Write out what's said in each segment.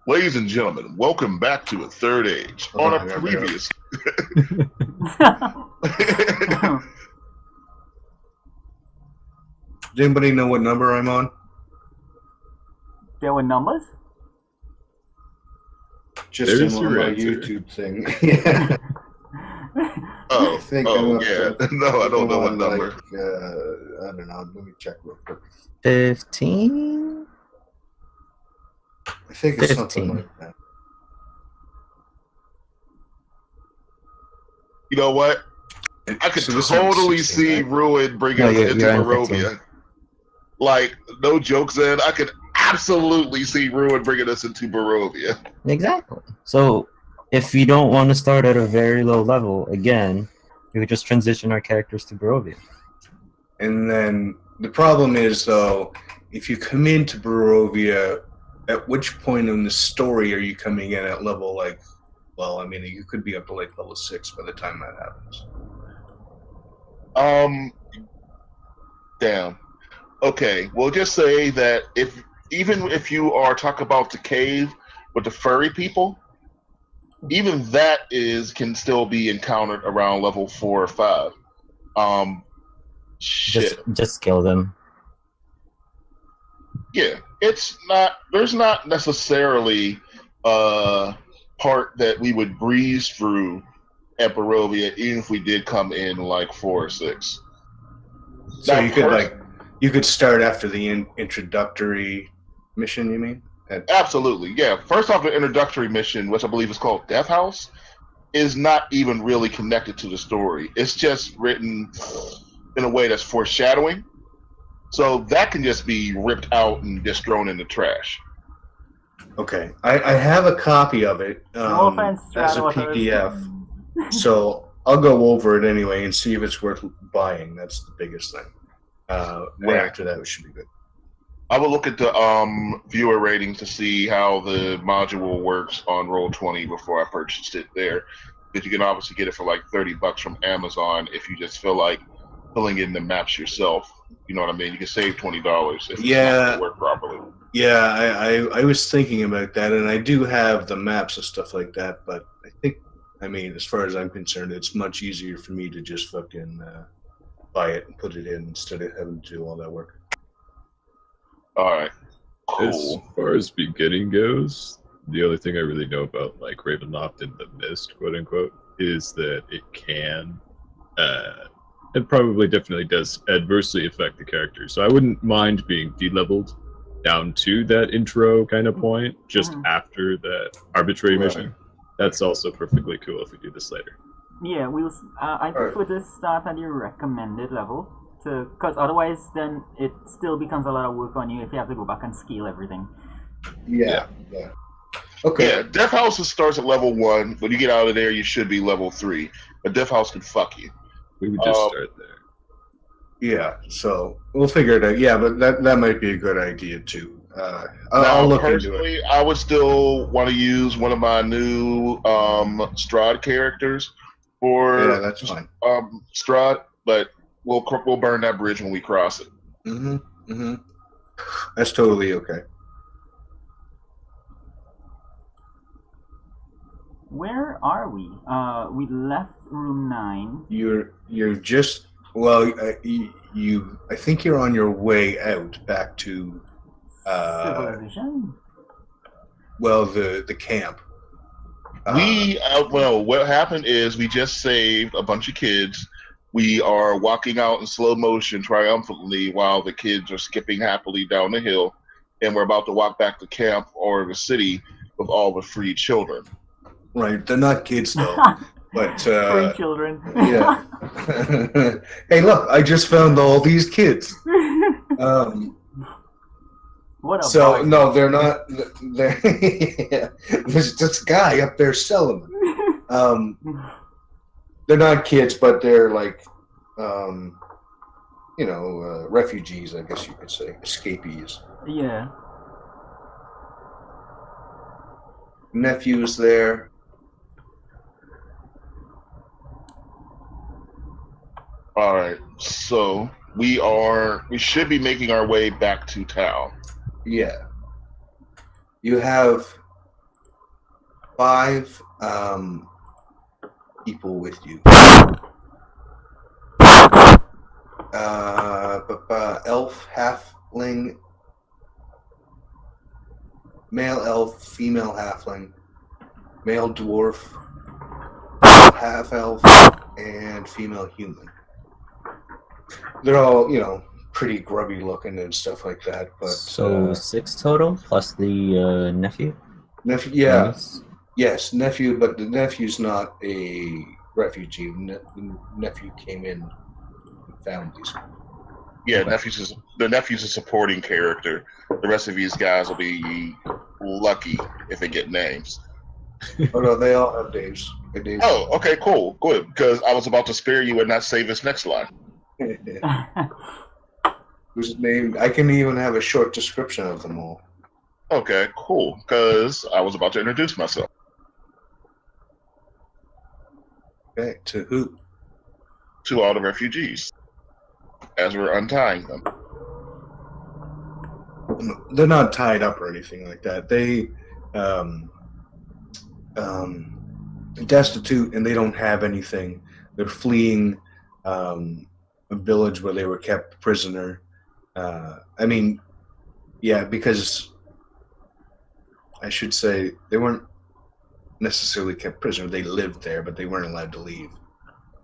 Ladies and gentlemen, welcome back to a Third Age. On a previous... Does anybody know what number I'm on? There were numbers? Just on my YouTube thing. Yeah. Oh, I think I'm up yeah. to, No, I don't know what number. I don't know. Let me check real quick. 15? I think it's something like that. You know what? I could totally see Ruin bringing us into Barovia. Like, no jokes in. I could absolutely see Ruin bringing us into Barovia. Exactly. So, if we don't want to start at a very low level, again, we would just transition our characters to Barovia. And then the problem is, though, if you come into Barovia, at which point in the story are you coming in at level, like, well, I mean, you could be up to, like, level 6 by the time that happens. Damn. Okay, we'll just say that even if you are talking about the cave with the furry people, even that can still be encountered around level 4 or 5. Shit. Just kill them. Yeah, there's not necessarily a part that we would breeze through at Barovia, even if we did come in like 4 or 6. So you could start after the introductory mission, you mean? Absolutely, yeah. First off, the introductory mission, which I believe is called Death House, is not even really connected to the story. It's just written in a way that's foreshadowing. So that can just be ripped out and just thrown in the trash. Okay. I have a copy of it as a PDF. So I'll go over it anyway and see if it's worth buying. That's the biggest thing. After that, it should be good. I will look at the viewer ratings to see how the module works on Roll20 before I purchased it there. Because you can obviously get it for like $30 from Amazon if you just feel like filling in the maps yourself. You know what I mean? You can save $20 if it's not going to work properly. Yeah, I was thinking about that, and I do have the maps and stuff like that, but I mean, as far as I'm concerned, it's much easier for me to just fucking buy it and put it in instead of having to do all that work. All right. Cool. As far as beginning goes, the only thing I really know about like Ravenloft and the Mist, quote unquote, is that it can, it probably definitely does adversely affect the character. So I wouldn't mind being de-leveled down to that intro kind of point, just after that arbitrary mission. That's also perfectly cool if we do this later. Yeah, I prefer to start at your recommended level, because otherwise then it still becomes a lot of work on you if you have to go back and scale everything. Yeah. Okay. Yeah, Death House starts at level 1. When you get out of there, you should be level 3. A Death House can fuck you. We would just start there. Yeah, so we'll figure it out. Yeah, but that might be a good idea too. I'll look into it. I would still want to use one of my new Strahd characters for that's fine. Strahd, but we'll burn that bridge when we cross it. That's totally okay. Where are we? We left room 9. You're just I think you're on your way out back to civilization. Well, the camp. What happened is we just saved a bunch of kids. We are walking out in slow motion triumphantly while the kids are skipping happily down the hill, and we're about to walk back to camp or the city with all the free children. Right, they're not kids though, but free children. Yeah. Hey, look! I just found all these kids. No, they're not. There's this guy up there selling them. They're not kids, but they're like, refugees, I guess you could say, escapees. Yeah. Nephew's there. All right, so we should be making our way back to town. Yeah. You have 5 people with you. Elf, halfling, male elf, female halfling, male dwarf, half elf, and female human. They're all, pretty grubby looking and stuff like that. But So 6 total plus the nephew. nephew, yeah, Nice. yes, nephew, but the nephew's not a refugee. The nephew came in and found these. Yeah, the nephew's a supporting character. The rest of these guys will be lucky if they get names. Oh no, they all have names. Oh, okay, cool, good. Because I was about to spare you and not say this next line. Whose name? I can even have a short description of them all. Okay, cool. Because I was about to introduce myself. Okay, to who? To all the refugees. As we're untying them. They're not tied up or anything like that. They destitute and they don't have anything. They're fleeing a village where they were kept prisoner. Because I should say they weren't necessarily kept prisoner. They lived there, but they weren't allowed to leave,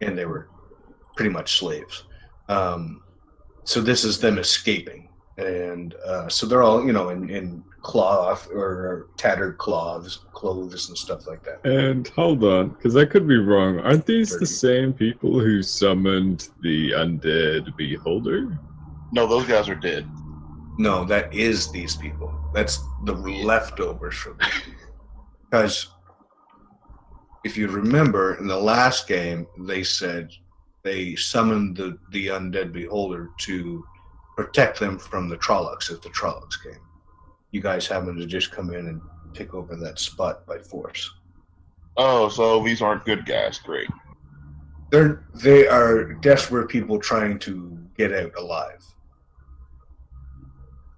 and they were pretty much slaves. So this is them escaping, and so they're all in cloth or tattered clothes and stuff like that. And hold on, because I could be wrong. Aren't these the same people who summoned the undead beholder? No, those guys are dead. No, that is these people. That's the leftovers from them. Because if you remember, in the last game, they said they summoned the undead beholder to protect them from the Trollocs if the Trollocs came. You guys happened to just come in and take over that spot by force. Oh, so these aren't good guys. Great. They are desperate people trying to get out alive.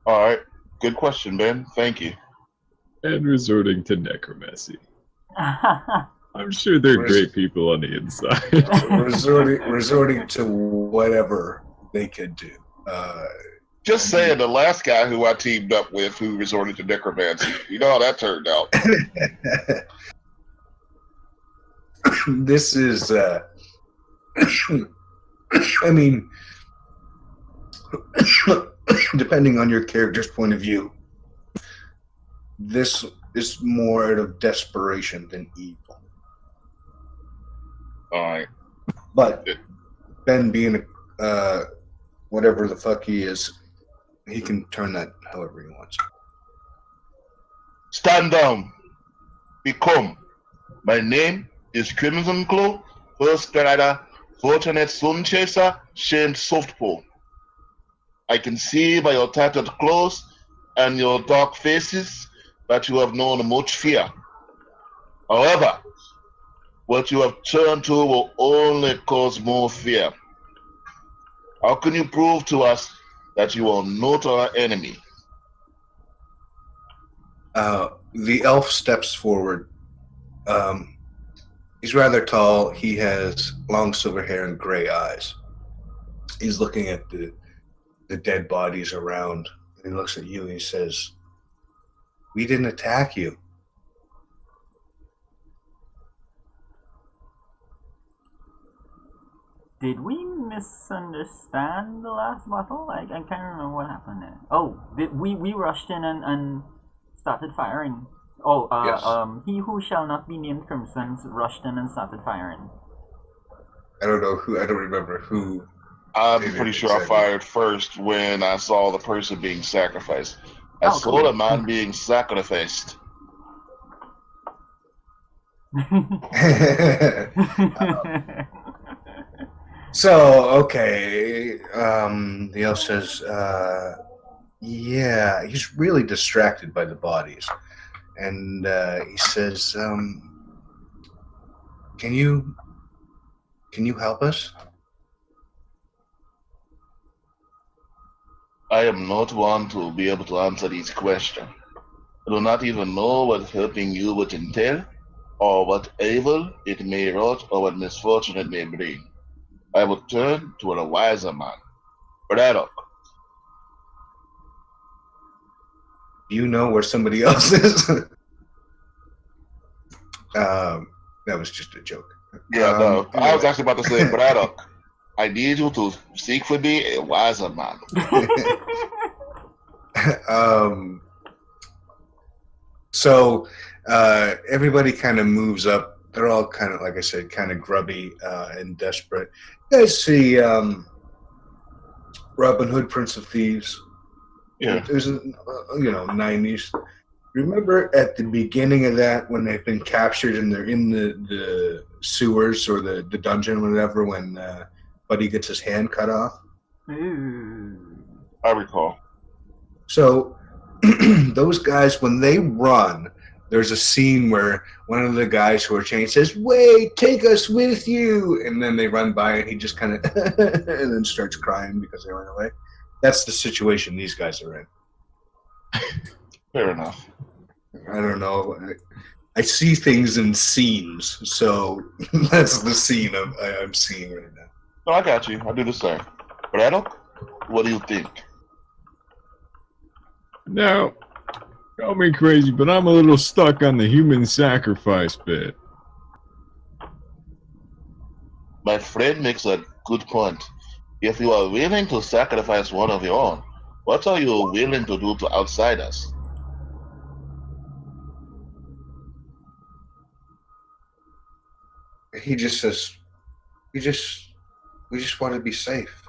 All right. Good question, Ben. Thank you. And resorting to necromancy. I'm sure they're great people on the inside. resorting to whatever they could do. Just saying, the last guy who I teamed up with who resorted to necromancy, you know how that turned out. This is, depending on your character's point of view, this is more out of desperation than evil. All right. But Ben being whatever the fuck he is, he can turn that however he wants. Stand down. Become. My name is Crimson Claw, First Rider, Fortunate Sun Chaser, Shane Softpole. I can see by your tattered clothes and your dark faces that you have known much fear. However, what you have turned to will only cause more fear. How can you prove to us that you are not our enemy? The elf steps forward. He's rather tall. He has long silver hair and gray eyes. He's looking at the dead bodies around. And he looks at you and he says, "We didn't attack you." Did we misunderstand the last battle? I can't remember what happened there. Oh, we rushed in and started firing. Oh, Yes. He who shall not be named Crimson rushed in and started firing. I don't remember who. I'm David, pretty sure I exactly. fired first when I saw the person being sacrificed. I Oh, saw cool. the man being sacrificed. So, okay. The elf says, yeah, he's really distracted by the bodies. And he says, can you help us? I am not one to be able to answer these questions. I do not even know what helping you would entail. or what evil it may wrought, or what misfortune it may bring, I will turn to a wiser man. Braddock. You know where somebody else is. That was just a joke. Yeah, no. I was Anyway. actually about to say, Braddock, I need you to seek for me a wiser man. So everybody kind of moves up. They're all kind of, like I said, kind of grubby and desperate. You guys see Robin Hood, Prince of Thieves? Yeah. It was, 90s. Remember at the beginning of that when they've been captured and they're in the sewers or the dungeon or whatever when Buddy gets his hand cut off? I recall. So those guys, when they run, there's a scene where one of the guys who are chained says, "Wait, take us with you." And then they run by and he just kind of and then starts crying because they ran away. That's the situation these guys are in. Fair enough. I don't know. I see things in scenes, so that's the scene I'm seeing right now. No, I got you. I do the same. Braddock, what do you think? Now, call me crazy, but I'm a little stuck on the human sacrifice bit. My friend makes a good point. If you are willing to sacrifice one of your own, what are you willing to do to outsiders? He just says, we just want to be safe.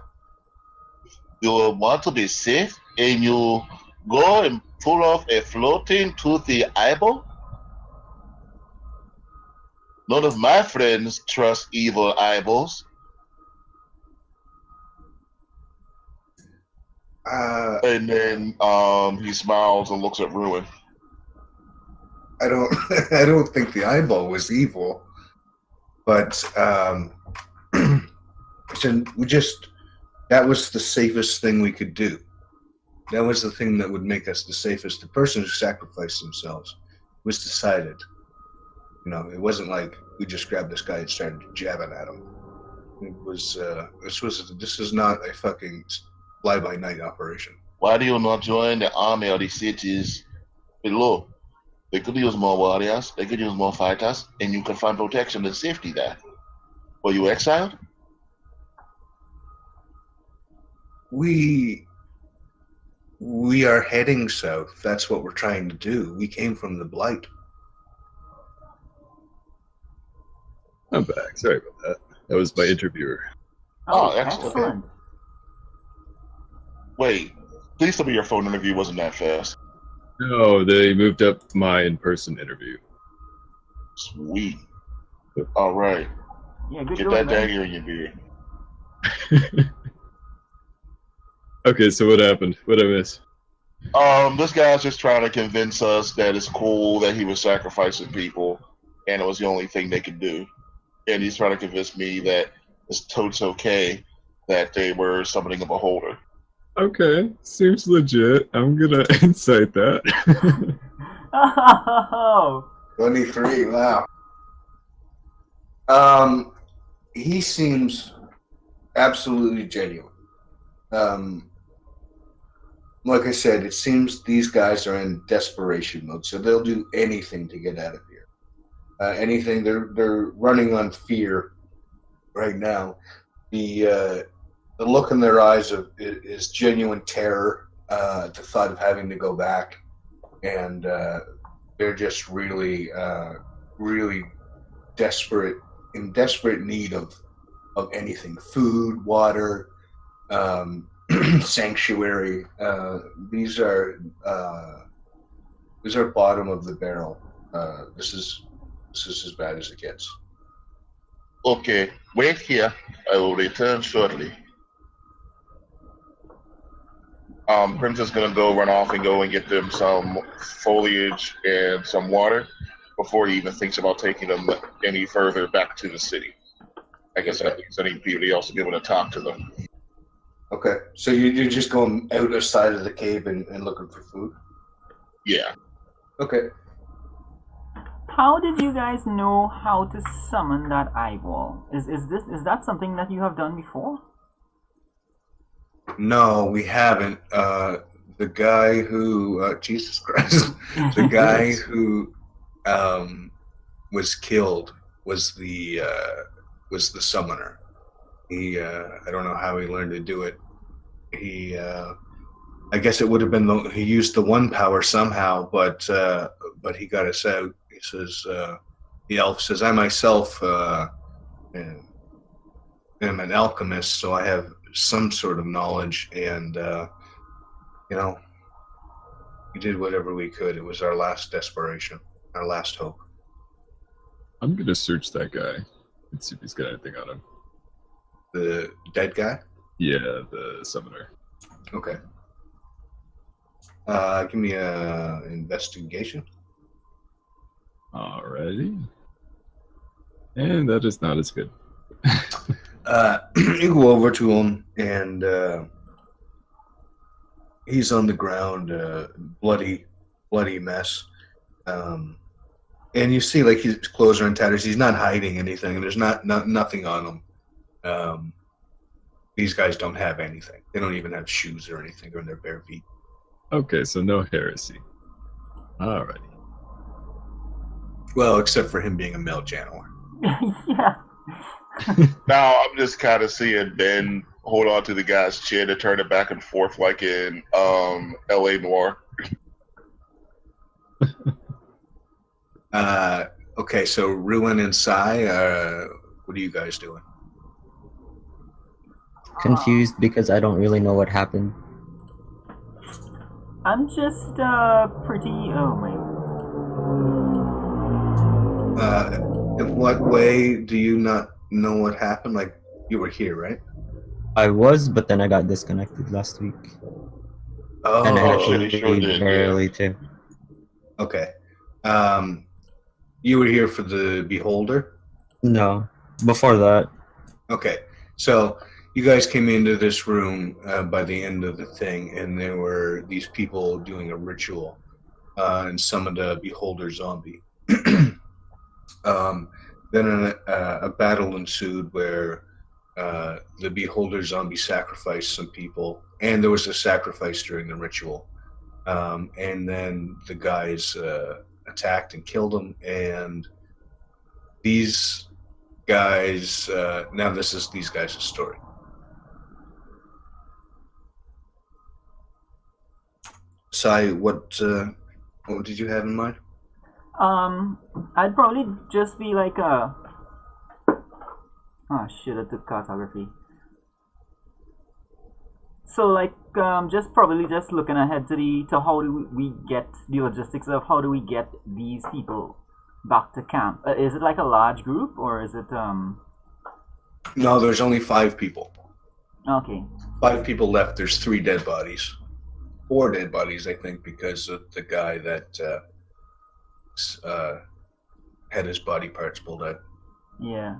You want to be safe and you go and pull off a floating toothy eyeball? None of my friends trust evil eyeballs. And then he smiles and looks at Ruin. I don't think the eyeball was evil, but that was the safest thing we could do. That was the thing that would make us the safest. The person who sacrificed themselves was decided. It wasn't like we just grabbed this guy and started jabbing at him. It was this is not a fucking fly-by-night operation. Why do you not join the army of the cities below? They could use more warriors, they could use more fighters, and you can find protection and safety there. Were you exiled? We are heading south. That's what we're trying to do. We came from the Blight. I'm back. Sorry about that. That was my interviewer. Oh, excellent. Wait, please tell me your phone interview wasn't that fast. No, they moved up my in-person interview. Sweet. All right. Yeah, good Get going, that man. dagger in your beard. Okay, so what happened? What'd I miss? This guy's just trying to convince us that it's cool that he was sacrificing people, and it was the only thing they could do. And he's trying to convince me that it's totes okay that they were summoning a beholder. Okay, seems legit. I'm gonna incite that. Oh, 23. Wow. He seems absolutely genuine. Like I said, it seems these guys are in desperation mode, so they'll do anything to get out of here. Anything. They're running on fear right now. The look in their eyes is genuine terror at the thought of having to go back, and they're just really, really desperate, in desperate need of anything: food, water, sanctuary. These are bottom of the barrel. This is as bad as it gets. Okay, wait here. I will return shortly. Prince is gonna run off and get them some foliage and some water before he even thinks about taking them any further back to the city. I guess I need people else to be able to talk to them. Okay, so you're just going out the side of the cave and looking for food? Yeah. Okay. How did you guys know how to summon that eyeball? Is that something that you have done before? No, we haven't. The guy who, Jesus Christ, the guy who was killed was the summoner. He, I don't know how he learned to do it. He, I guess it would have been he used the one power somehow, but he got us out. He says, the elf says, I myself am an alchemist, so I have some sort of knowledge, and we did whatever we could. It was our last desperation, our last hope. I'm gonna search that guy and see if he's got anything on him. The dead guy? Yeah, the summoner. Okay. Give me a investigation. Alrighty. And that is not as good. You go over to him, and he's on the ground, bloody mess. And you see, like, his clothes are in tatters. He's not hiding anything. There's nothing on him. These guys don't have anything. They don't even have shoes or anything. They're on their bare feet. Okay, so no heresy. Alrighty. Well, except for him being a male channeler. Yeah. Now I'm just kind of seeing Ben hold on to the guy's chin and turn it back and forth like in L.A. Noire. Okay, so Ruin and Sai, what are you guys doing? Confused because I don't really know what happened. I'm just pretty. Oh my. In what way do you not know what happened? Like, you were here, right? I was, but then I got disconnected last week. Oh, And I had to shit, he sure leave did, very yeah. early too. okay. You were here for the Beholder? No, before that. Okay, so you guys came into this room by the end of the thing, and there were these people doing a ritual and summoned a Beholder zombie. Then a battle ensued where the Beholder zombie sacrificed some people, and there was a sacrifice during the ritual. And then the guys attacked and killed them, and these guys, now this is these guys' story. Sai, what did you have in mind? I'd probably just be like a. Oh shit! I took cartography. So like, just probably just looking ahead to how do we get the logistics of how do we get these people back to camp? Is it like a large group or is it No, there's only 5 people. Okay. 5 people left. There's 3 dead bodies. 4 dead bodies, I think, because of the guy that had his body parts pulled out. Yeah.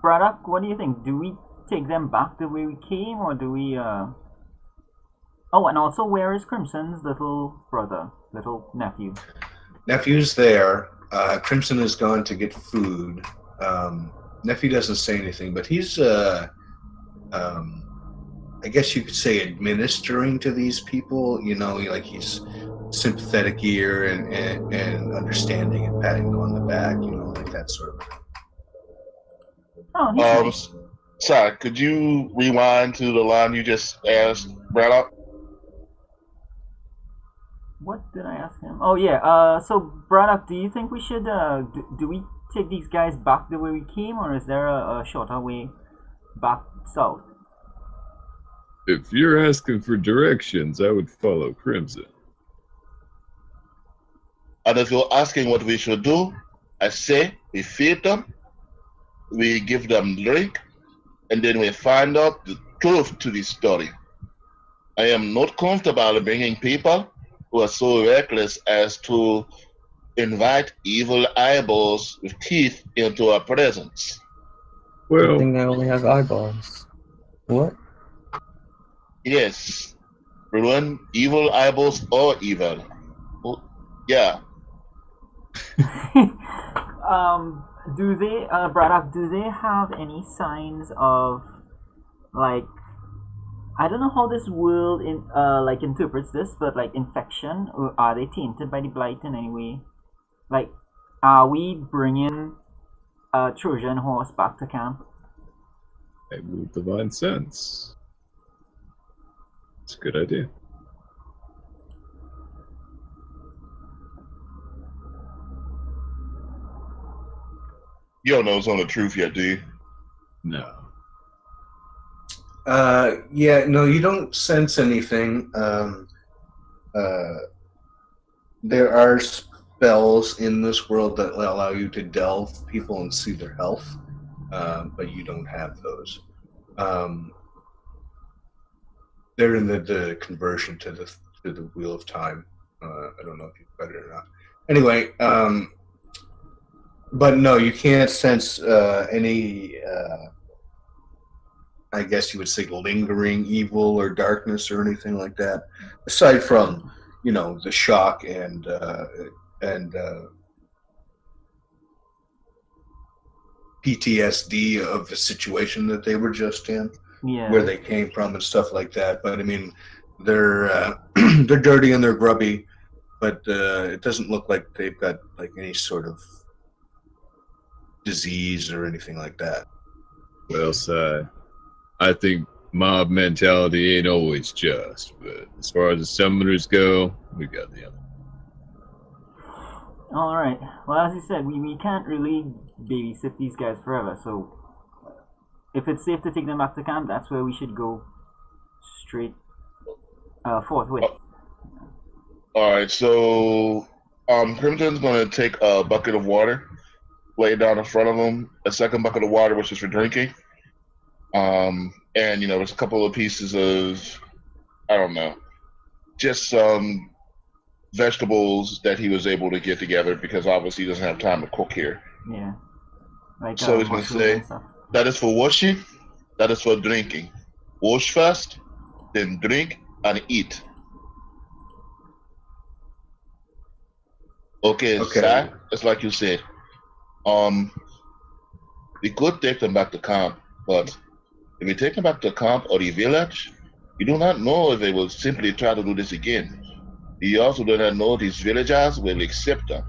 Braddock, what do you think? Do we take them back the way we came, or do we? Oh, and also, where is Crimson's little brother, little nephew? Nephew's there. Crimson has gone to get food. Nephew doesn't say anything, but he's, I guess you could say, administering to these people. You know, like he's sympathetic ear and understanding and patting them on the back. You know, like that sort of thing. Oh, he's nice. Sorry, could you rewind to the line you just asked Braddock? What did I ask him? Oh yeah. So Braddock, do you think we should? Do we take these guys back the way we came, or is there a shorter way back south? If you're asking for directions, I would follow Crimson. And if you're asking what we should do, I say we feed them, we give them drink, and then we find out the truth to this story. I am not comfortable bringing people who are so reckless as to invite evil eyeballs with teeth into our presence. I Well, think I only have eyeballs. What? Yes, ruin evil eyeballs or evil. Oh, yeah, do they, Braddock? Do they have any signs of like I don't know how this world like interprets this, but like infection, or are they tainted by the blight in any way? Like, are we bringing a Trojan horse back to camp? I move divine sense. It's a good idea. You don't know it's on the truth yet, do you? No. Yeah, no, you don't sense anything. There are spells in this world that allow you to delve people and see their health, but you don't have those. They're in the conversion to the Wheel of Time. I don't know if you've got it or not. Anyway, but no, you can't sense any. I guess you would say lingering evil or darkness or anything like that, aside from the shock and PTSD of the situation that they were just in, Yeah. where they came from and stuff like that. But I mean, they're they're dirty and they're grubby, but it doesn't look like they've got like any sort of disease or anything like that. Well said. I think mob mentality ain't always just, but as far as the summoners go, we got the other. All right. Well, as you said, we can't really babysit these guys forever. So, if it's safe to take them back to camp, that's where we should go straight forthwith. All right, so Crimson's going to take a bucket of water, lay it down in front of him, a second bucket of water, which is for drinking. And, there's a couple of pieces of, I don't know, just some vegetables that he was able to get together because obviously he doesn't have time to cook here. Yeah. Like, So he's going to mushrooms say, and stuff. that is for washing, that is for drinking. Wash first, then drink and eat. Okay, Zach, it's like you said. We could take them back to camp, but if we take them back to camp or the village, you do not know if they will simply try to do this again. You also do not know if these villagers will accept them.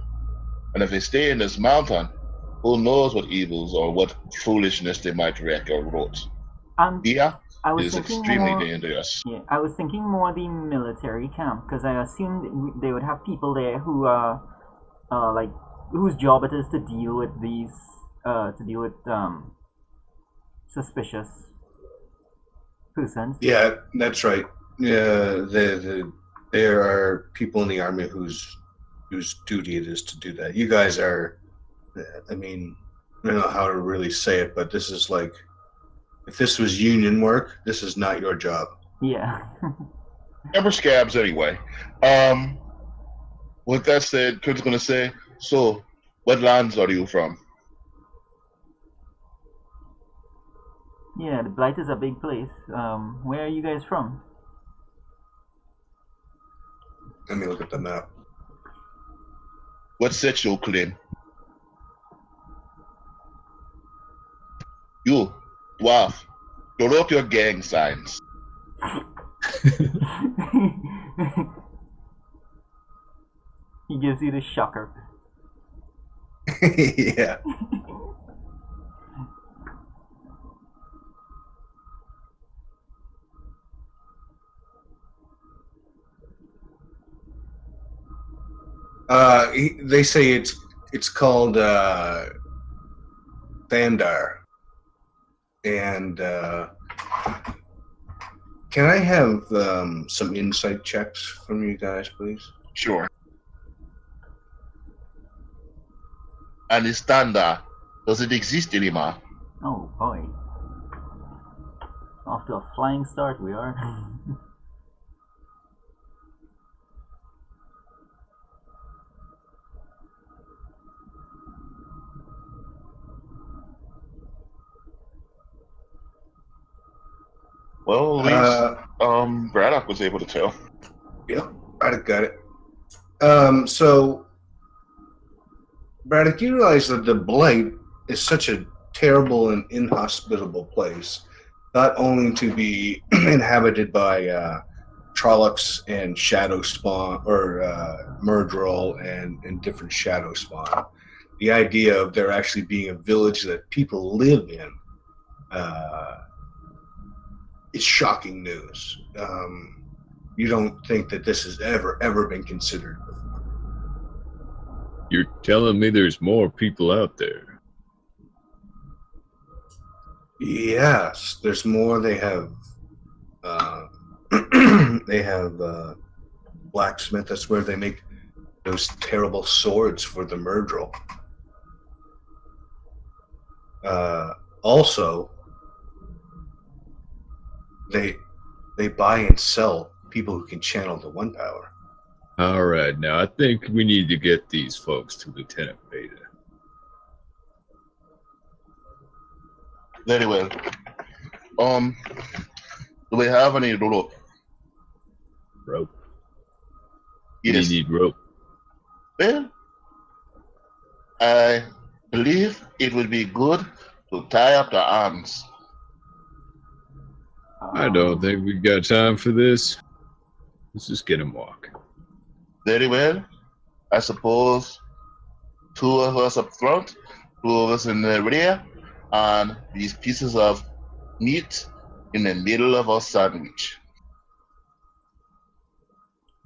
And if they stay in this mountain, who knows what evils or what foolishness they might wreak or wrote. Here I was is thinking extremely more, dangerous. Yeah, I was thinking more the military camp because I assumed they would have people there who are like whose job it is to deal with these suspicious persons. Yeah, that's right. Yeah, there are people in the army whose duty it is to do that. You guys are, I mean, I don't know how to really say it, but this is like, if this was union work, this is not your job. Yeah. Never scabs anyway. With that said, Kurt's going to say, so, what lands are you from? Yeah, the Blight is a big place. Where are you guys from? Let me look at the map. What set your claim? You, dwarf, throw up your gang signs. He gives you the shocker. Yeah. They say it's called Thandar. And can I have some insight checks from you guys, please? Sure. And the standard, does it exist anymore? Oh boy. Off to a flying start we are. Well, at least Braddock was able to tell. Yeah, I got it. So Braddock, you realize that the Blight is such a terrible and inhospitable place, not only to be inhabited by Trollocs and Shadow Spawn, or Murdrol and different Shadow Spawn. The idea of there actually being a village that people live in is shocking news. You don't think that this has ever been considered before. You're telling me there's more people out there? Yes, there's more. They have blacksmith. That's where they make those terrible swords for the Murdrol. Also, they buy and sell people who can channel the One Power. All right, now I think we need to get these folks to Lieutenant Beta. Very well. Do we have any rope? Rope. Yes. We need rope. Well, I believe it would be good to tie up the arms. I don't think we got time for this. Let's just get him walking. Very well. I suppose 2 of us up front, 2 of us in the rear, and these pieces of meat in the middle of our sandwich.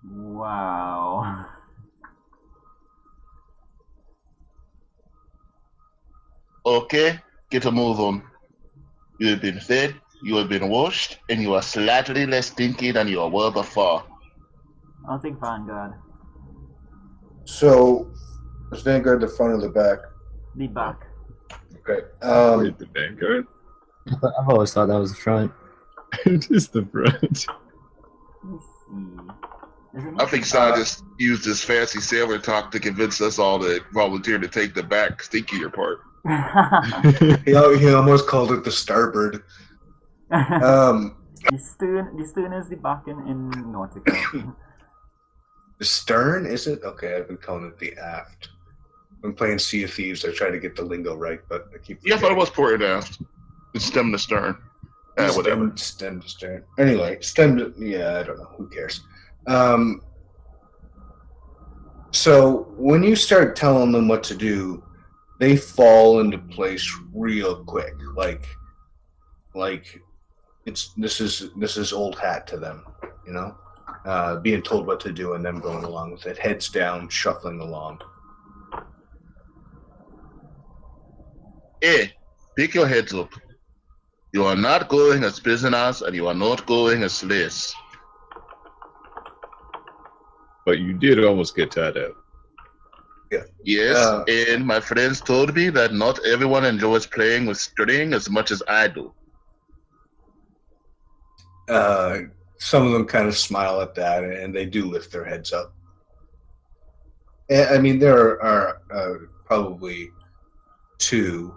Wow. Okay, get a move on. You have been fed, you have been washed, and you are slightly less stinky than you were before. I'll take Vanguard. So, is Vanguard the front or the back? The back. Okay. Wait, the Vanguard? I've always thought that was the front. Just the front. Let's see. Isn't I it? think Sai just used his fancy sailor talk to convince us all to volunteer to take the back, stinkier part. He almost called it the starboard. The stern is the back in Nautica. The stern, is it? Okay, I've been calling it the aft. I'm playing Sea of Thieves. I try to get the lingo right, but I keep. Yeah, I thought it was port and aft. It's stem to stern. Whatever. Stem to stern. Anyway, stem to, yeah, I don't know. Who cares? So when you start telling them what to do, they fall into place real quick. Like this is old hat to them, you know? Being told what to do and them going along with it. Heads down, shuffling along. Hey, pick your heads up. You are not going as prisoners and you are not going as slaves. But you did almost get tied up. Yeah. Yes, and my friends told me that not everyone enjoys playing with string as much as I do. Some of them kind of smile at that, and they do lift their heads up. I mean, there are probably 2.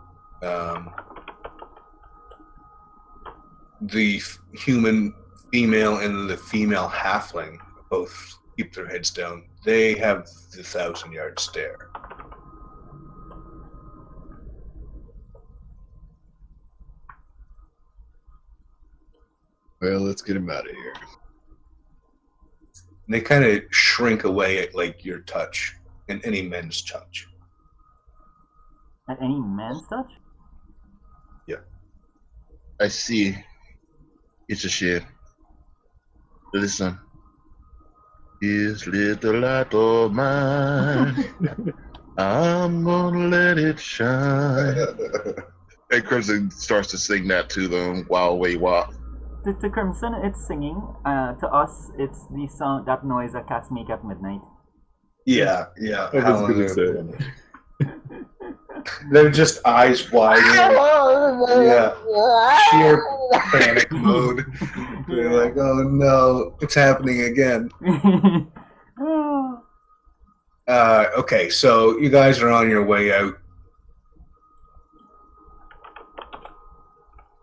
The human female and the female halfling both keep their heads down. They have the 1,000-yard stare. Well, let's get him out of here. And they kind of shrink away at like your touch and any men's touch. At any man's touch? I see. It's a shame. Listen. This little light of mine, I'm gonna let it shine. And Crimson starts to sing that to them while we walk. To Crimson, it's singing. To us, it's the sound, that noise that cats make at midnight. Yeah. I was gonna say. They're just eyes wide. Yeah. Sheer panic mode. They're like, oh no, it's happening again. Okay, so you guys are on your way out.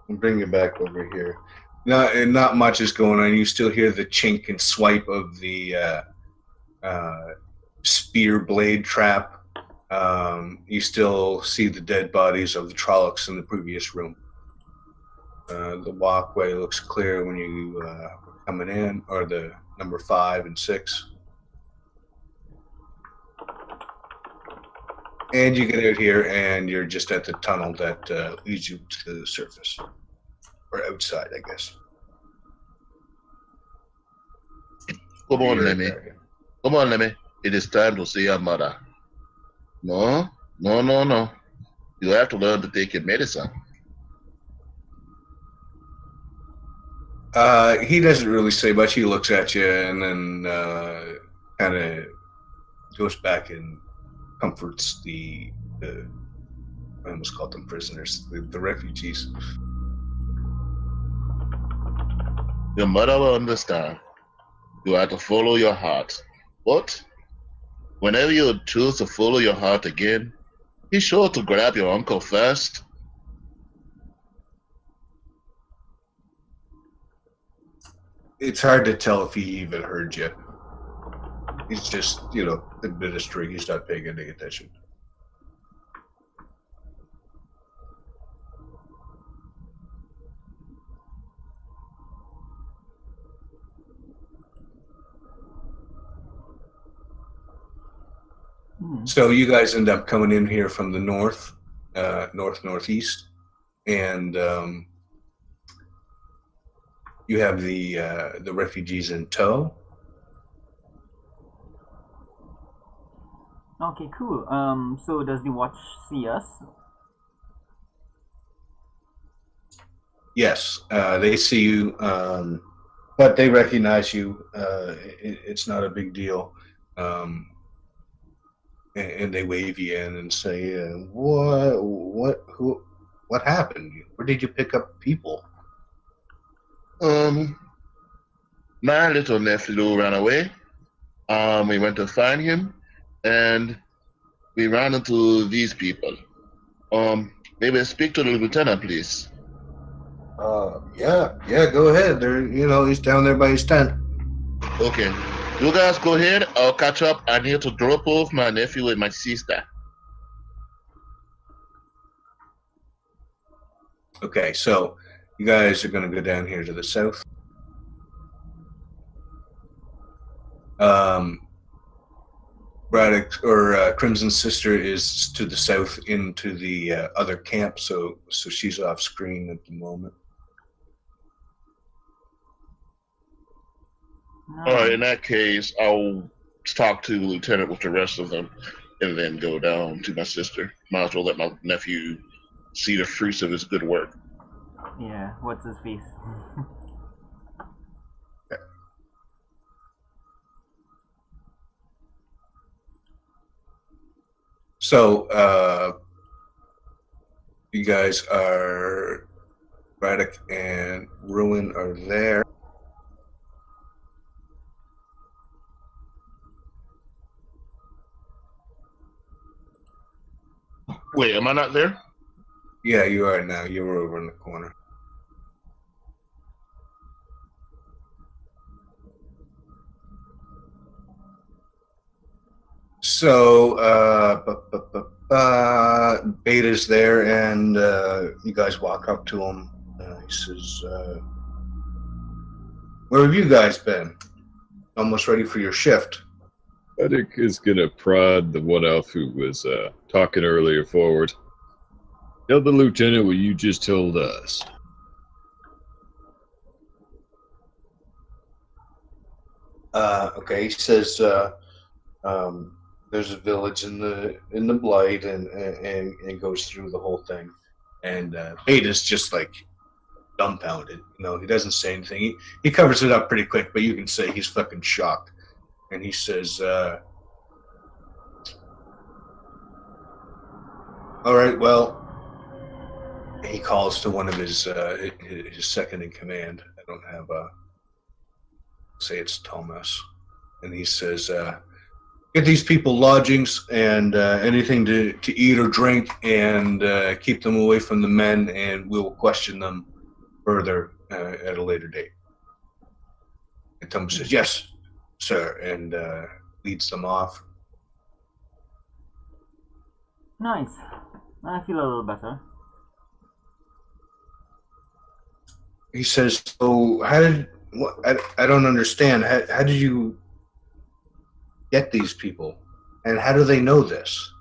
I'll bring you back over here. Not much is going on. You still hear the chink and swipe of the spear blade trap You still see the dead bodies of the Trollocs in the previous room. The walkway looks clear when you were coming in, or the number 5 and 6. And you get out here, and you're just at the tunnel that leads you to the surface. Or outside, I guess. Come on, Lemmy. Come on, Lemmy. It is time to see your mother. No. You have to learn to take your medicine. He doesn't really say much. He looks at you and then kind of goes back and comforts the I almost called them prisoners, the refugees. Your mother will understand. You have to follow your heart. But whenever you choose to follow your heart again, be sure to grab your uncle first. It's hard to tell if he even heard you. He's just, administering. He's not paying any attention. So you guys end up coming in here from the northeast, and you have the refugees in tow. Okay, cool. So does the watch see us? Yes, they see you, but they recognize you. It's not a big deal. And they wave you in and say, "What happened? Where did you pick up people?" My little nephew ran away. We went to find him, and we ran into these people. Maybe speak to the lieutenant, please. Yeah, go ahead. He's down there by his tent. Okay. You guys go ahead. I'll catch up. I need to drop off my nephew and my sister. Okay, so you guys are going to go down here to the south. Braddock or Crimson's sister is to the south into the other camp, so she's off screen at the moment. All right, in that case, I'll talk to the lieutenant with the rest of them and then go down to my sister. Might as well let my nephew see the fruits of his good work. Yeah, what's his face? So, you guys are, Braddock and Ruin are there. Wait, am I not there? Yeah, you are now. You were over in the corner. So, Beta's there, and you guys walk up to him. He says, "Where have you guys been? Almost ready for your shift." Braddock is gonna prod the one elf who was talking earlier forward. Tell the lieutenant what you just told us. Okay, he says, there's a village in the Blight, and goes through the whole thing. And Beta's just like dumbfounded. He doesn't say anything. He covers it up pretty quick, but you can say he's fucking shocked. And he says, "All right, well," he calls to one of his second in command. I don't have say it's Thomas, and he says, "Get these people lodgings and anything to eat or drink, and keep them away from the men, and we'll question them further at a later date." And Thomas says, "Yes, sir," and leads them off. Nice. I feel a little better. He says, "So how did? What, I don't understand. How did you get these people, and how do they know this?"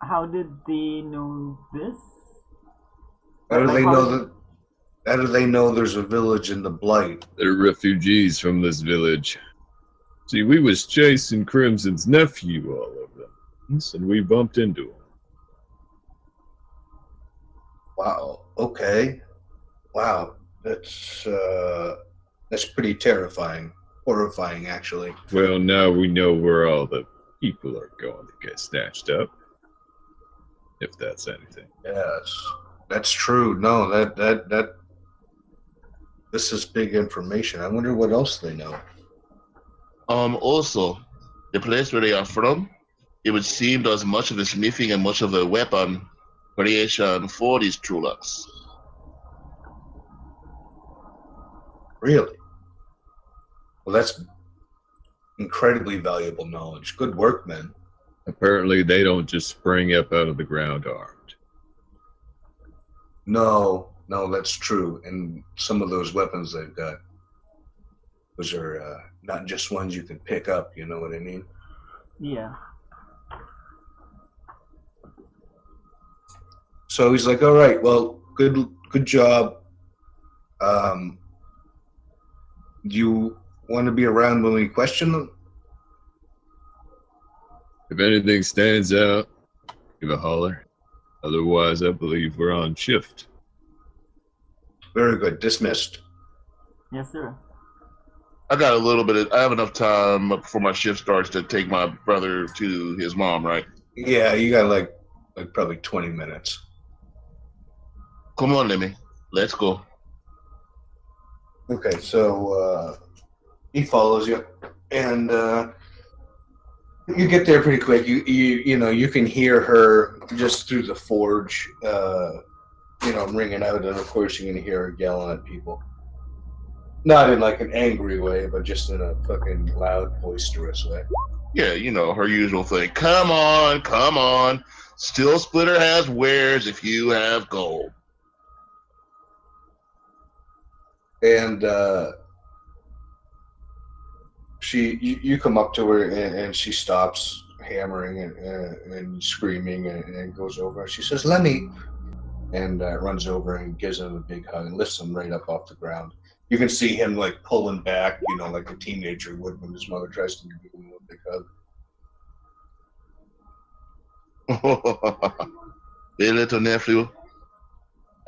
How did they know this? How do Like, they how know did- that? How do they know there's a village in the Blight? They're refugees from this village. See, we was chasing Crimson's nephew all over the mountains, and we bumped into him. Wow. Okay. Wow. That's pretty terrifying, horrifying, actually. Well, now we know where all the people are going to get snatched up. If that's anything. Yes, that's true. No, that. This is big information. I wonder what else they know. Also, the place where they are from, it would seem does much of the smithing and much of the weapon creation for these Trulux. Really? Well, that's incredibly valuable knowledge. Good work, man. Apparently, they don't just spring up out of the ground armed. No, that's true. And some of those weapons they've got, those are not just ones you can pick up. You know what I mean? Yeah. So he's like, "All right, well, good job. Do you want to be around when we question them?" If anything stands out, give a holler. Otherwise, I believe we're on shift. Very good. Dismissed. Yes, sir. I got a little bit I have enough time before my shift starts to take my brother to his mom, right? Yeah, you got like probably 20 minutes. Come on, Lemmy. Let's go. Okay, so he follows you, and you get there pretty quick. You know you can hear her just through the forge, ringing out, and of course you can hear her yelling at people. Not in like an angry way, but just in a fucking loud, boisterous way. Yeah, her usual thing. Come on, come on. Still Splitter has wares if you have gold. And you come up to her, and she stops hammering and screaming, and goes over. She says, "Lemmy," and runs over and gives him a big hug and lifts him right up off the ground. You can see him like pulling back, like a teenager would when his mother tries to give him a big hug. Hey, little nephew,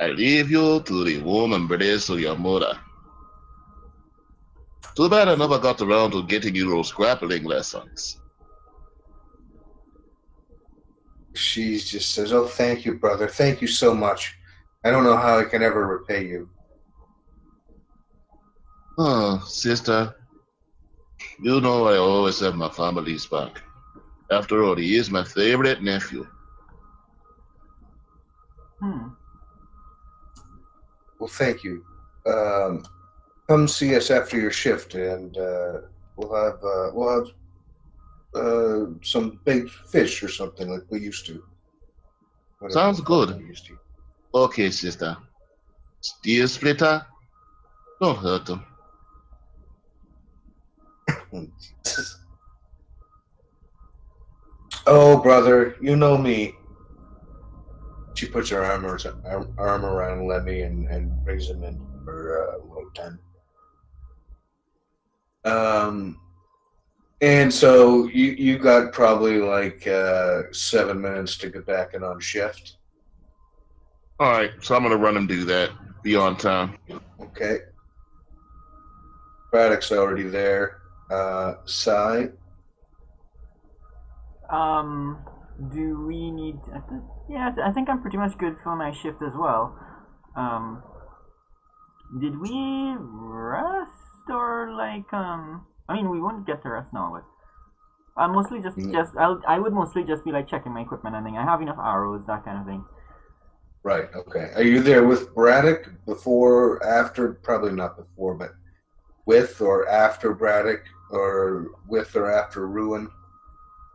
I leave you to the warm embrace of your mother. Too bad I never got around to getting you those grappling lessons. She just says, "Oh, thank you, brother. Thank you so much. I don't know how I can ever repay you." Oh, sister, you know I always have my family's back. After all, he is my favorite nephew. Well, thank you. Come see us after your shift, and we'll have some baked fish or something like we used to. Whatever Sounds the fuck good. we used to. Okay, sister. Dear Splitter, don't hurt him. Oh, brother, you know me. She puts her arm around Lemmy and brings him in for low time. And so you got probably like 7 minutes to get back in on shift. All right, so I'm gonna run and do that. Be on time. Okay. Braddock's already there. Sai. Do we need? I think I'm pretty much good for my shift as well. Did we rest or like? I mean, we won't get to rest now, but I mostly I would mostly just be like checking my equipment and thing. I have enough arrows, that kind of thing. Right. Okay. Are you there with Braddock before, after? Probably not before, but with or after Braddock, or with or after Ruin?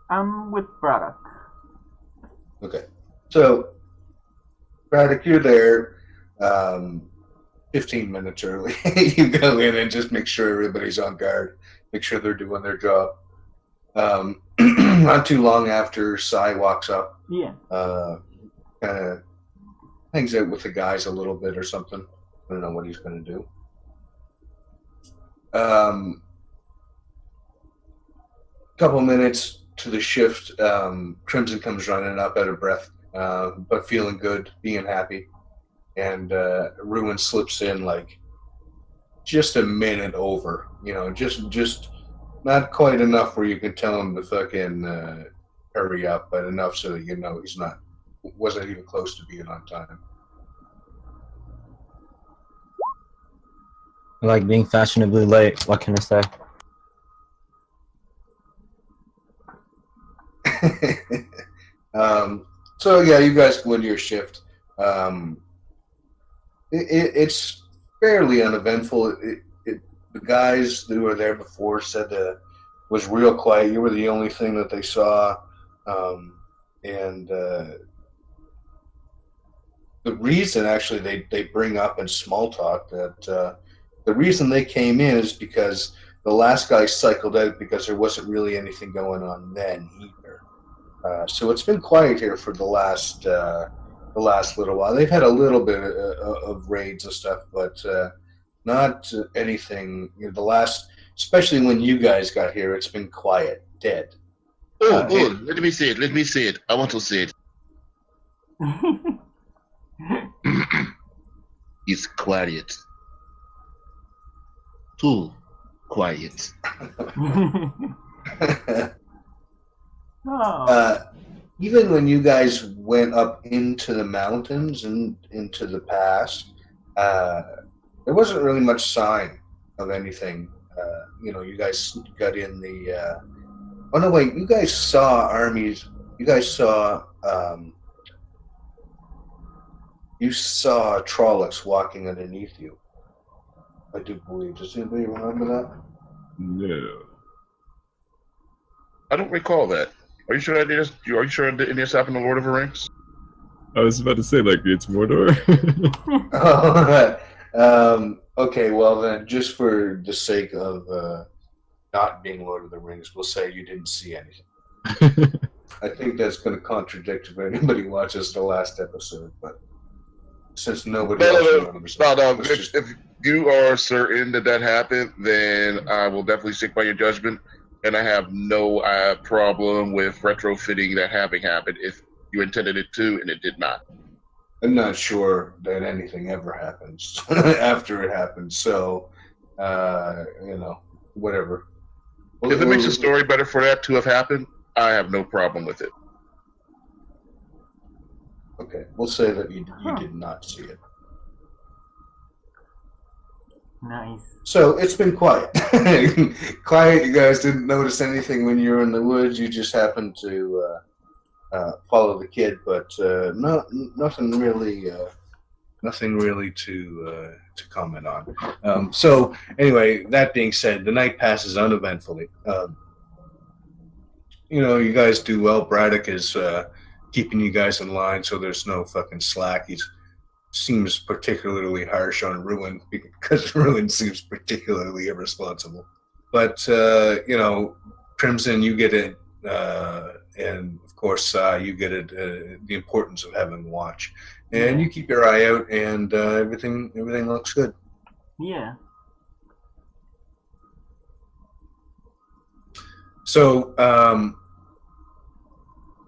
I'm with Braddock. Okay. So, Braddock, you're there 15 minutes early. You go in and just make sure everybody's on guard. Make sure they're doing their job. Not too long after Sai walks up, Yeah. kind of hangs out with the guys a little bit or something. I don't know what he's going to do. Couple minutes to the shift, Crimson comes running up out of breath, but feeling good, being happy. And Ruin slips in like just a minute over, just not quite enough where you can tell him to fucking hurry up, but enough so that wasn't even close to being on time. I like being fashionably late. What can I say? So yeah, you guys go into your shift. It's fairly uneventful. The guys who were there before said was real quiet. You were the only thing that they saw, and the reason actually they bring up in small talk that the reason they came in is because the last guy cycled out because there wasn't really anything going on then either. So it's been quiet here for the last little while. They've had a little bit of raids and stuff, but not anything. Especially when you guys got here, it's been quiet, dead. Oh, good. Let me see it. Let me see it. I want to see it. It's quiet. Too quiet. Oh. Even when you guys went up into the mountains and into the pass, there wasn't really much sign of anything. You guys got in the. Oh no! Wait, you guys saw armies. You guys saw. You saw Trollocs walking underneath you. I do believe. Does anybody remember that? No. I don't recall that. Are you sure that Are you sure that this happened in Lord of the Rings? I was about to say, like, it's Mordor. Okay, well then, just for the sake of not being Lord of the Rings, we'll say you didn't see anything. I think that's going to contradict if anybody watches the last episode, but since nobody else remembers it, if you are certain that happened, then I will definitely stick by your judgment, and I have no problem with retrofitting that having happened if you intended it to and it did not. I'm not sure that anything ever happens after it happens, so, whatever. If it makes the story better for that to have happened, I have no problem with it. Okay, we'll say that you did not see it. Nice. So it's been quiet. Quiet, you guys didn't notice anything when you were in the woods. You just happened to follow the kid, but nothing really to comment on. So anyway, that being said, the night passes uneventfully. You guys do well. Braddock is keeping you guys in line, so there's no fucking slack. He seems particularly harsh on Ruin because Ruin seems particularly irresponsible. But Crimson, you get it, and of course you get it. The importance of having watch, and you keep your eye out, and everything looks good. Yeah. So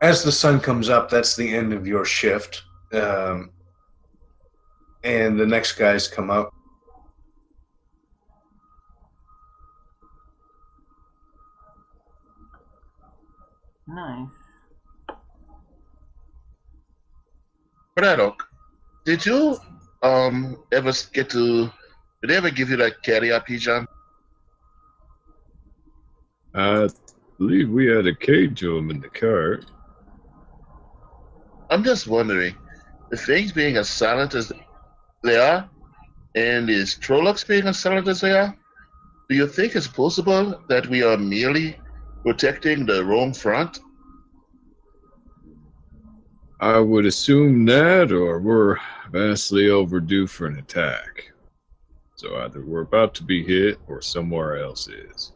as the sun comes up, that's the end of your shift, and the next guys come up. Nice. Braddock, did you ever get to? Did they ever give you that carrier pigeon? I believe we had a cage home in the car. I'm just wondering, the things being as silent as they are, and is Trollocs being as silent as they are, do you think it's possible that we are merely protecting the wrong front? I would assume that, or we're vastly overdue for an attack. So either we're about to be hit, or somewhere else is.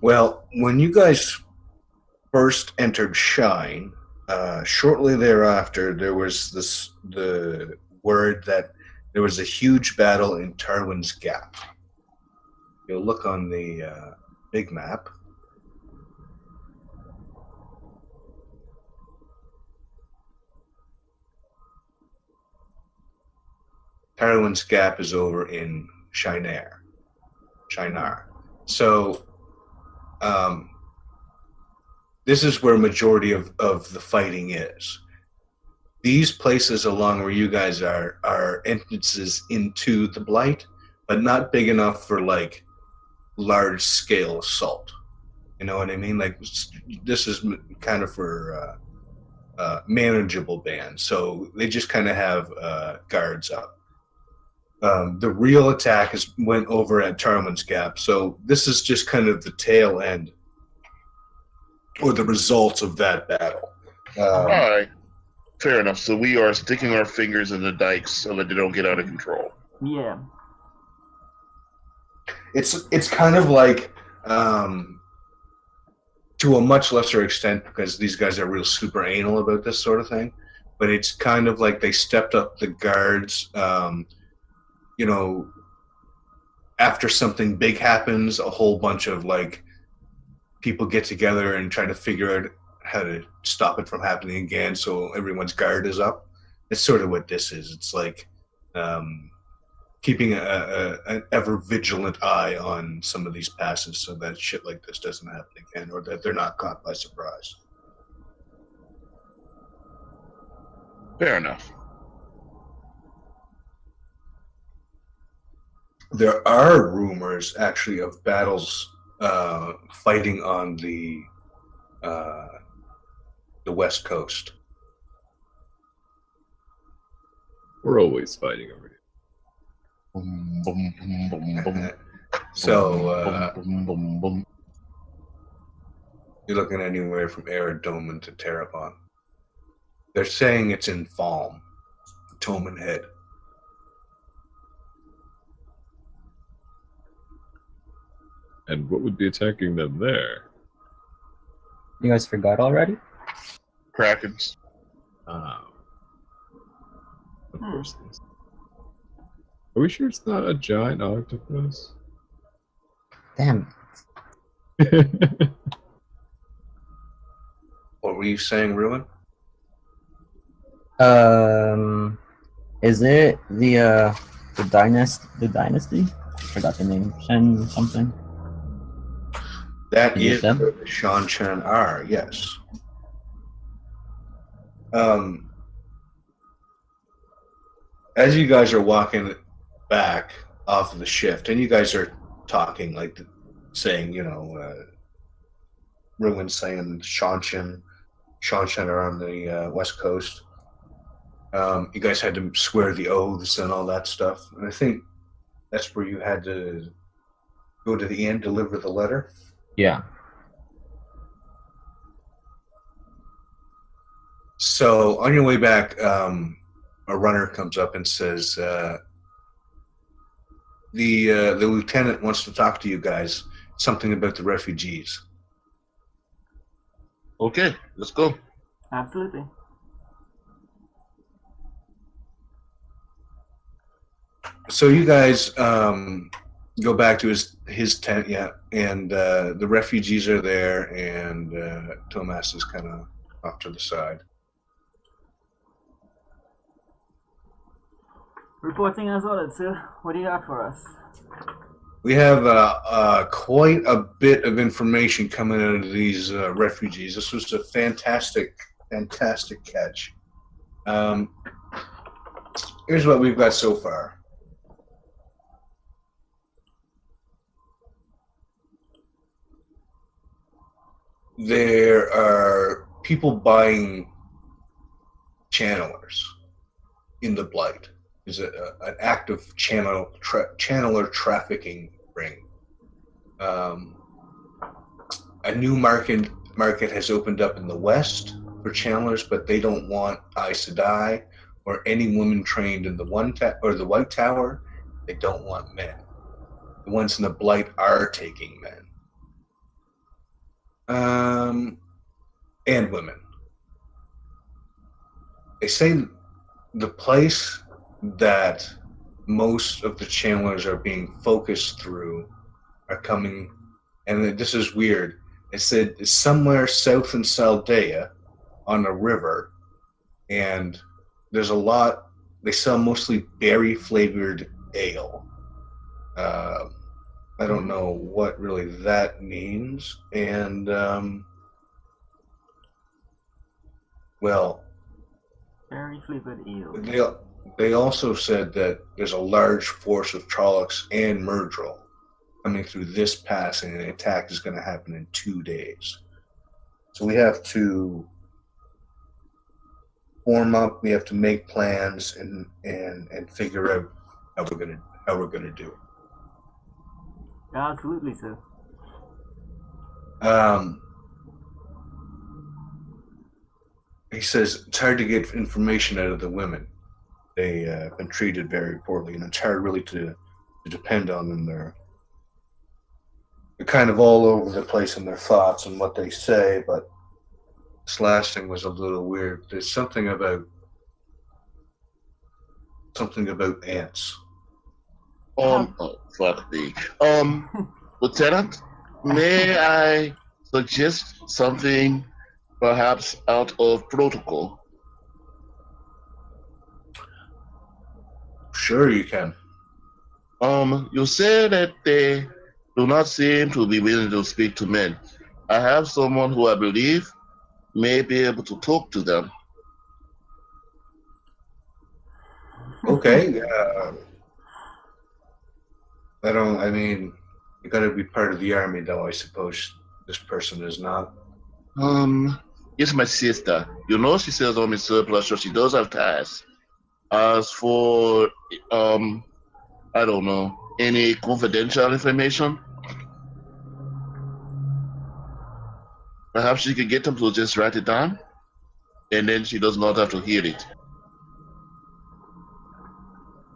Well, when you guys first entered Shine, shortly thereafter, there was the word that there was a huge battle in Tarwin's Gap. You'll look on the big map. Tarwin's Gap is over in Shinar. So, this is where majority of the fighting is. These places along where you guys are entrances into the Blight, but not big enough for like large scale assault. You know what I mean? Like this is kind of for manageable bands, so they just kind of have guards up. The real attack went over at Tarwin's Gap, so this is just kind of the tail end or the results of that battle. All right. Fair enough. So we are sticking our fingers in the dikes so that they don't get out of control. Yeah. It's kind of like, to a much lesser extent, because these guys are real super anal about this sort of thing, but it's kind of like they stepped up the guards. You know, after something big happens, a whole bunch of like people get together and try to figure out how to stop it from happening again, so everyone's guard is up. It's sort of what this is. It's like keeping an ever vigilant eye on some of these passes so that shit like this doesn't happen again, or that they're not caught by surprise. Fair enough. There are rumors, actually, of battles fighting on the West Coast. We're always fighting over here. Boom, boom, boom, boom, boom. So Boom, boom, boom. you're looking anywhere from Eridoman to Terrapon. They're saying it's in Falm, Toman Head. And what would be attacking them there? You guys forgot already? Krakens. Of course it is. Are we sure it's not a giant octopus? Damn. What were you saying, Ruin? Is it the dynasty? Forgot the name. Shen something. That Is it is them? Shan Chen R, yes. As you guys are walking back off of the shift, and you guys are talking, like saying, you know, Ruin saying Shan Chen are on the West Coast. You guys had to swear the oaths and all that stuff. And I think that's where you had to go to the inn, deliver the letter. Yeah. So on your way back, a runner comes up and says, the lieutenant wants to talk to you guys, something about the refugees. Okay, let's go. Absolutely. So you guys go back to his tent, yeah, and the refugees are there, and Tomas is kind of off to the side. Reporting as well, sir. What do you got for us? We have quite a bit of information coming out of these refugees. This was a fantastic catch. Here's what we've got so far. There are people buying channelers in the Blight. There's an active channeler trafficking ring. A new market has opened up in the west for for channelers, but they don't want Aes Sedai or any woman trained in the the White Tower. They don't want men. The ones in the Blight are taking men. And women. They say the place that most of the channelers are being focused through are coming, and this is weird. It said it's somewhere south in Saldea on a river, and there's a lot. They sell mostly berry flavored ale. I don't know what really that means, and well, Very flavored ale. they also said that there's a large force of Trollocs and Murdril coming through this pass, and an attack is going to happen in 2 days. So we have to form up. We have to make plans and figure out how we're gonna do. Absolutely, sir. He says it's hard to get information out of the women. They have been treated very poorly, and it's hard really to depend on them. They're kind of all over the place in their thoughts and what they say, but this last thing was a little weird. There's something about ants. Fuck me. Lieutenant, may I suggest something perhaps out of protocol? Sure, you can. You said that they do not seem to be willing to speak to men. I have someone who I believe may be able to talk to them. Okay. I mean, you gotta be part of the army, though, I suppose this person is not. It's my sister. You know she sells on me surplus, so she does have ties. As for, I don't know, any confidential information? Perhaps she could get them to just write it down, and then she does not have to hear it.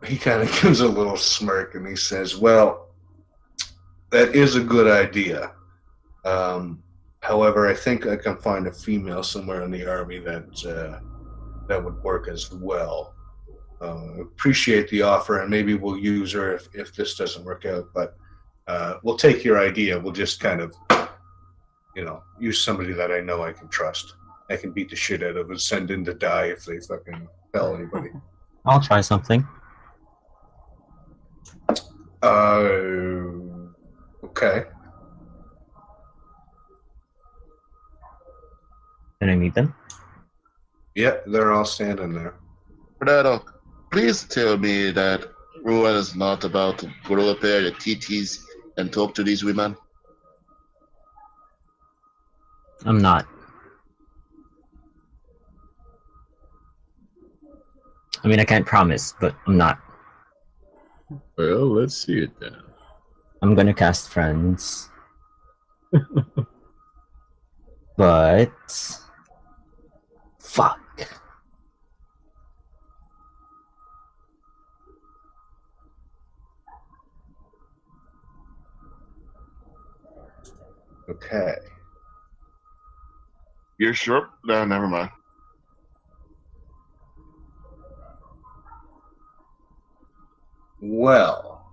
He kind of gives a little smirk and he says, well, that is a good idea. However, I think I can find a female somewhere in the army that would work as well. Appreciate the offer, and maybe we'll use her if this doesn't work out, but we'll take your idea. We'll just kind of, use somebody that I know I can trust. I can beat the shit out of and send in to die if they fucking tell anybody. I'll try something. Okay. Can I meet them? Yeah, they're all standing there. Braddock, please tell me that Rowan is not about to grow a pair of titties and talk to these women. I'm not. I mean, I can't promise, but I'm not. Well, let's see it then. I'm gonna cast Friends. But... Fuck. Okay. You're sure? No, never mind. Well,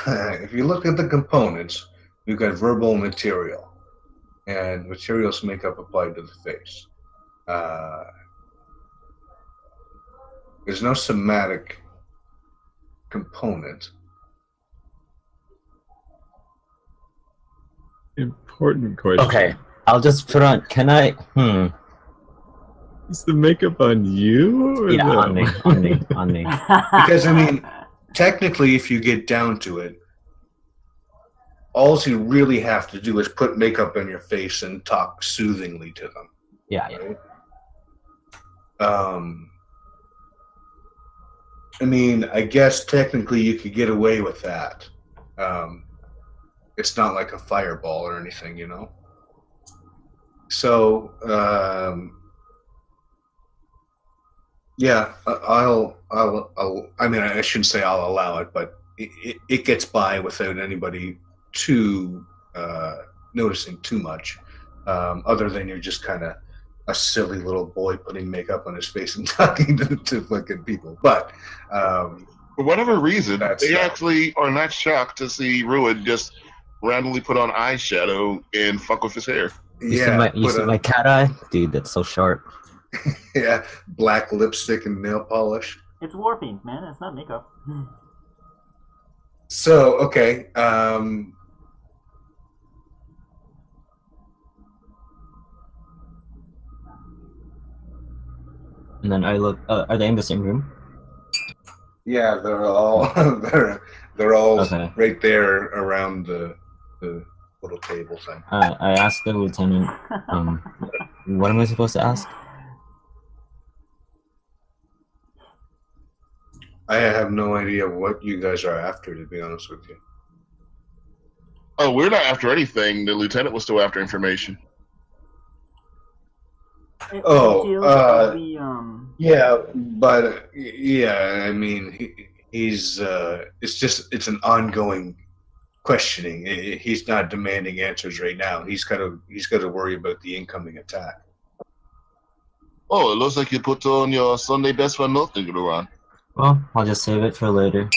if you look at the components, you've got verbal and material, and materials makeup applied to the face. There's no somatic component. Important question. Okay, I'll just put on... Can I... Is the makeup on you? Or Yeah, them? on me. Because, I mean, technically, if you get down to it, all you really have to do is put makeup on your face and talk soothingly to them. Yeah. Right? I mean, I guess technically you could get away with that. It's not like a fireball or anything, So, yeah, I mean, I shouldn't say I'll allow it, but it gets by without anybody too noticing too much, other than you're just kind of a silly little boy putting makeup on his face and talking to fucking people. But For whatever reason, That's they that. actually are not shocked to see Ruin just randomly put on eyeshadow and fuck with his hair. You see yeah, my cat eye? Dude, that's so sharp. yeah, black lipstick and nail polish. It's war paint, man. It's not makeup. So, okay. And then I look. Are they in the same room? Yeah, they're all they're all Okay. right there around the little table thing. I asked the lieutenant. What am I supposed to ask? I have no idea what you guys are after, to be honest with you. Oh, we're not after anything. The lieutenant was still after information. Oh, Details of the, Yeah, but yeah, I mean, he's it's an ongoing questioning. He's not demanding answers right now. He's got to worry about the incoming attack. Oh, it looks like you put on your Sunday best for nothing, Luran. Well, I'll just save it for later.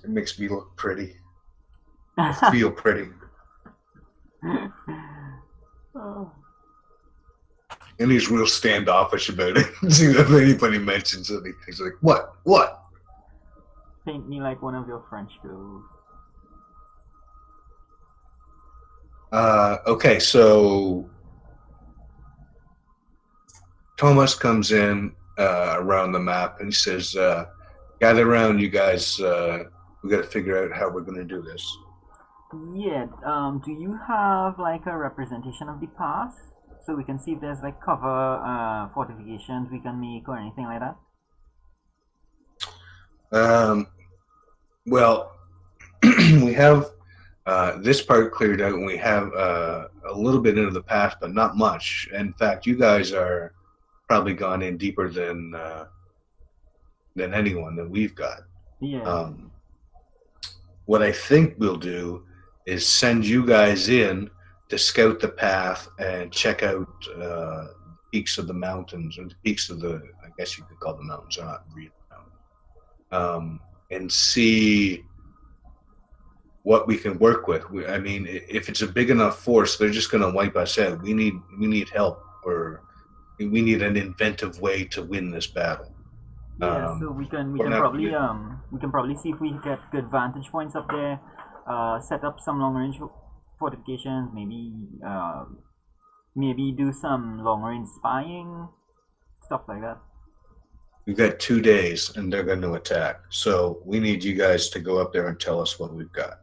It makes me look pretty. Feel pretty. Oh. And he's real standoffish about it. See if anybody mentions it, he's like, "What? What?" Paint me like one of your French girls. Okay, so Thomas comes in around the map and he says, "Gather around, you guys. We got to figure out how we're going to do this." Yeah, do you have like a representation of the pass? So we can see if there's like cover fortifications we can make or anything like that? Well, we have this part cleared out and we have a little bit into the past, but not much. In fact, you guys are probably gone in deeper than anyone that we've got. Yeah. What I think we'll do is send you guys in to scout the path and check out peaks of the mountains, or the peaks of the, I guess you could call them mountains, they're not real mountains, and see what we can work with. I mean, if it's a big enough force, they're just going to wipe us out. We need help, or we need an inventive way to win this battle. Yeah, so we can probably see if we get good vantage points up there, set up some long range fortifications, maybe do some long range spying, stuff like that. We've got 2 days and they're going to attack. So we need you guys to go up there and tell us what we've got.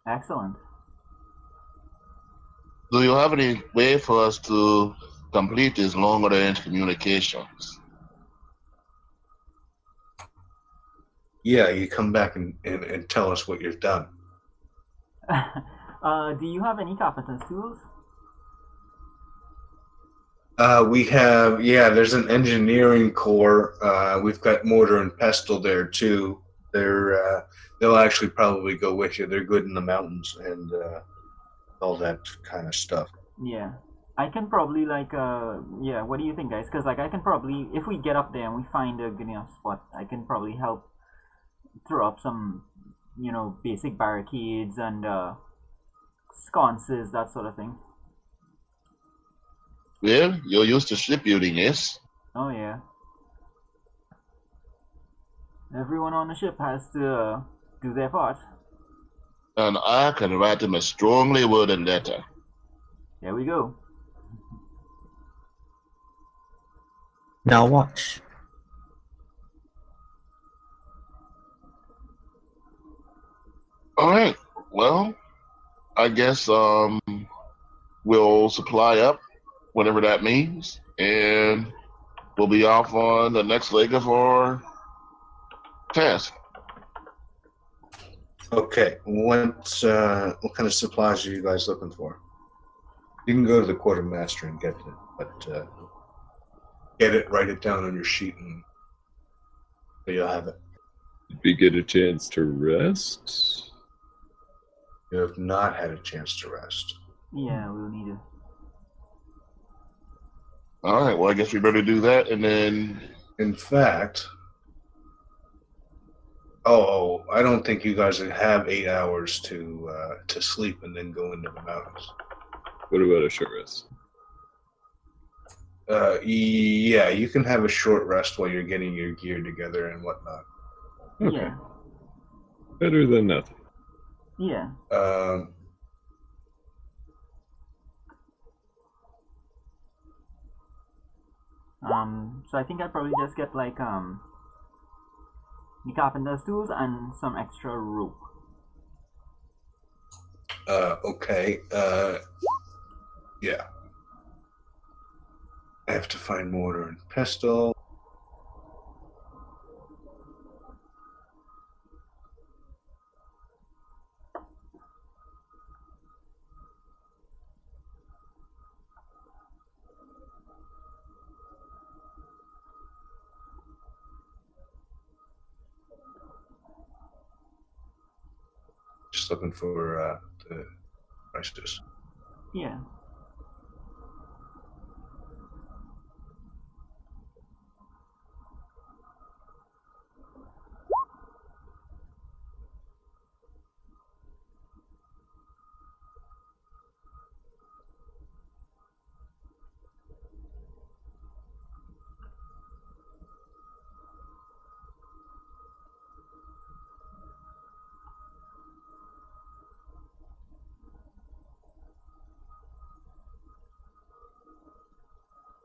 Excellent. Do you have any way for us to complete these long range communications? Yeah, you come back and tell us what you've done. Do you have any carpenter's tools? We have, there's an engineering core. We've got mortar and pestle there too. They'll actually probably go with you. They're good in the mountains and all that kind of stuff. Yeah, I can probably what do you think, guys? Because I can probably, if we get up there and we find a good enough spot, I can probably help throw up some, basic barricades and sconces, that sort of thing. Well, you're used to shipbuilding, yes? Oh yeah. Everyone on the ship has to do their part. And I can write them a strongly worded letter. There we go. Now watch. All right. Well, I guess we'll supply up, whatever that means, and we'll be off on the next leg of our task. Okay, what kind of supplies are you guys looking for? You can go to the quartermaster and get it, but get it, write it down on your sheet, and you'll have it. Did we get a chance to rest? You have not had a chance to rest. Yeah, we'll need to. All right. Well, I guess we better do that, and then. In fact, I don't think you guys have 8 hours to sleep and then go into the mountains. What about a short rest? Yeah, you can have a short rest while you're getting your gear together and whatnot. Okay. Yeah. Better than nothing. Yeah. So I think I'd probably just get like the carpenter's tools and some extra rope. Okay. Yeah. I have to find mortar and pestle. Just looking for the prices. Yeah.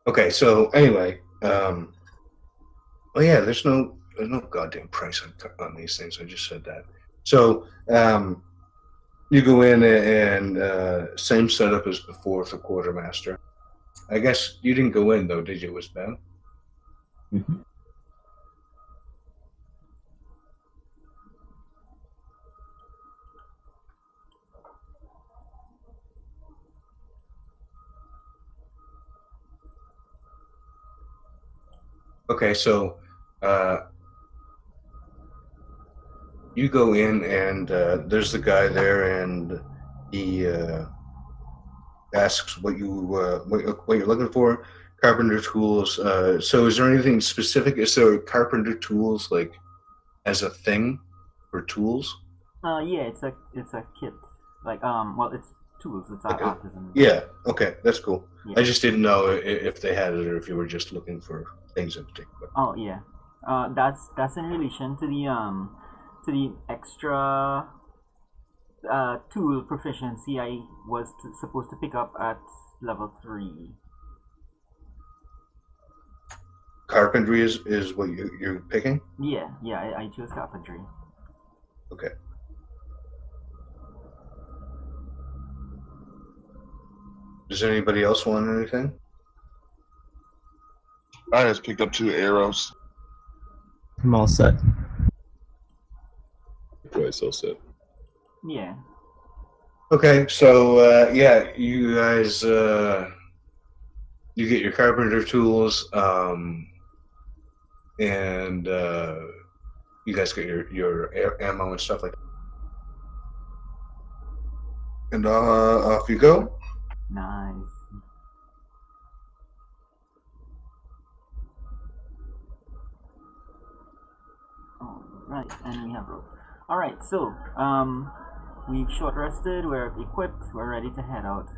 Okay, so anyway, yeah, there's no goddamn price on these things. I just said that. So you go in and same setup as before for quartermaster. I guess you didn't go in though, did you? Was Ben? Mm-hmm. Okay, so you go in and there's the guy there, and he asks what you're looking for. Carpenter tools. So is there anything specific? Is there carpenter tools like as a thing for tools? Yeah, it's a kit. Like well, it's tools. It's Okay. artisan. Yeah. Okay, that's cool. Yeah. I just didn't know if they had it or if you were just looking for things in particular. Oh yeah. That's in relation to the extra tool proficiency I was supposed to pick up at level 3. Carpentry is what you're picking? Yeah, I chose carpentry. Okay. Does anybody else want anything? I just picked up 2 arrows. I'm all set. Twice all set. Yeah. Okay, so yeah, you guys you get your carpenter tools, and you guys get your ammo and stuff like that. And off you go. Nice. Alright, and we have rope. Alright, so we've short rested, we're equipped, we're ready to head out.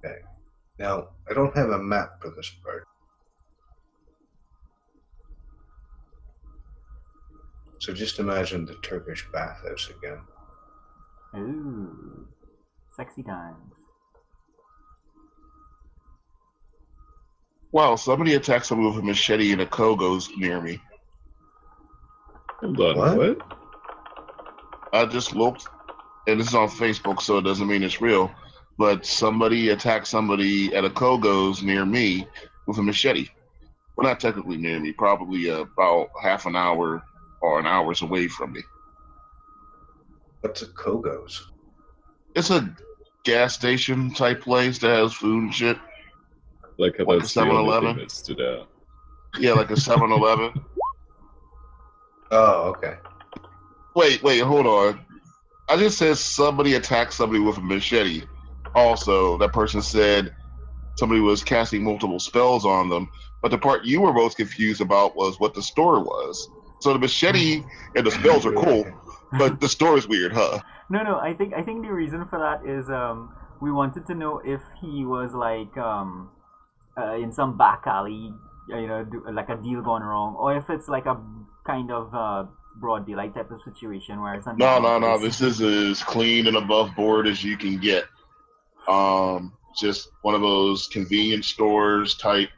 Okay. Now, I don't have a map for this part. So just imagine the Turkish bathhouse again. Ooh, sexy times. Wow, somebody attacked someone with a machete and a Kogos near me. Hold on, What? what? I just looked, and this is on Facebook, so it doesn't mean it's real. But somebody attacked somebody at a Kogos near me with a machete. Well, not technically near me, probably about half an hour or an hour's away from me. What's a Kogos? It's a gas station type place that has food and shit. Like how Like a that's the only 7-Eleven? thing that stood out. Yeah, like a 7-Eleven. Oh, okay. Wait, hold on. I just said somebody attacked somebody with a machete. Also, that person said somebody was casting multiple spells on them. But the part you were most confused about was what the store was. So the machete and the spells are cool, but the store is weird, huh? No. I think the reason for that is we wanted to know if he was like in some back alley, like a deal gone wrong, or if it's like a kind of broad daylight type of situation where something. No. This is as clean and above board as you can get. Just one of those convenience stores type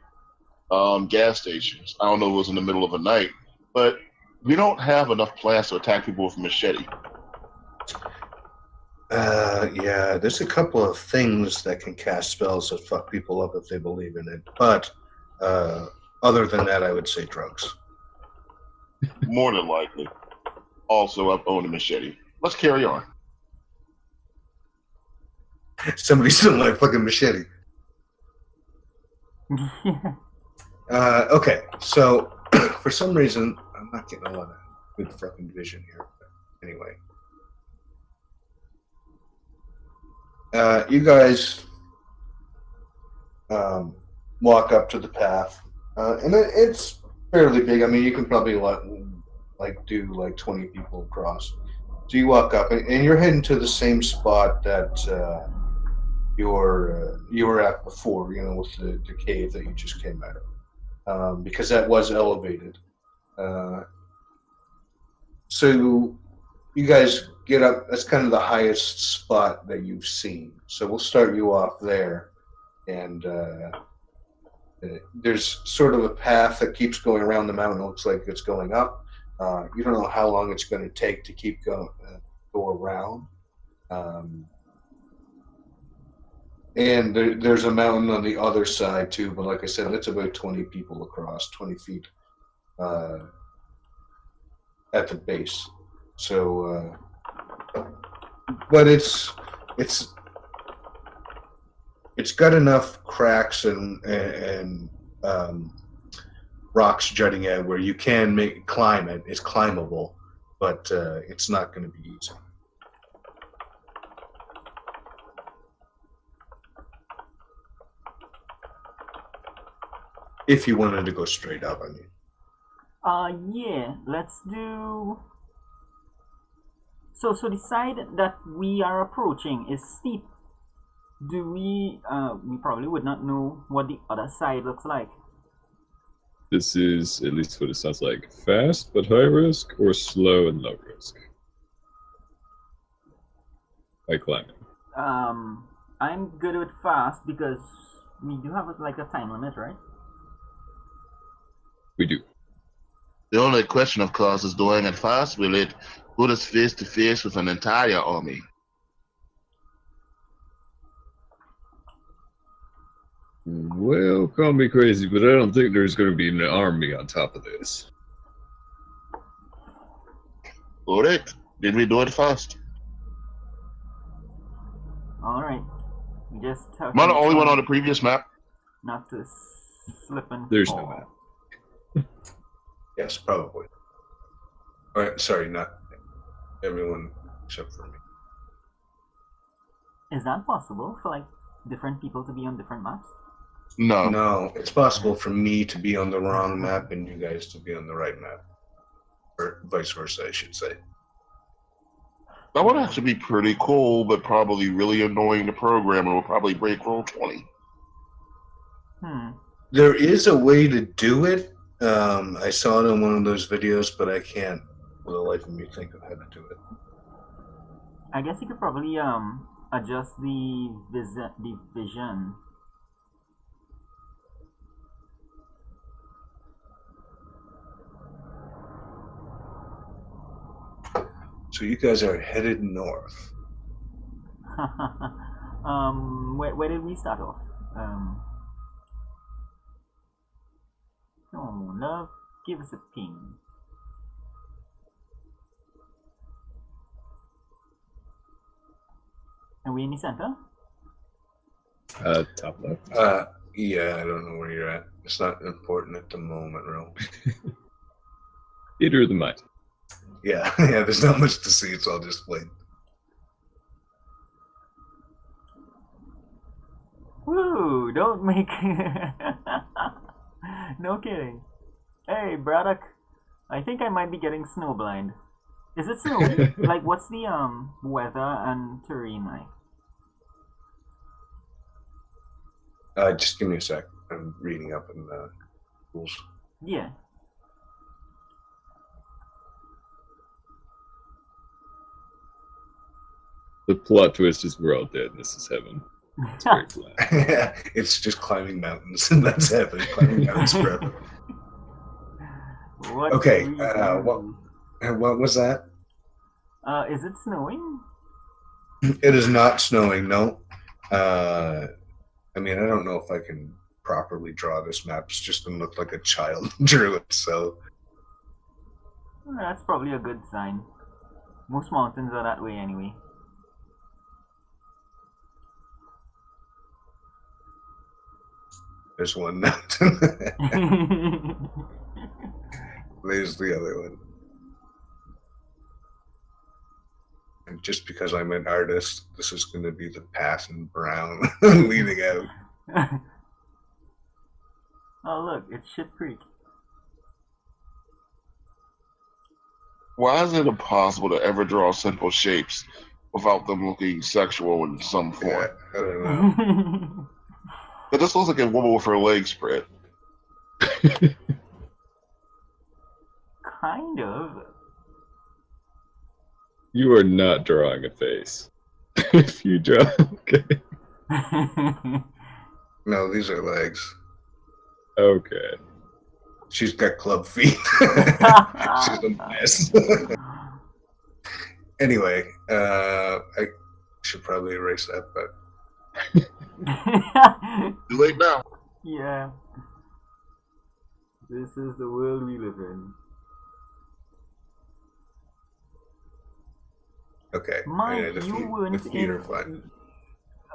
gas stations. I don't know if it was in the middle of the night, but we don't have enough plans to attack people with a machete. Yeah, there's a couple of things that can cast spells that fuck people up if they believe in it. But other than that, I would say drugs. More than likely. Also, I own a machete. Let's carry on. Somebody stole my fucking machete. Okay, so for some reason, I'm not getting a lot of good fucking vision here. But anyway. You guys walk up to the path, and it's fairly big. I mean, you can probably do like 20 people across. So you walk up, and you're heading to the same spot that you were at before. With the cave that you just came out of, because that was elevated. So you guys get up. That's kind of the highest spot that you've seen. So we'll start you off there, and there's sort of a path that keeps going around the mountain. It looks like it's going up. You don't know how long it's going to take to keep go around. And there's a mountain on the other side too, but like I said, it's about 20 people across, 20 feet at the base. So, but it's got enough cracks and rocks jutting out where you can climb it. It's climbable, but it's not going to be easy. If you wanted to go straight up, I mean. Yeah, let's do. So the side that we are approaching is steep. Do we probably would not know what the other side looks like. This is, at least what it sounds like, fast but high risk, or slow and low risk? By climbing. I'm good with fast because we do have like a time limit, right? We do. The only question, of course, is doing it fast. Will it put us face to face with an entire army? Well, call me crazy, but I don't think there's going to be an army on top of this. Correct. Did we do it fast? All right. We just have Am I the only one on the previous map? not to slip and There's fall. no map. Yes, probably. All right, sorry, not everyone except for me. Is that possible for like different people to be on different maps? No. No, it's possible for me to be on the wrong map and you guys to be on the right map. Or vice versa, I should say. That would actually be pretty cool, but probably really annoying to program and will probably break roll 20. There is a way to do it. I saw it in one of those videos, but I can't for the life of me think of how to do it. I guess you could probably adjust the vision. So you guys are headed north. Where did we start off? Oh, love, give us a ping. Are we in the center? Top left. Yeah, I don't know where you're at. It's not important at the moment, Ro. Theater of the mind. Yeah, yeah. There's not much to see. It's all displayed. Woo! Don't make. No kidding. Hey, Braddock. I think I might be getting snowblind. Is it snowy? Like, what's the weather and terrain like? Just give me a sec. I'm reading up in the rules. Yeah. The plot twist is we're all dead and this is heaven. It's very flat. It's just climbing mountains, and that's happening. Climbing mountains forever. What Okay. do we do? What was that? Is it snowing? It is not snowing. No. I mean, I don't know if I can properly draw this map. It's just gonna look like a child drew it. So That's probably a good sign. Most mountains are that way anyway. there's one mountain. There's the other one. And just because I'm an artist, this is going to be the path in brown leading out. Oh look, it's Ship Creek. Why is it impossible to ever draw simple shapes without them looking sexual in some Yeah, form? I don't know. It just looks like a woman with her legs spread. Kind of. You are not drawing a face. If you draw, okay. No, these are legs. Okay. She's got club feet. She's a mess. Anyway, I should probably erase that, but Too late now. Yeah. This is the world we live in. okay. Mike, Yeah, the you feet, weren't the feet in. are fine.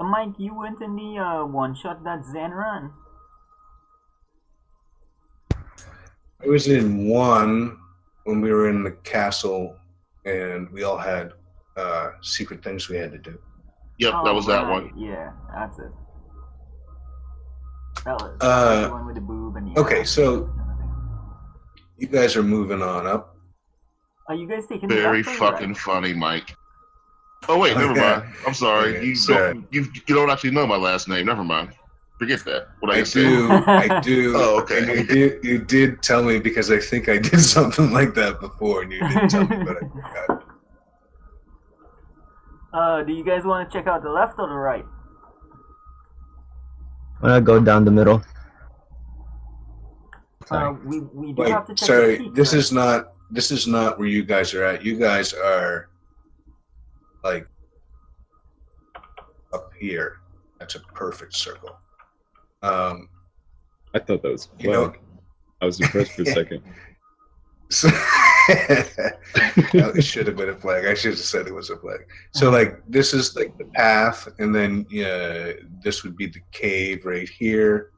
Mike, you weren't in the one shot that Zen ran. I was in one when we were in the castle, and we all had secret things we had to do. Yep, that was that one. Yeah, that's it. That was the one with the boob and the okay, ass so- kind of thing. You guys are moving on up. Are you guys taking the Very left or fucking right? funny, Mike. Oh wait, Oh, never yeah. mind. I'm sorry. Yeah, You sorry. don't. You don't actually know my last name. Never mind. Forget that. What I, I just said. do. I do. Oh, okay. And you did tell me because I think I did something like that before, and you did tell me, but I forgot. Do you guys want to check out the left or the right? I'm gonna go down the middle. Sorry. We do Wait, have to check the sorry. peak, This right? is not where you guys are at. You guys are like up here. That's a perfect circle. I thought that was a You know- flag. I was impressed for a second. So it should have been a flag. I should have said it was a flag. So like this is like the path, and then this would be the cave right here.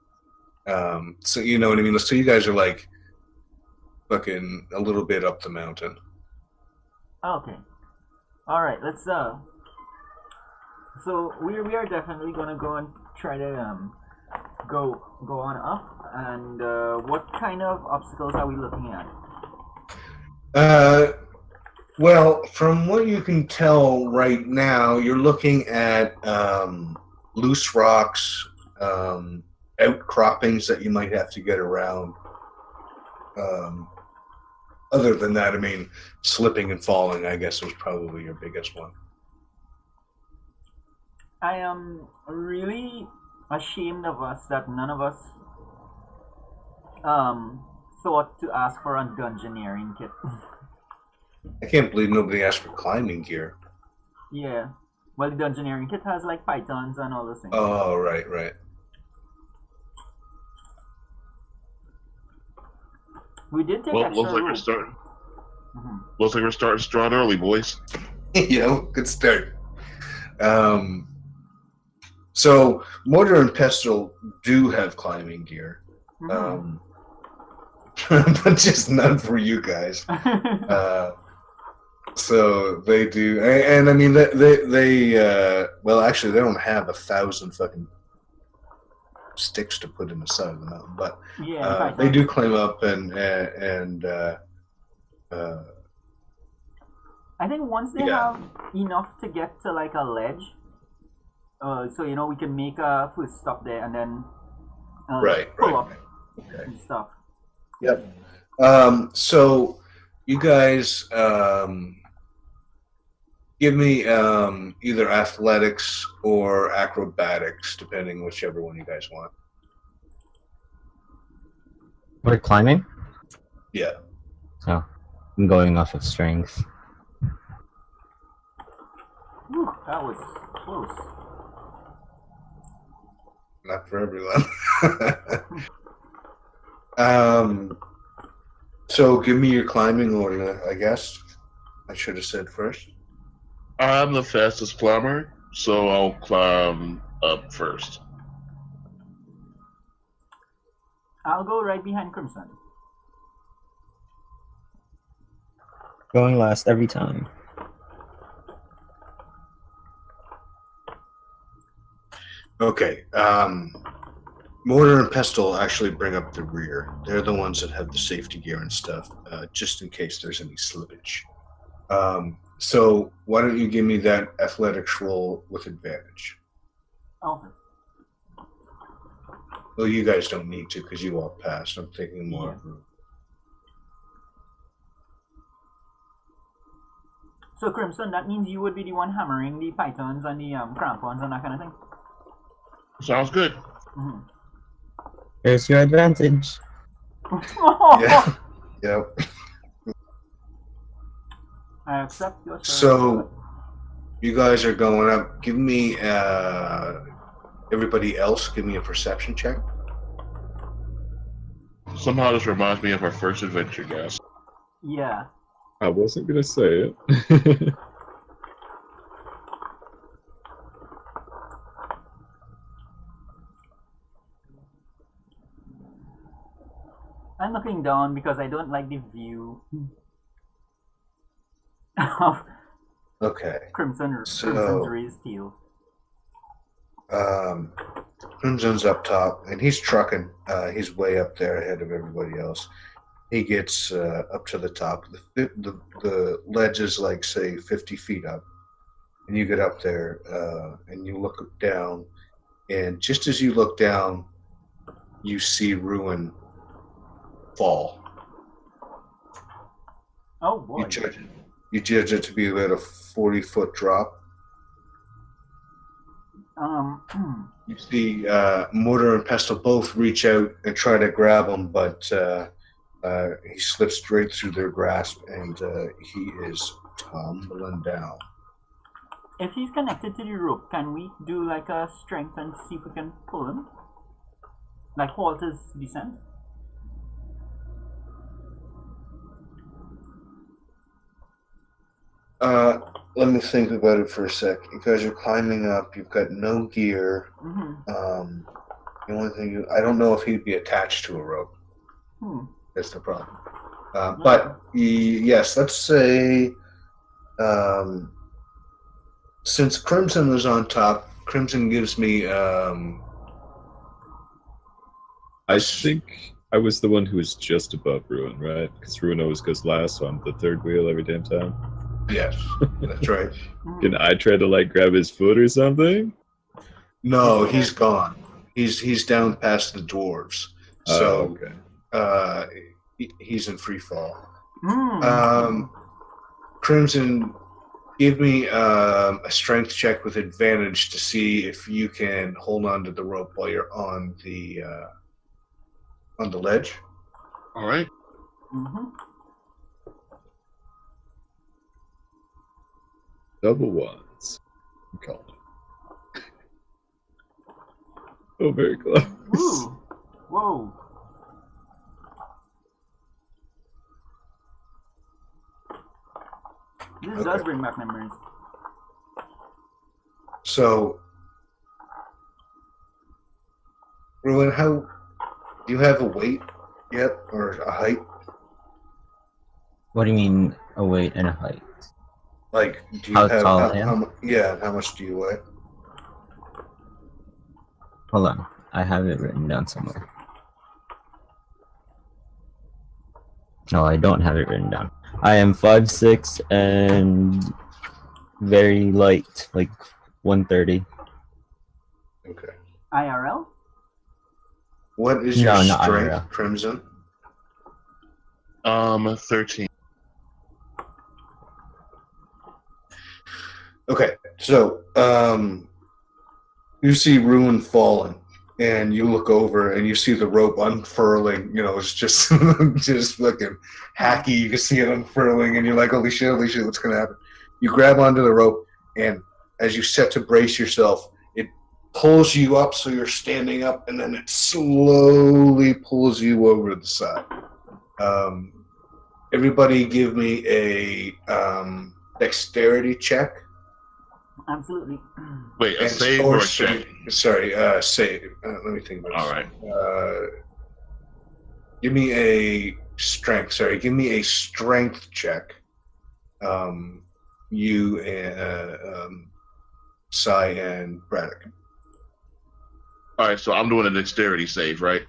So you know what I mean. So you guys are like fucking a little bit up the mountain. Okay. All right. Let's So we are definitely gonna go and try to go on up. And what kind of obstacles are we looking at? Well, from what you can tell right now, you're looking at loose rocks, outcroppings that you might have to get around. Other than that, I mean, slipping and falling, I guess, was probably your biggest one. I am really ashamed of us that none of us thought to ask for a dungeoneering kit. I can't believe nobody asked for climbing gear. Yeah. Well, the dungeoneering kit has like pythons and all those things. Oh, right. We did take Well, extra looks like we're rope. starting. Mhm. Looks like we're starting strong early, boys. You know, good start. So Mortar and Pestle do have climbing gear, Mhm. but just none for you guys. So they do, and I mean they well, actually they don't have 1,000 fucking sticks to put in the side of the mountain, but Yeah, they pythons. do climb up and I think once they Yeah. have enough to get to like a ledge, so you know we can make a first stop there and then pull up Okay. and stuff. Yep. So you guys give me either athletics or acrobatics, depending whichever one you guys want. We're climbing? Yeah. Oh, I'm going off of strength. Whew, that was close. Not for everyone. So give me your climbing order, I guess. I should have said first. I'm the fastest climber, so I'll climb up first. I'll go right behind Crimson. Going last every time. Okay. Mortar and Pestle actually bring up the rear. They're the ones that have the safety gear and stuff, just in case there's any slippage. So why don't you give me that athletics roll with advantage? Okay. Well, you guys don't need to because you walk past. I'm thinking more of a... So Crimson, that means you would be the one hammering the pythons and the crampons and that kind of thing. Sounds good. Mm-hmm. There's your advantage. Yeah. Yep. I accept your service. So you guys are going up. Give me everybody else. Give me a perception check. Somehow this reminds me of our first adventure, guys. Yeah. I wasn't gonna say it. I'm looking down because I don't like the view of Okay. Crimson's raised tail. Crimson's up top, and he's trucking. He's way up there ahead of everybody else. He gets up to the top. The ledge is like, say, 50 feet up. And you get up there, and you look down. And just as you look down, you see Ruin fall. Oh boy. You judge it to be about a 40-foot drop. You see Mortar and Pestle both reach out and try to grab him, but he slips straight through their grasp, and he is tumbling down. If he's connected to the rope, can we do like a strength and see if we can pull him? Like halt his descent? Let me think about it for a sec. You guys are climbing up. You've got no gear. Mm-hmm. The only thing I don't know if he'd be attached to a rope. That's the problem. But yes, let's say since Crimson was on top, Crimson gives me. I think I was the one who was just above Ruin, right? Because Ruin always goes last, so I'm the third wheel every damn time. Yes, that's right. Can I try to like grab his foot or something? No, he's gone. He's down past the dwarves. So okay. He's in free fall. Crimson, give me a strength check with advantage to see if you can hold on to the rope while you're on the ledge. All right. Double ones. I'm calling it. Oh, very close. Ooh. Whoa. This does bring back memories. So, Ruin, how do you have a weight yet, or a height? What do you mean a weight and a height? Like, do you How have tall I am? how much do you weigh? Hold on, I have it written down somewhere. No, I don't have it written down. I am 5'6" and very light, like 130. Okay. IRL? What is your No, not strength, IRL. Crimson? 13. Okay, so you see Ruin falling, and you look over and you see the rope unfurling. You know, it's just just looking hacky. You can see it unfurling, and you're like, holy shit, what's gonna happen? You grab onto the rope, and as you set to brace yourself, it pulls you up so you're standing up, and then it slowly pulls you over to the side. Everybody give me a dexterity check. Absolutely. Wait, a And- save or a sorry, check? Sorry, save. Let me think about All this. right. Give me a strength. Sorry, give me a strength check. You and Sai and Braddock. All right, so I'm doing a dexterity save, right?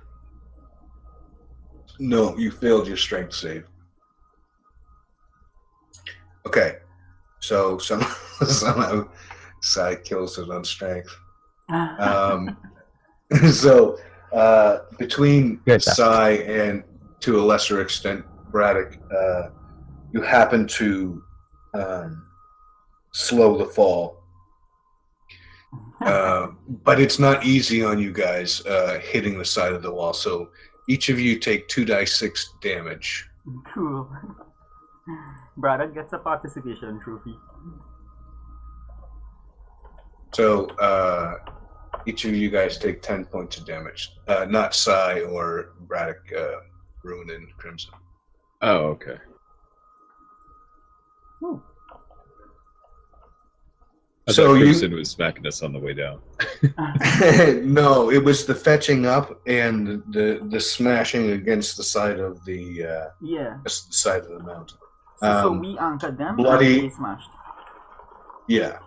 No, you failed your strength save. Okay, so somehow Sai kills it on strength. So between Good. Sai and, to a lesser extent, Braddock, you happen to slow the fall. But it's not easy on you guys hitting the side of the wall. So each of you take 2d6 damage. Cool. Braddock gets a participation trophy. So each of you guys take 10 points of damage. Not Sai or Braddock, Ruin and Crimson. Oh, okay. Ooh. I So thought you- Crimson was smacking us on the way down. No, it was the fetching up and the smashing against the side of the Yeah. side of the mountain. So we anchored them bloody- and they smashed. Yeah.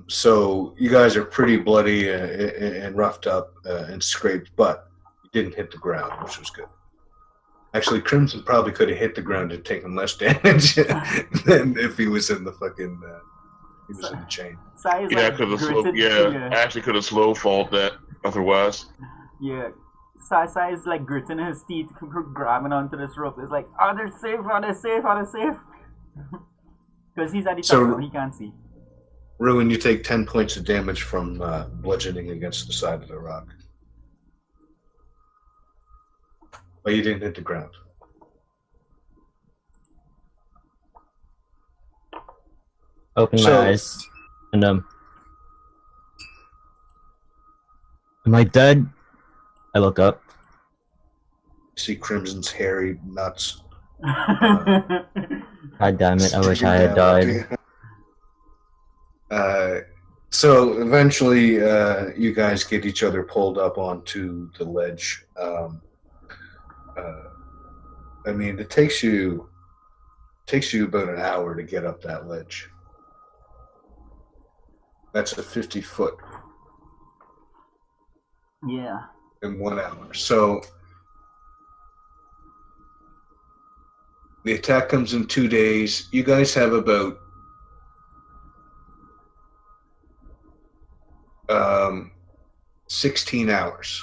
So you guys are pretty bloody and roughed up and scraped, but you didn't hit the ground, which was good. Actually, Crimson probably could have hit the ground and taken less damage than if he was in the fucking he was in the chain. Sai is Yeah, I like could have slow. gritted Yeah, finger. I actually could have slow falled that otherwise. Yeah. Sai is like gritting his teeth, grabbing onto this rope. It's like, are they safe? Are they safe? Are they safe? Because he's at the top So- now, he can't see. Ruin, you take 10 points of damage from bludgeoning against the side of the rock. But you didn't hit the ground. Open So- my eyes, and am I dead? I look up. See Crimson's hairy nuts. God damn it! I wish sticking I had down. died. So eventually, you guys get each other pulled up onto the ledge. I mean, it takes you about an hour to get up that ledge. That's a 50-foot Yeah. in 1 hour. So the attack comes in 2 days. You guys have about 16 hours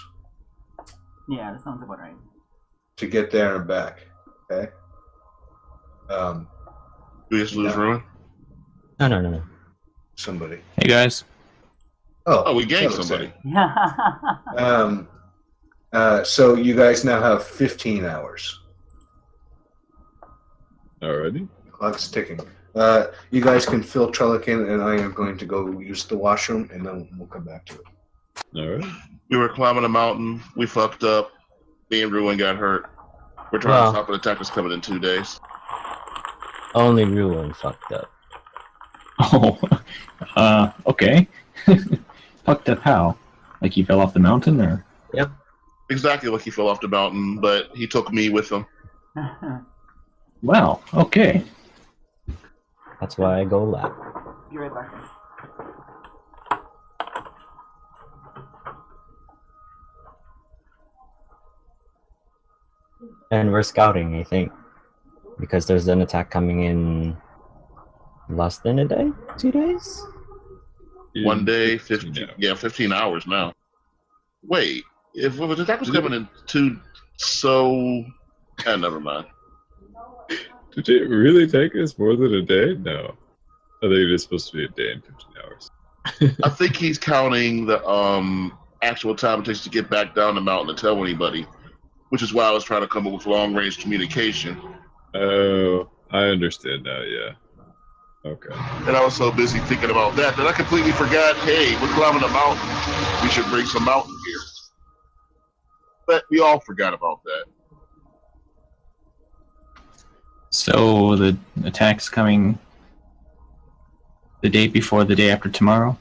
Yeah, that sounds about right. to get there and back. Okay. We just lose No. Ruin. No. Somebody. Hey guys. Oh, we ganked that was somebody. it. So you guys now have 15 hours. Alrighty. Clock's ticking. You guys can fill Trellican, and I am going to go use the washroom, and then we'll come back to it. Alright. We were climbing a mountain. We fucked up. Me and Ruin got hurt. We're trying Wow. to stop an attack that's coming in 2 days. Only Ruin fucked up. Oh, okay. Fucked up how? Like you fell off the mountain, or? Exactly like he fell off the mountain, but he took me with him. Wow. Okay. That's why I go lap. Be right back. And we're scouting, I think. Because there's an attack coming in less than a day? 2 days? One day, 15 hours now. Wait, if the attack was coming in never mind. Did it really take us more than a day? No. I think it is supposed to be a day and 15 hours. I think he's counting the actual time it takes to get back down the mountain to tell anybody, which is why I was trying to come up with long-range communication. Oh, I understand now, yeah. Okay. And I was so busy thinking about that I completely forgot, hey, we're climbing a mountain. We should bring some mountain gear. But we all forgot about that. So the attack's coming the day before the day after tomorrow?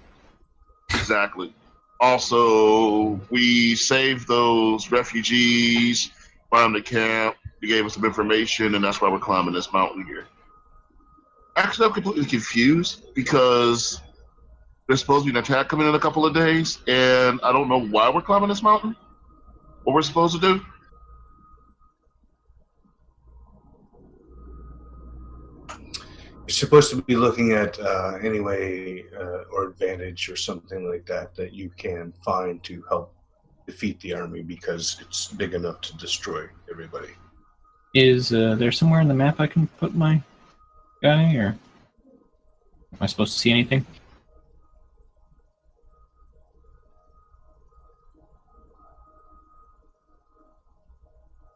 Exactly. Also, we saved those refugees, found the camp, they gave us some information, and that's why we're climbing this mountain here. Actually, I'm completely confused because there's supposed to be an attack coming in a couple of days, and I don't know why we're climbing this mountain. What we're supposed to do. You're supposed to be looking at any way or advantage or something like that you can find to help defeat the army because it's big enough to destroy everybody. Is there somewhere in the map I can put my guy, or am I supposed to see anything?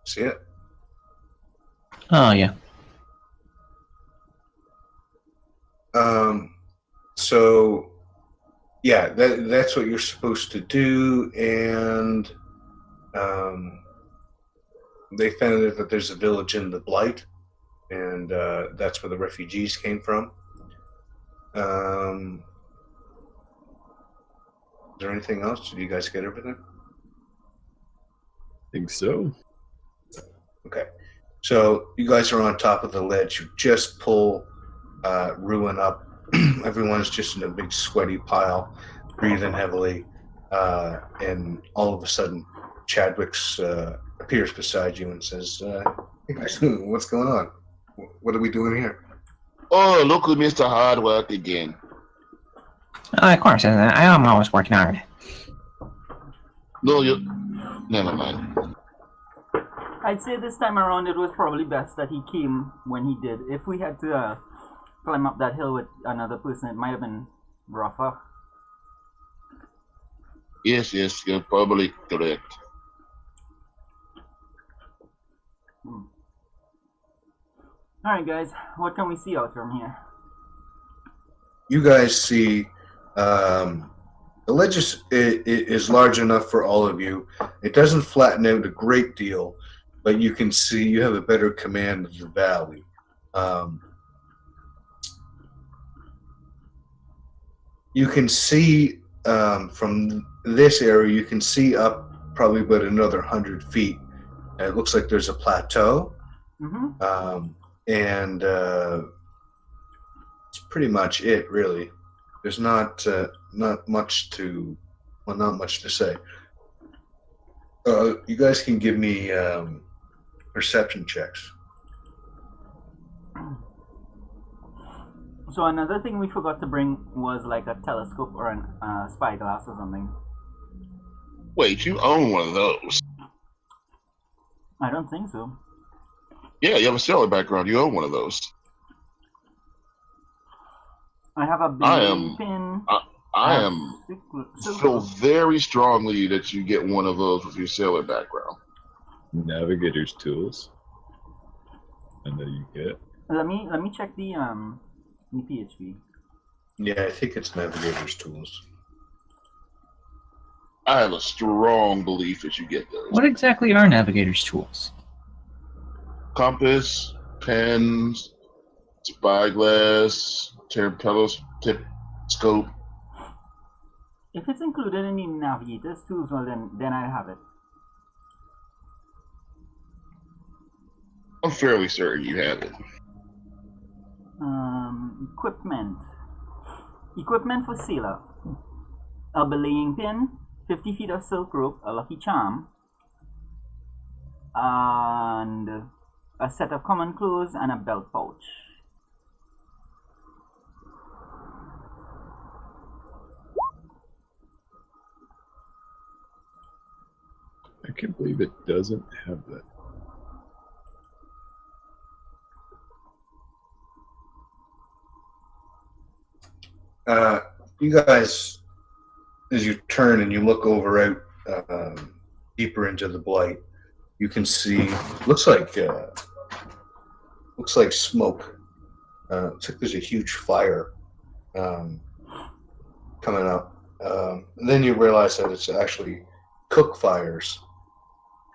See it? Oh, yeah. So, yeah, that's what you're supposed to do, and they found out that there's a village in the Blight, and that's where the refugees came from. Is there anything else? Did you guys get everything? I think so. Okay. So you guys are on top of the ledge. You just pull Ruin up. Everyone's just in a big sweaty pile, breathing heavily. And all of a sudden, Chadwick's appears beside you and says, hey guys, what's going on? What are we doing here? Oh, look at Mr. Hard Work again. Of course, I am always working hard. No, never mind. I'd say this time around it was probably best that he came when he did. If we had to climb up that hill with another person, it might have been rougher. Yes, you're probably correct. Alright guys, what can we see out from here? You guys see the ledge is large enough for all of you. It doesn't flatten out a great deal, but you can see you have a better command of the valley. You can see from this area, you can see up probably about another 100 feet. And it looks like there's a plateau. Mm-hmm. And it's pretty much it, really. There's not much to say. You guys can give me perception checks. So another thing we forgot to bring was like a telescope or a spyglass or something. Wait, you own one of those? I don't think so. Yeah, you have a sailor background. You own one of those. I have a I pin. I feel very strongly that you get one of those with your sailor background. Navigator's tools. And then you get. Let me check the PHP. Yeah, I think it's Navigator's tools. I have a strong belief that you get those. What exactly are navigator's tools? Compass, pens, spyglass, telescope. If it's included in the navigator's tools, well then I have it. I'm fairly certain you have it. Equipment. Equipment for sailor. A belaying pin, 50 feet of silk rope, a lucky charm, and a set of common clothes and a belt pouch. I can't believe it doesn't have that. You guys, as you turn and you look over out deeper into the blight, you can see looks like smoke. Looks like there's a huge fire coming up. And then you realize that it's actually cook fires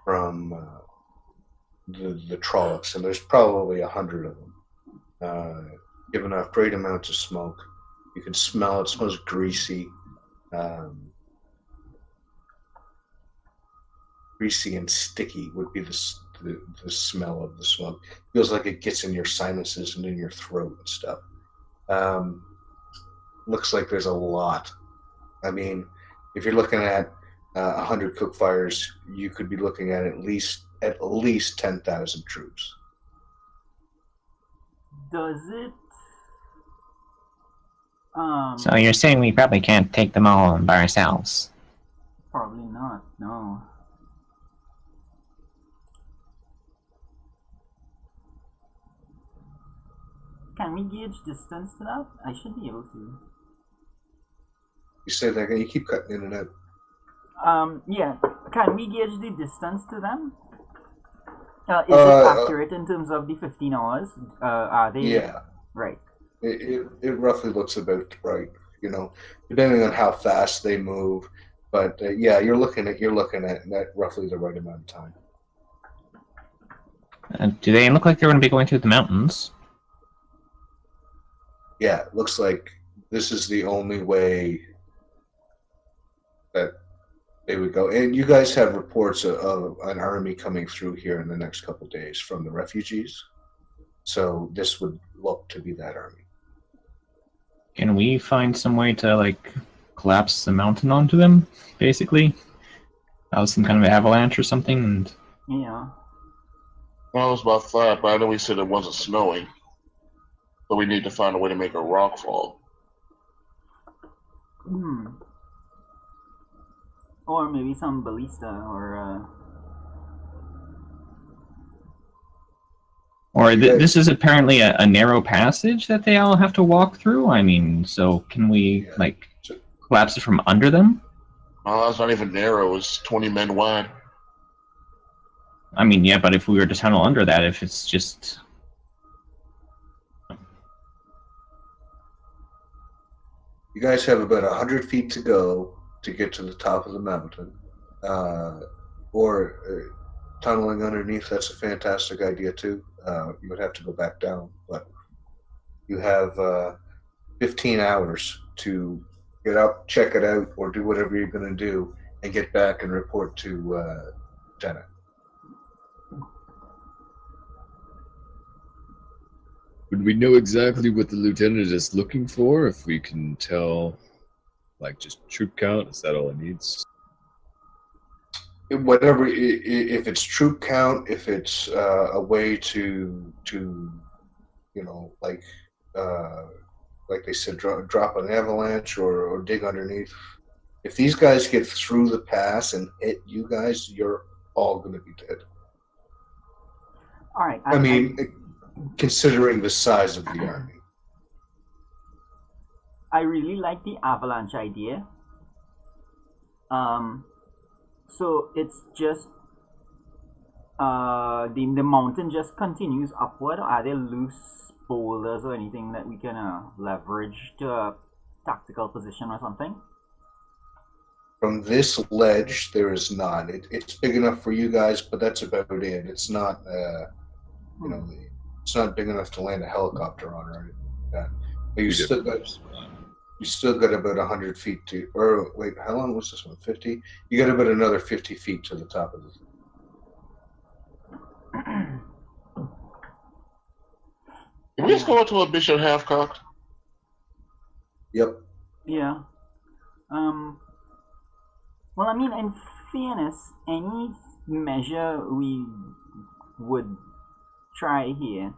from the trollops, and there's probably 100 of them. Giving off great amounts of smoke. You can smell it. It smells greasy. Greasy and sticky would be the smell of the smoke. Feels like it gets in your sinuses and in your throat and stuff. Looks like there's a lot. I mean, if you're looking at 100 cook fires, you could be looking at least 10,000 troops. Does it? So you're saying we probably can't take them all by ourselves? Probably not, no. Can we gauge distance to that? I should be able to. You say that again, you keep cutting in and out. Yeah. Can we gauge the distance to them? Is it accurate in terms of the 15 hours? Are they? Yeah. Right. It roughly looks about right, you know, depending on how fast they move. But yeah, you're looking at roughly the right amount of time. Do they look like they're going to be going through the mountains? Yeah, it looks like this is the only way that they would go. And you guys have reports of an army coming through here in the next couple of days from the refugees. So this would look to be that army. Can we find some way to, like, collapse the mountain onto them, basically? Some kind of avalanche or something? And... Yeah. Well, I was about that, but I know we said it wasn't snowing. So we need to find a way to make a rock fall. Or maybe some ballista or this is apparently a narrow passage that they all have to walk through? I mean, so can we, like, collapse it from under them? Oh, it's not even narrow. It's 20 men wide. I mean, yeah, but if we were to tunnel under that, if it's just... You guys have about 100 feet to go to get to the top of the mountain. Or tunneling underneath, that's a fantastic idea too. You would have to go back down, but you have 15 hours to get up, check it out, or do whatever you're going to do, and get back and report to Lieutenant. Would we know exactly what the lieutenant is looking for? If we can tell, like, just troop count, is that all it needs? Whatever, if it's troop count, if it's a way to you know, like they said, drop an avalanche or dig underneath. If these guys get through the pass and hit you guys, you're all going to be dead. all right. I mean, considering the size of the army. I really like the avalanche idea. So it's just the mountain just continues upward. Are there loose boulders or anything that we can leverage to a tactical position or something? From this ledge, there is not. It's big enough for you guys, but that's about it. It's not, you know, it's not big enough to land a helicopter on or anything like that. But you still got, You still got about 100 feet to, or wait, how long was this one? 50? You got about another 50 feet to the top of this. Can we just go to a bishop half-cocked? Yep. Yeah. Well, I mean, in fairness, any measure we would try here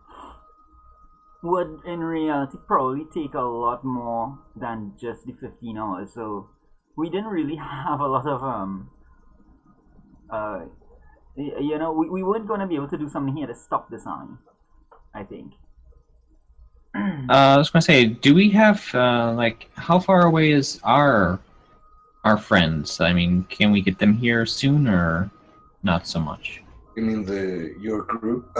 would, in reality, probably take a lot more than just the 15 hours. So we didn't really have a lot of we weren't going to be able to do something here to stop this army, I think. I was gonna say, do we have how far away is our friends? I mean, can we get them here soon or not so much? You mean your group?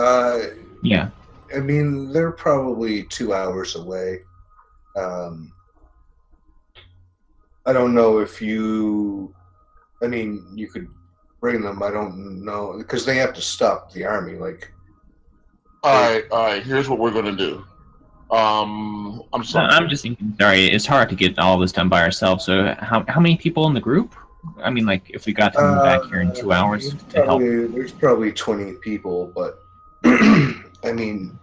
Yeah. I mean, they're probably 2 hours away. I don't know if you. I mean, you could bring them. I don't know because they have to stop the army. Like, All right. Here's what we're gonna do. I'm sorry. I'm just thinking. Sorry, it's hard to get all this done by ourselves. So, how many people in the group? I mean, like, if we got them back here in 2 hours to help. There's probably 20 people, but I mean,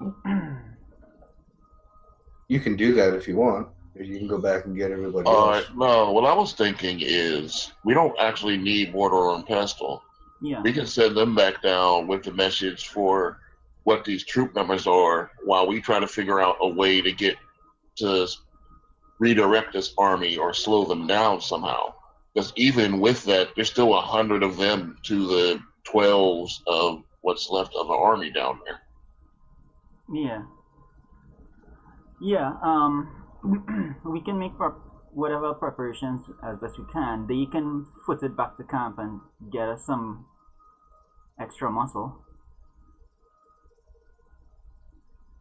you can do that if you want. You can go back and get everybody else. No, what I was thinking is we don't actually need mortar and pestle. Yeah. We can send them back down with the message for what these troop numbers are while we try to figure out a way to get to redirect this army or slow them down somehow. Because even with that, there's still 100 of them to the 12s of what's left of the army down there. Yeah. Yeah. We can make whatever preparations as best we can. They can foot it back to camp and get us some extra muscle.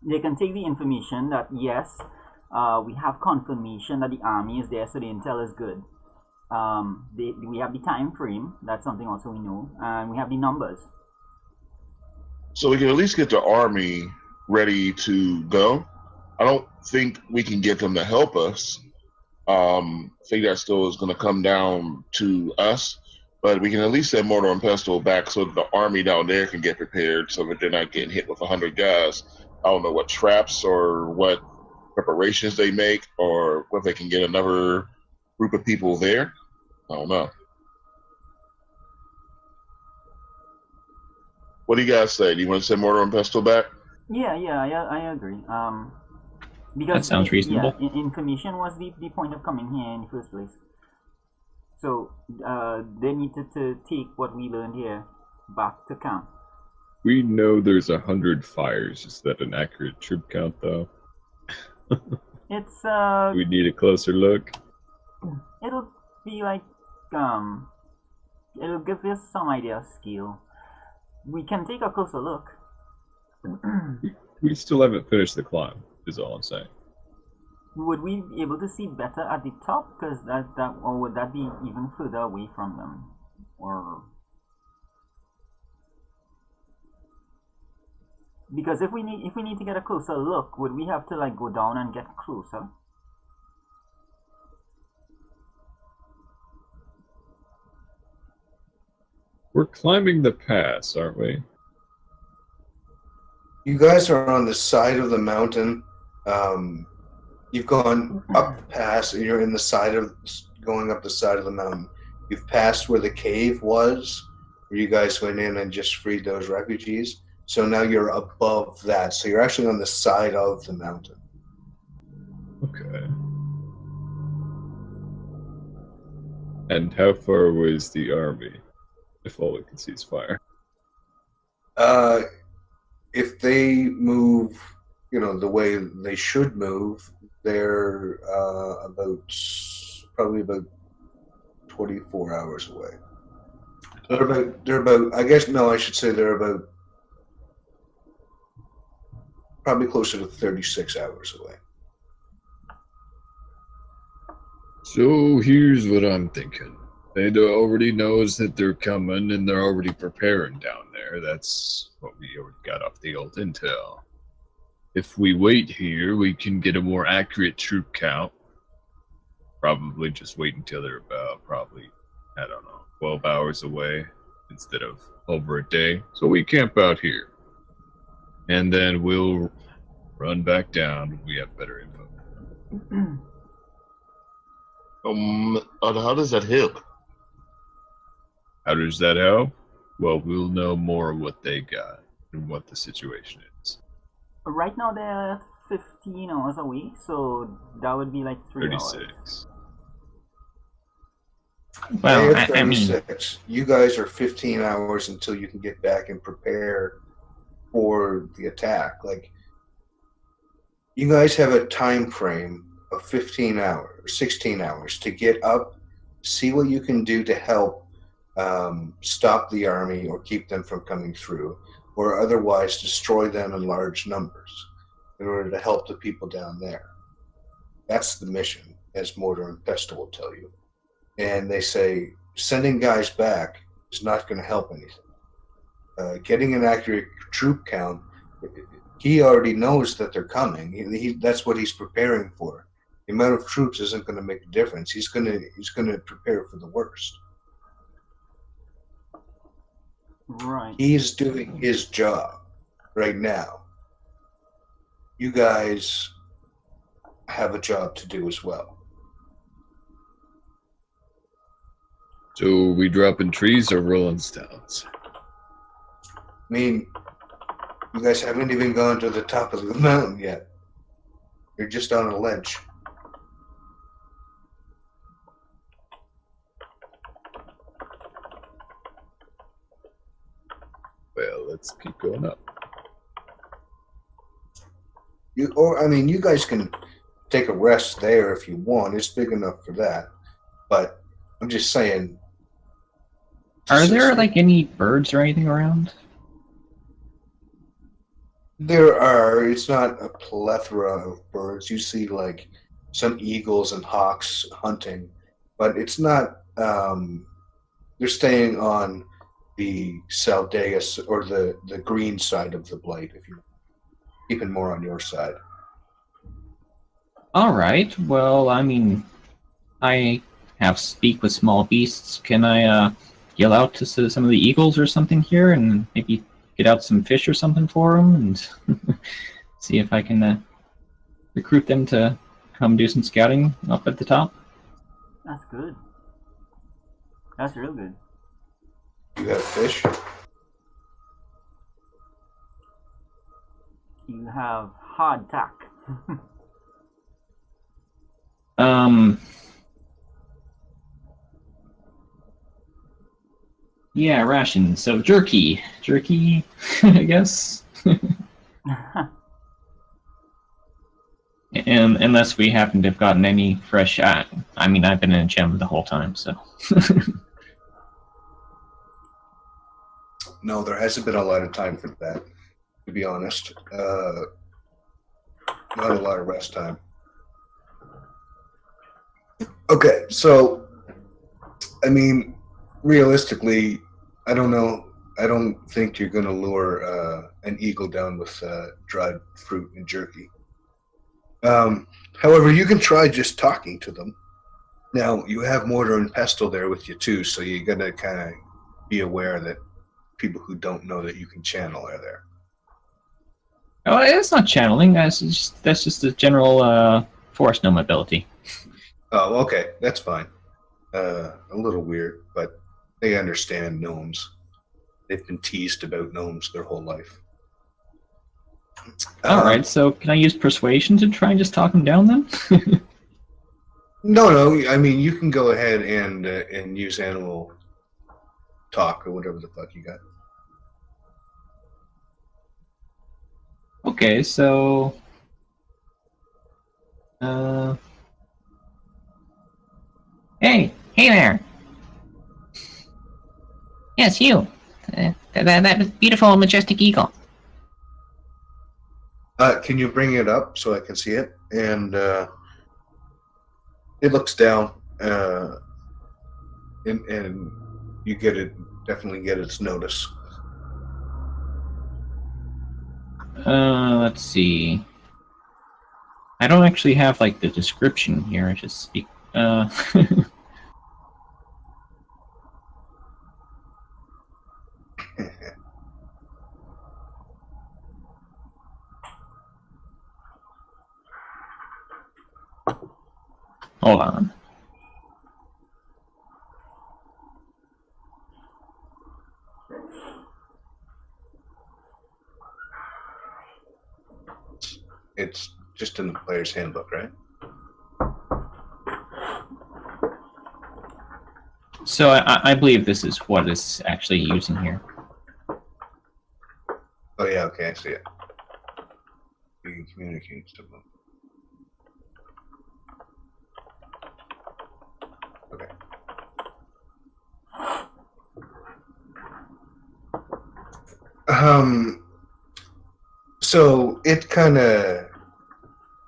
They can take the information that yes, we have confirmation that the army is there, so the intel is good. We have the time frame. That's something also we know, and we have the numbers. So we can at least get the army ready to go. I don't think we can get them to help us. I think that still is going to come down to us. But we can at least send mortar and pestle back so that the army down there can get prepared so that they're not getting hit with 100 guys. I don't know what traps or what preparations they make or if they can get another group of people there. I don't know. What do you guys say? Do you want to send mortar and pestle back? Yeah, I agree. Because that sounds reasonable. Yeah, information was the point of coming here in the first place. So they needed to take what we learned here back to camp. We know there's 100 fires. Is that an accurate troop count, though? It's We need a closer look. It'll be like it'll give us some idea of scale. We can take a closer look. We still haven't finished the climb, is all I'm saying. Would we be able to see better at the top? Because or would that be even further away from them? Or because if we need to get a closer look, would we have to like go down and get closer? We're climbing the pass, aren't we? You guys are on the side of the mountain. You've gone up the pass, and you're in the side of going up the side of the mountain. You've passed where the cave was, where you guys went in and just freed those refugees. So now you're above that. So you're actually on the side of the mountain. Okay. And how far away is the army? If all we can see is fire. If they move, the way they should move, they're probably about 24 hours away. They're about. I guess no, I should say they're about probably closer to 36 hours away. So here's what I'm thinking. They already knows that they're coming and they're already preparing down there. That's what we already got off the old intel. If we wait here, we can get a more accurate troop count. Probably just wait until they're about probably, I don't know, 12 hours away instead of over a day. So we camp out here. And then we'll run back down when we have better info. How does that help? How does that help? Well, we'll know more of what they got and what the situation is. Right now they're 15 hours away, so that would be like 3 hours. 36. Well, They have I mean, 36. You guys are 15 hours until you can get back and prepare for the attack. Like, you guys have a time frame of 15 hours, 16 hours to get up, see what you can do to help stop the army or keep them from coming through, or otherwise destroy them in large numbers in order to help the people down there. That's the mission, as Mortar and Pestle will tell you. And they say sending guys back is not going to help anything. Getting an accurate troop count, he already knows that they're coming. That's what he's preparing for. The amount of troops isn't going to make a difference. He's going to prepare for the worst. Right. He's doing his job right now. You guys have a job to do as well. So we dropping trees or rolling stones? I mean, you guys haven't even gone to the top of the mountain yet. You're just on a ledge. Well, let's keep going up. You guys can take a rest there if you want. It's big enough for that. But I'm just saying. are there like any birds or anything around? There are. It's not a plethora of birds. You see like some eagles and hawks hunting, but it's not. They're staying on the Saldeus or the green side of the Blight. If you're keeping more on your side. All right. Well, I mean, I have speak with small beasts. Can I yell out to some of the eagles or something here, and maybe get out some fish or something for them, and see if I can recruit them to come do some scouting up at the top? That's good. That's real good. You have fish. You have hardtack. Yeah, rations. So jerky, I guess. And unless we happen to have gotten any fresh, I mean, I've been in a gym the whole time, so. No, there hasn't been a lot of time for that, to be honest. Not a lot of rest time. Okay, so, I mean, realistically, I don't know. I don't think you're going to lure an eagle down with dried fruit and jerky. However, you can try just talking to them. Now, you have Mortar and Pestle there with you, too, so you got to kind of be aware that people who don't know that you can channel are there. Oh, it's not channeling. That's just a general force gnome ability. Oh, okay. That's fine. A little weird, but they understand gnomes. They've been teased about gnomes their whole life. All right, so can I use persuasion to try and just talk them down then? No. I mean, you can go ahead and use animal talk or whatever the fuck you got. Okay, so hey there. Yes, you. That beautiful, majestic eagle. Can you bring it up so I can see it? And it looks down, and you definitely get its notice. Let's see. I don't actually have like the description here. I just speak Hold on. It's just in the player's handbook, right? So I believe this is what is actually using here. Oh yeah, okay, I see it. You can communicate to them. Okay. So it kind of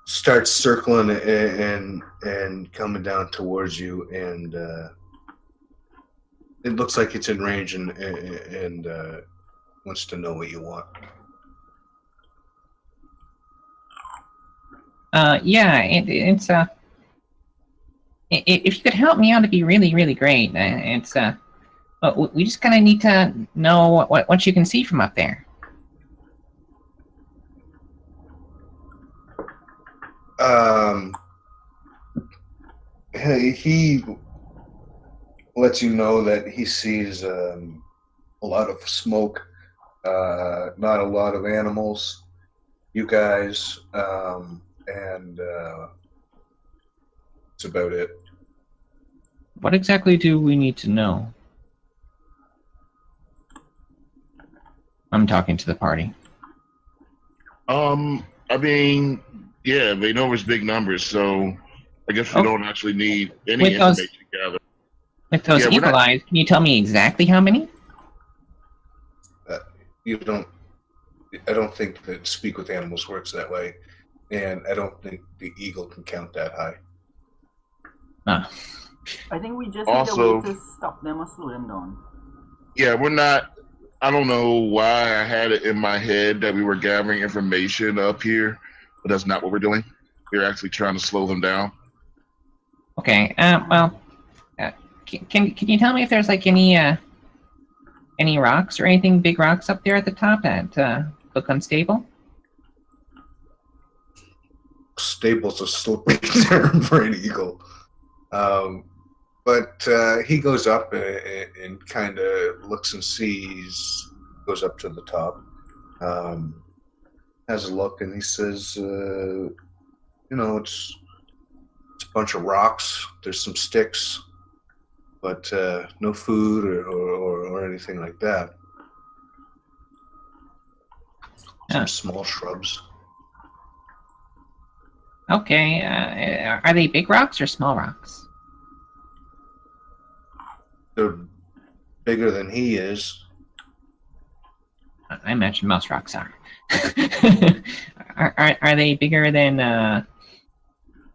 starts circling and coming down towards you, and it looks like it's in range and wants to know what you want. Yeah, it's if you could help me out, it'd be really, really great. It's but we just kind of need to know what you can see from up there. He lets you know that he sees a lot of smoke, not a lot of animals, you guys, and that's about it. What exactly do we need to know? I'm talking to the party. I mean, yeah, they know it's big numbers, so I guess we don't actually need any With those- information gathered. With those Yeah, we're evil not- eyes, can you tell me exactly how many? You don't. I don't think that speak with animals works that way, and I don't think the eagle can count that high. I think we just Also- need a way to stop them or slow them down. Yeah, we're not. I don't know why I had it in my head that we were gathering information up here, but that's not what we're doing. We're actually trying to slow them down. Okay. Well, can you tell me if there's like any rocks or anything big rocks up there at the top that look unstable? Stable's a slippery term for an eagle. But he goes up and kind of looks and sees, goes up to the top, has a look, and he says, it's a bunch of rocks. There's some sticks, but no food or anything like that. Some Yeah. small shrubs. Okay. Are they big rocks or small rocks? They're bigger than he is. I imagine most rocks are. Are they bigger than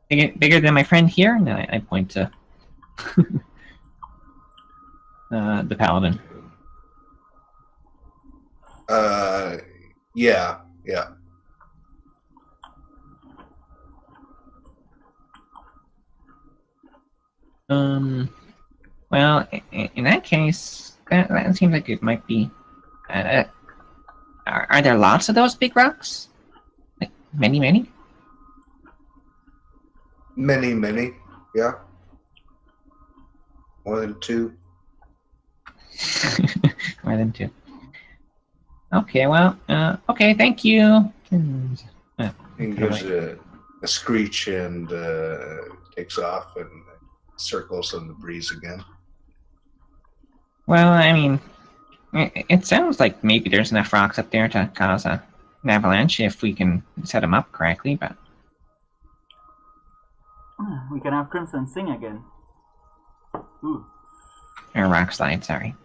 bigger than my friend here? No, I point to the paladin. Yeah. Well, in that case, that seems like it might be. Are there lots of those big rocks? Like many? Many. Yeah. More than two. More than two. Okay, well, okay, thank you. He gives a screech and takes off and circles in the breeze again. Well, I mean, it sounds like maybe there's enough rocks up there to cause an avalanche if we can set them up correctly, but... We can have Crimson sing again. Ooh. Or rock slide, sorry.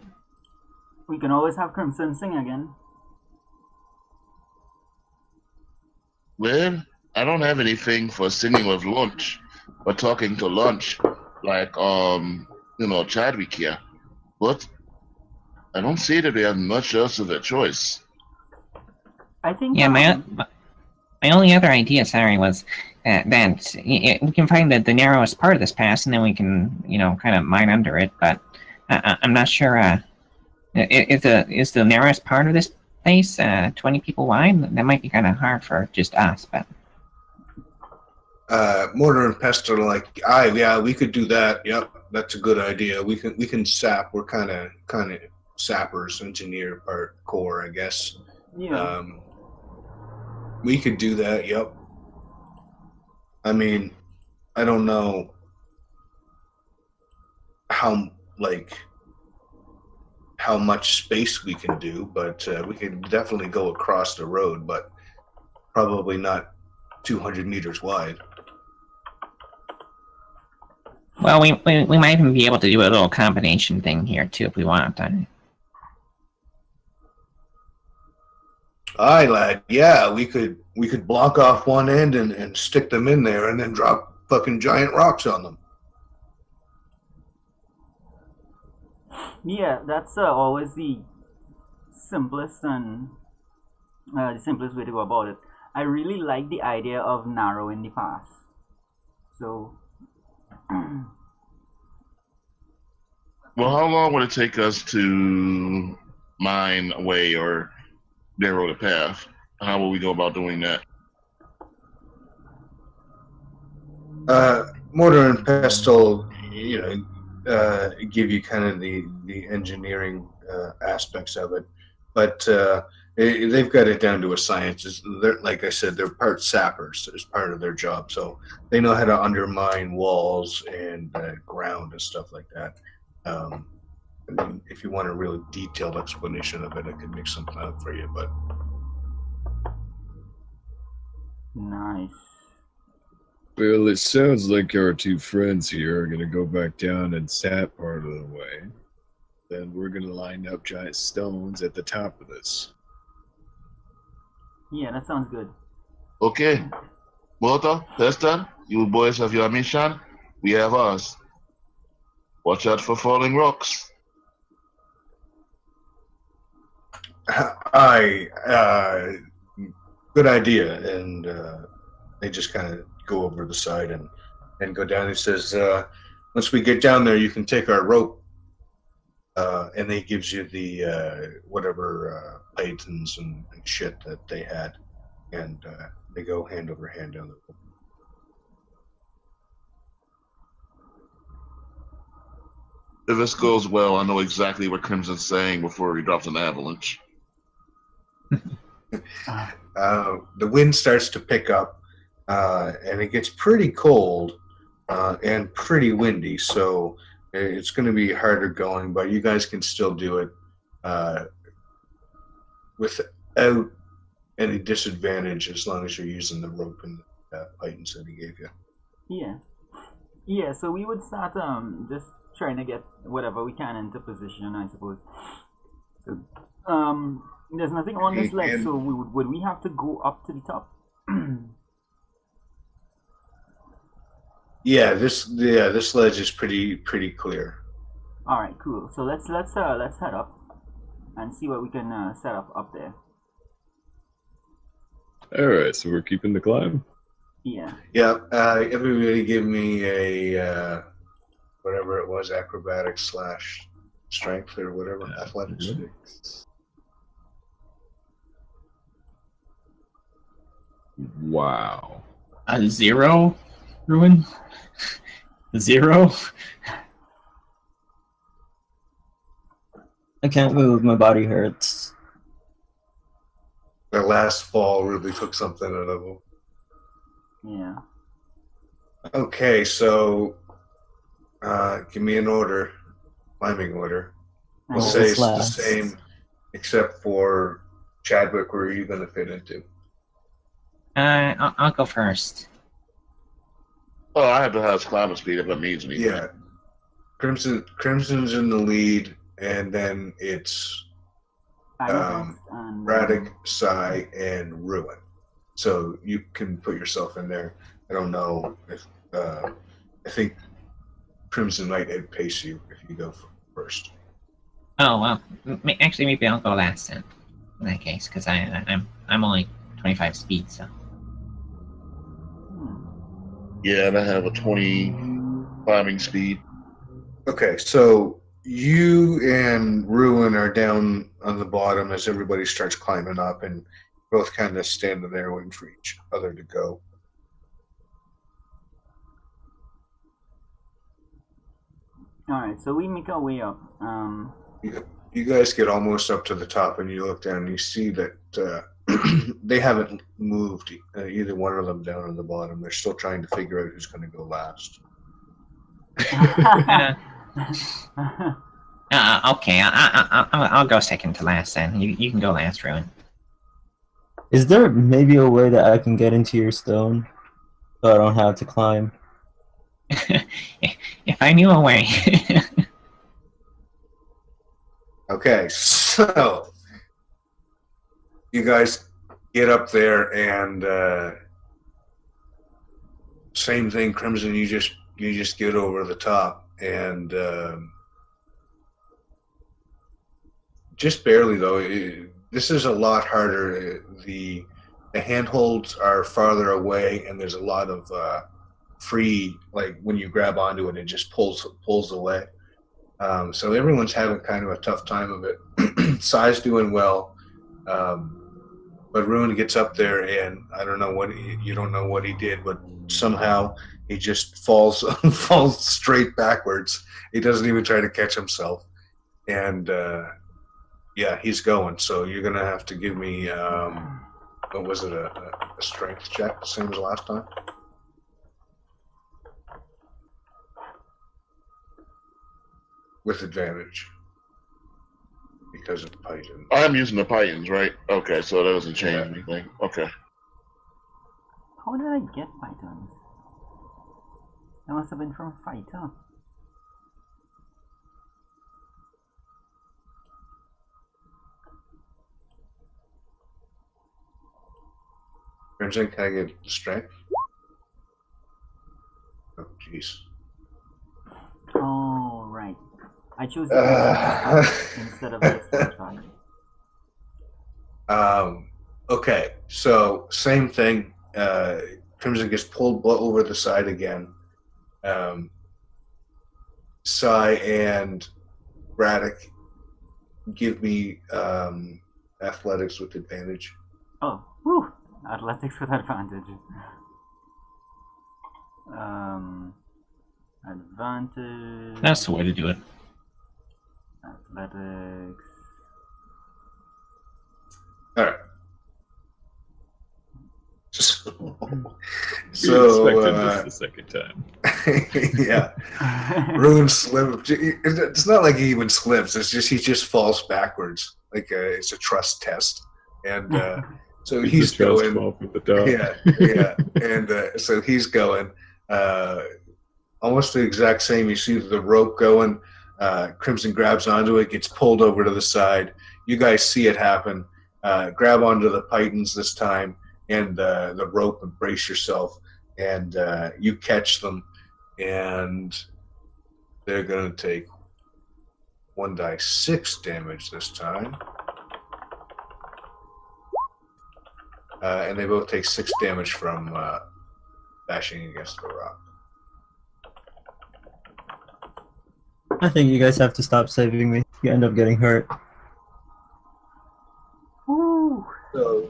We can always have Crimson sing again. Well, I don't have anything for singing with lunch or talking to lunch like Chadwick here. But I don't see that we have much else of a choice. I think. Yeah, My only other idea, sorry, was that we can find the narrowest part of this pass, and then we can, kind of mine under it. But I'm not sure. Is the narrowest part of this place 20 people wide? That might be kind of hard for just us. But Mortar and Pestle are like, yeah, we could do that. Yep, that's a good idea. We can sap. We're kind of sappers, engineer part core, I guess. Yeah. We could do that. Yep. I mean, I don't know how much space we can do, but we can definitely go across the road, but probably not 200 meters wide. well, we might even be able to do a little combination thing here too if we want. Aye, lad. Yeah, we could block off one end and stick them in there, and then drop fucking giant rocks on them. Yeah, that's always the simplest and the simplest way to go about it. I really like the idea of narrowing the pass. So, Well, how long would it take us to mine away or narrow the path? How will we go about doing that? Mortar and Pestle, give you kind of the engineering aspects of it, but they've got it down to a science. Like I said, they're part sappers as part of their job, so they know how to undermine walls and ground and stuff like that. I mean, if you want a really detailed explanation of it, I could make something up for you, but nice. Well, it sounds like our two friends here are going to go back down and sap part of the way. Then we're going to line up giant stones at the top of this. Yeah, that sounds good. Okay. Walter, Heston, you boys have your mission. We have ours. Watch out for falling rocks. Good idea. And they just kind of go over the side and go down. He says, once we get down there, you can take our rope. And he gives you the whatever pythons and shit that they had. And they go hand over hand down the rope. If this goes well, I know exactly what Crimson's saying before he drops an avalanche. The wind starts to pick up, and it gets pretty cold and pretty windy, so it's going to be harder going, but you guys can still do it without any disadvantage as long as you're using the rope and the pythons that he gave you. Yeah, so we would start just trying to get whatever we can into position, I suppose. There's nothing on this ledge, so would we have to go up to the top? This ledge is pretty clear. All right, cool. So let's head up and see what we can set up there. All right, so we're keeping the climb. Yeah. Yeah. Everybody give me a whatever it was, acrobatics / strength or whatever, athletics. Wow. A 0, Ruin? 0? I can't move. My body hurts. That last fall really took something out of them. Yeah. Okay, so give me an order, climbing order. We'll say it's the same, except for Chadwick. Where are you going to fit into? I'll go first. Oh, I have the highest climbing speed if that means anything. Yeah, Crimson's in the lead, and then it's Braddock, Psy, and Ruin. So you can put yourself in there. I don't know if I think Crimson might outpace you if you go first. Oh well, actually maybe I'll go last then. In that case, because I'm only 25 speed, so. Yeah, and I have a 20 climbing speed. Okay, so you and Ruin are down on the bottom as everybody starts climbing up, and both kind of standing there waiting for each other to go. Alright, so we make our way up. You guys get almost up to the top, and you look down, and you see that they haven't moved either one of them down on the bottom. They're still trying to figure out who's going to go last. Okay, I'll go second to last then. You can go last, Ruin. Is there maybe a way that I can get into your stone so I don't have to climb? If I knew a way. Okay, so you guys get up there, and same thing, Crimson. You just get over the top, and just barely though. This is a lot harder. The handholds are farther away, and there's a lot of free. Like when you grab onto it, it just pulls away. So everyone's having kind of a tough time of it. Sai's doing well, but Ruin gets up there, and I don't know you don't know what he did, but somehow he just falls straight backwards. He doesn't even try to catch himself, and yeah, he's going. So you're gonna have to give me what was it, a strength check, the same as last time? With advantage. Because of Python. I'm using the Pythons, right? Okay, so that doesn't change anything. Okay. How did I get Pythons? That must have been from a fighter. Crimson, can I get strength? Oh, jeez. Oh, right. I chose the instead of the okay, so same thing. Crimson gets pulled over the side again. Sai and Braddock give me athletics with advantage. Oh, whew. Athletics with advantage. Advantage. That's the way to do it. Athletics. All right. So expected this the second time. Yeah, Ruin slipped. It's not like he even slips. It's just he just falls backwards. Like it's a trust test, and so he's going. From the top. Yeah, and so he's going. Almost the exact same. You see the rope going. Crimson grabs onto it, gets pulled over to the side. You guys see it happen. Grab onto the Pythons this time and the rope and brace yourself. And you catch them, and they're going to take 1d6 damage this time. And they both take 6 damage from bashing against the rock. I think you guys have to stop saving me. You end up getting hurt. Woo. So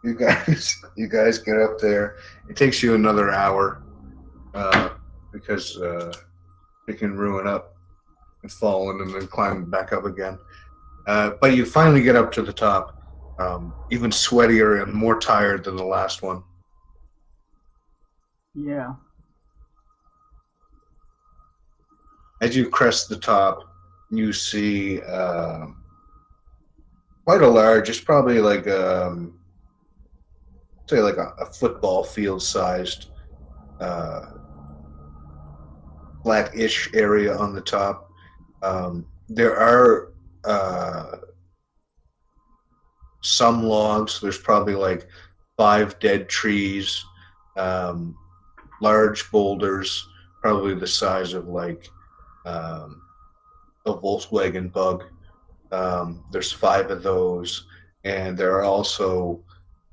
you guys get up there. It takes you another hour because picking Ruin up and falling and then climbing back up again. But you finally get up to the top, even sweatier and more tired than the last one. Yeah. As you crest the top, you see quite a large, it's probably like say like a football field sized flat-ish area on the top. There are some logs. There's probably like 5 dead trees, large boulders, probably the size of like a Volkswagen Bug. There's 5 of those, and there are also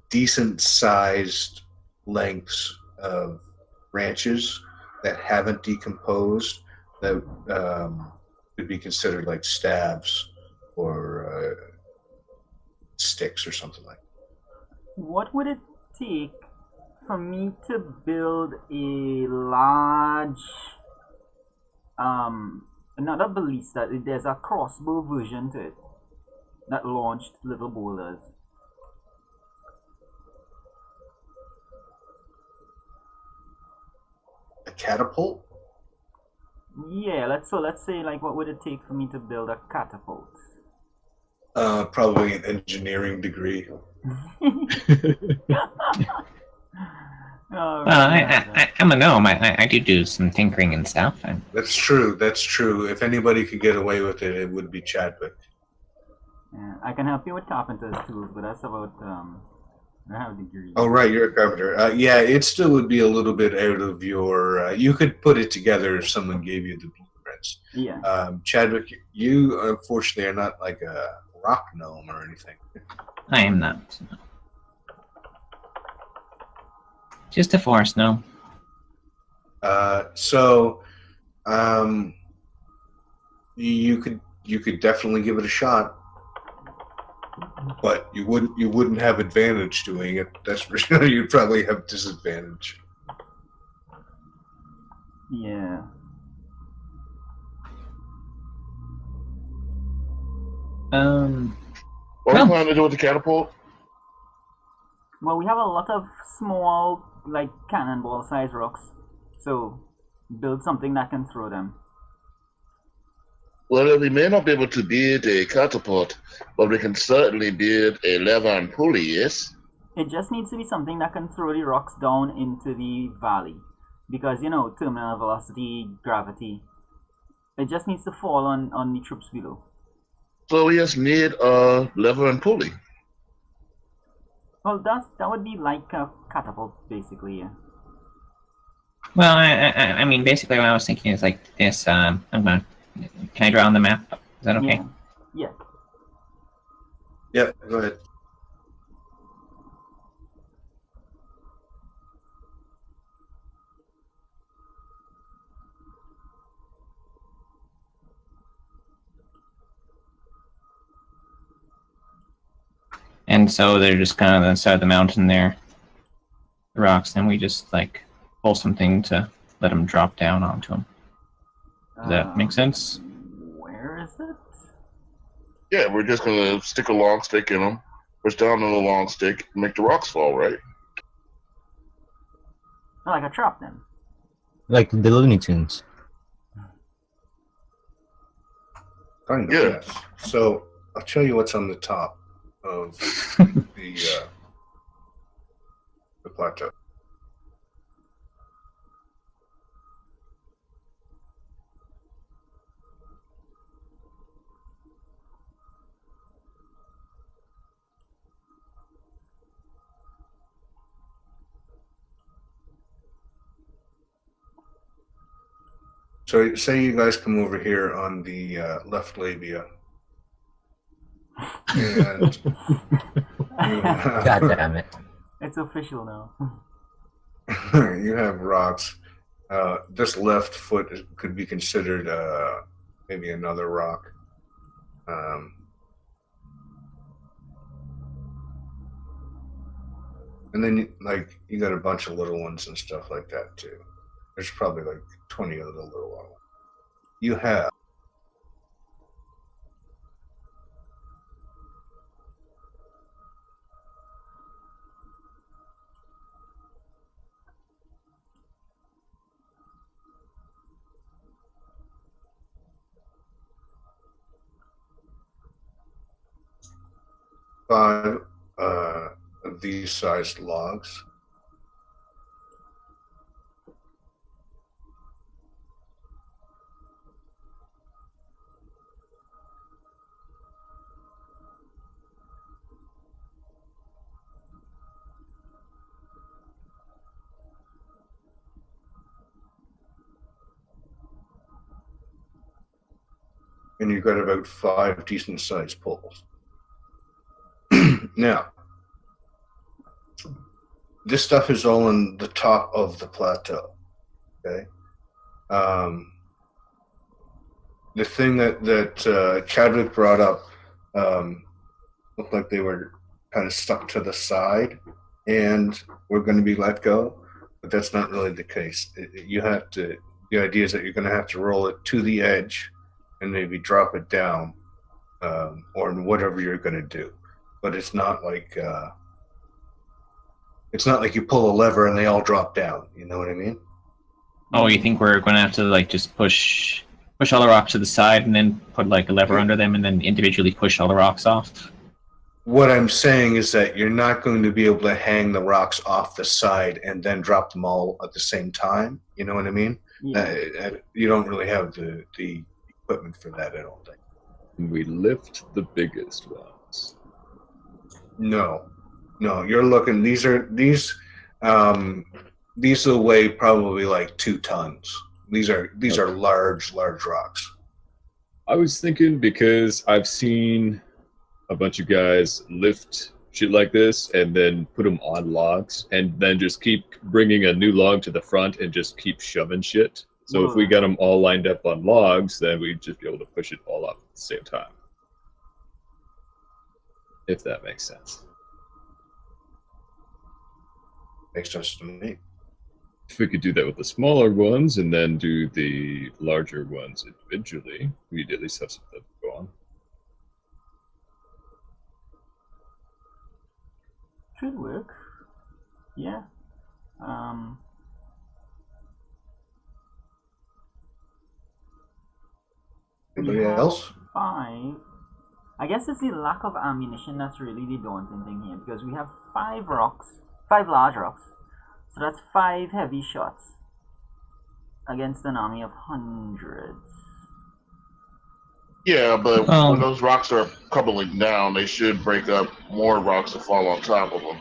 decent sized lengths of branches that haven't decomposed that could be considered like staves or sticks or something like that. What would it take for me to build a large another ballista? There's a crossbow version to it that launched little boulders. A catapult? Yeah, let's say like what would it take for me to build a catapult? Probably an engineering degree. Oh, Well, I'm a gnome. I do some tinkering and stuff. And That's true. That's true. If anybody could get away with it, it would be Chadwick. yeah, I can help you with carpenter's tools, but that's about I have a degree. Oh, right, you're a carpenter. Yeah, it still would be a little bit out of your. You could put it together if someone gave you the blueprints. Yeah. Chadwick, you unfortunately are not like a rock gnome or anything. I am not. No. Just a forest gnome. So, you could definitely give it a shot, but you wouldn't have advantage doing it. That's for sure. You'd probably have disadvantage. Yeah. What are you Well- planning to do with the catapult? Well, we have a lot of small, like cannonball-sized rocks, so build something that can throw them. Well, we may not be able to build a catapult, but we can certainly build a lever and pulley, yes? It just needs to be something that can throw the rocks down into the valley, because terminal velocity, gravity. It just needs to fall on the troops below. So we just need a lever and pulley. Well, that would be like a catapult, basically. Yeah. Well, I mean, basically, what I was thinking is like this. Can I draw on the map? Is that okay? Yeah. Yeah, go ahead. And so they're just kind of on the side of the mountain there, the rocks. And we just like pull something to let them drop down onto them. Does that make sense? Where is it? Yeah, we're just gonna stick a long stick in them, push down on the long stick, and make the rocks fall, right? Oh, like a trap, then. Like the Looney Tunes. Kind of, Yeah. yes. So I'll show you what's on the top of the plateau. So say you guys come over here on the left labia. And God damn it. It's official now. you have rocks. This left foot could be considered maybe another rock. And then you got a bunch of little ones and stuff like that too. There's probably like 20 of the little ones. You have five of these sized logs. And you've got about 5 decent sized poles. Now, this stuff is all on the top of the plateau. Okay. The thing that Chadwick brought up looked like they were kind of stuck to the side and were going to be let go, but that's not really the case. You have to. The idea is that you're going to have to roll it to the edge and maybe drop it down, or whatever you're going to do. But it's not like you pull a lever and they all drop down. You know what I mean? Oh, you think we're going to have to like just push all the rocks to the side and then put like a lever under them and then individually push all the rocks off? What I'm saying is that you're not going to be able to hang the rocks off the side and then drop them all at the same time. You know what I mean? Yeah. You don't really have the equipment for that, I don't think. We lift the biggest ones. No, you're looking. These will weigh probably like 2 tons. These are large rocks. I was thinking because I've seen a bunch of guys lift shit like this and then put them on logs and then just keep bringing a new log to the front and just keep shoving shit. So if we got them all lined up on logs, then we'd just be able to push it all up at the same time. If that makes sense. Makes sense to me. If we could do that with the smaller ones and then do the larger ones individually, we'd at least have something to go on. Should work. Yeah. Anybody We have else? 5. I guess it's the lack of ammunition that's really the daunting thing here, because we have 5 large rocks. So that's 5 heavy shots against an army of hundreds. Yeah, but when those rocks are crumbling down, they should break up more rocks to fall on top of them.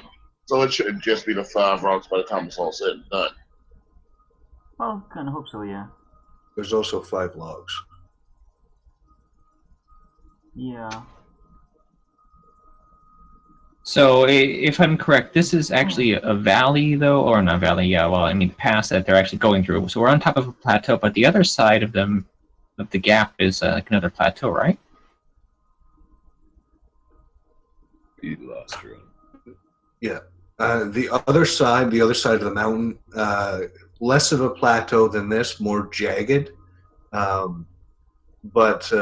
So it shouldn't just be the 5 rocks by the time it's all said and done. Well, kind of hope so, yeah. There's also 5 logs. Yeah. So, if I'm correct, this is actually a valley, though, or not valley? Yeah, well, I mean, pass that they're actually going through. So we're on top of a plateau, but the other side of them, of the gap, is like another plateau, right? We lost her. Yeah. The other side of the mountain, less of a plateau than this, more jagged, but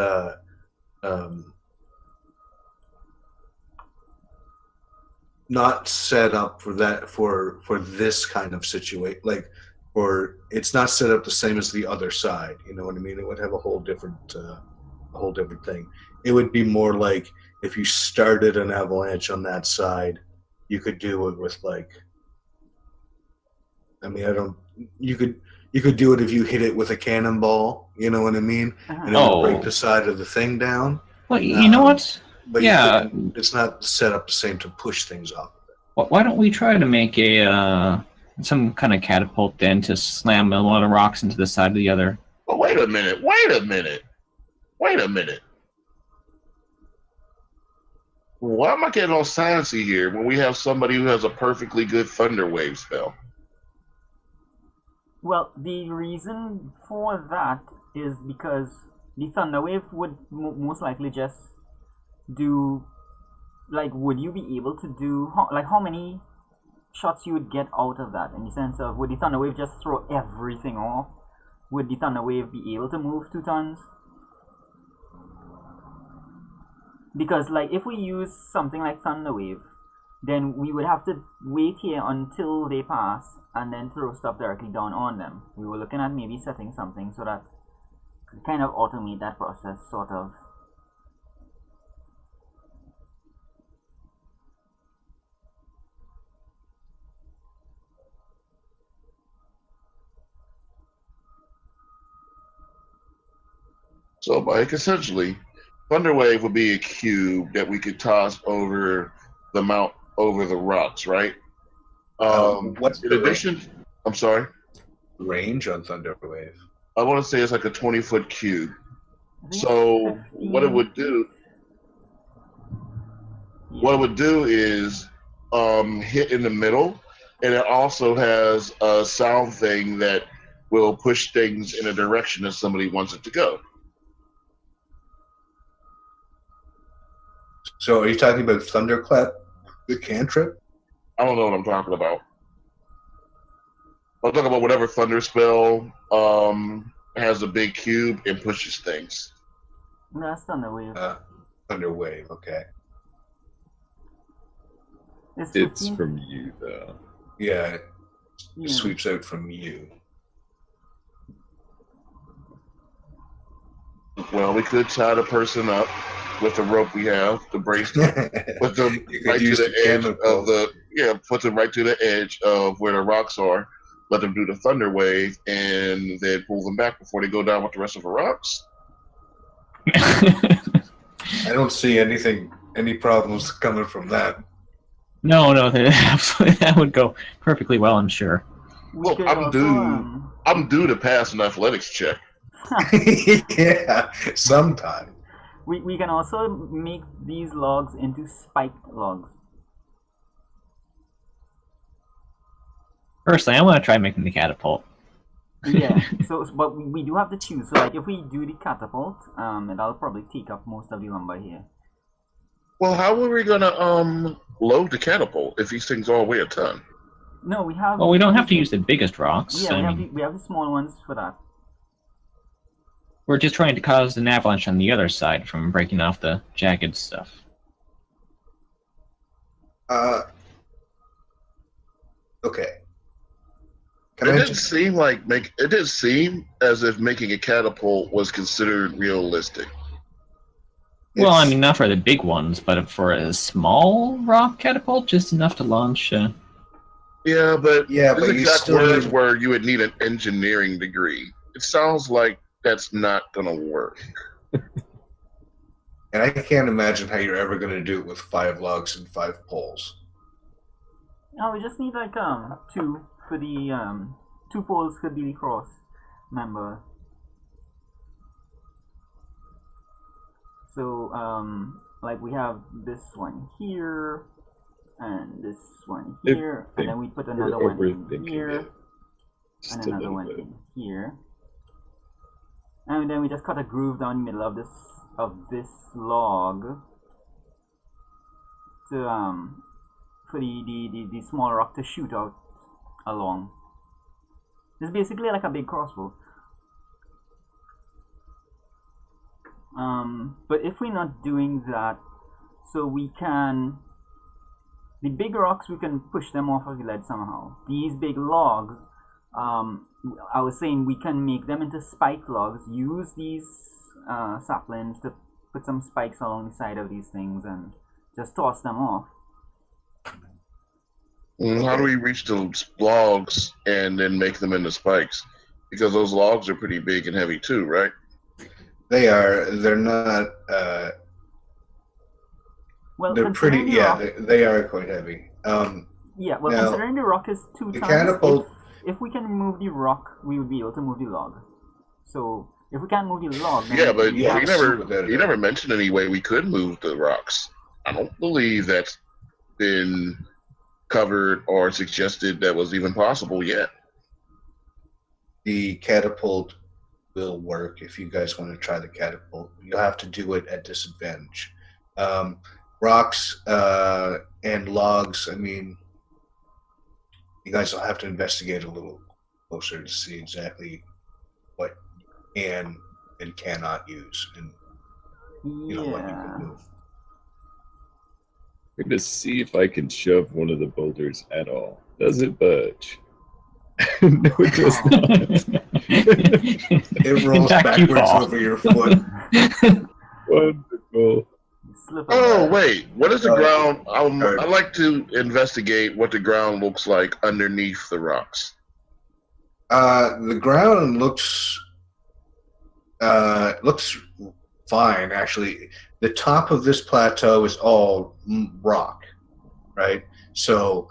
not set up for that for this kind of situation. Like, it's not set up the same as the other side. You know what I mean? It would have a whole different thing. It would be more like if you started an avalanche on that side, you could do it with like. I mean, you could do it if you hit it with a cannonball. You know what I mean? And it would break the side of the thing down. Well, you know what? But yeah, it's not set up the same to push things off of it. Why don't we try to make some kind of catapult then to slam one of the rocks into the side of the other? But wait a minute. Why am I getting all sciencey here when we have somebody who has a perfectly good thunder wave spell? Well, the reason for that is because the thunder wave would most likely just do, like, would you be able to do, how many shots you would get out of that, in the sense of, would the thunder wave just throw everything off? Would the thunder wave be able to move 2 tons? Because, like, if we use something like thunder wave, then we would have to wait here until they pass and then throw stuff directly down on them. We were looking at maybe setting something so that could kind of automate that process, sort of. So, like, essentially, Thunderwave would be a cube that we could toss over the rocks, right? What's in addition? I'm sorry. Range on Thunderwave? I want to say it's like a 20-foot cube. So what it would do is hit in the middle, and it also has a sound thing that will push things in a direction that somebody wants it to go. So are you talking about Thunderclap, the cantrip? I don't know what I'm talking about. I'm talking about whatever thunder spell has a big cube and pushes things. No, that's Thunderwave. Thunderwave, okay. It's It's 15. from you, though. Yeah, Yeah. it sweeps out from you. Well, we could tie the person up with the rope we have, the brace, put them You could right to use the the edge chemical. of put them right to the edge of where the rocks are, let them do the thunder wave, and then pull them back before they go down with the rest of the rocks. I don't see any problems coming from that. No, absolutely, that would go perfectly well, I'm sure. We Look, could I'm also, I'm due to pass an athletics check. Yeah, sometime. we can also make these logs into spiked logs. Personally, I want to try making the catapult. Yeah. But we do have to choose. So like, if we do the catapult, that'll probably take up most of the lumber here. Well, how are we gonna load the catapult if these things all weigh a ton? No, we have. Well, we don't have to use the biggest rocks. Yeah, I mean, we have the small ones for that. we're just trying to cause an avalanche on the other side from breaking off the jagged stuff. Okay. It didn't seem as if making a catapult was considered realistic. Well, I It's- mean, not for the big ones, but for a small rock catapult, just enough to launch. Yeah, but Yeah, his but you exact still words need- were you would need an engineering degree. It sounds like that's not gonna work. And I can't imagine how you're ever going to do it with 5 logs and 5 poles. No, we just need like 2 for the 2 poles could be the cross member. So like we have this one here and this one here, and then we put another one in here and another one in here. And then we just cut a groove down the middle of this log to for the small rock to shoot out along. It's basically like a big crossbow. But if we're not doing that, so we can, the big rocks, we can push them off of the ledge somehow. These big logs, I was saying we can make them into spike logs, use these saplings to put some spikes along the side of these things and just toss them off. How do we reach those logs and then make them into spikes? Because those logs are pretty big and heavy too, right? They are. They're not. Well, They're pretty. considering the Yeah, rock, they are quite heavy. yeah. Well, now, considering the rock is 2 the tons, catapult- if we can move the rock, we would be able to move the log. So if we can't move the log, then Yeah, but we Yeah, you have never super mentioned any way we could move the rocks. I don't believe that's been covered or suggested that was even possible yet. The catapult will work if you guys want to try the catapult. You'll have to do it at disadvantage. Rocks and logs, I mean, you guys will have to investigate a little closer to see exactly what you can and cannot use and what you yeah. can move. I'm gonna see if I can shove one of the boulders at all. Does it budge? No, it does not. It rolls Back you backwards fall. over your foot. Wonderful. Slip of Oh, that. wait. What is the ground? Alright. I'd like to investigate what the ground looks like underneath the rocks. The ground looks fine, actually. The top of this plateau is all rock, right? So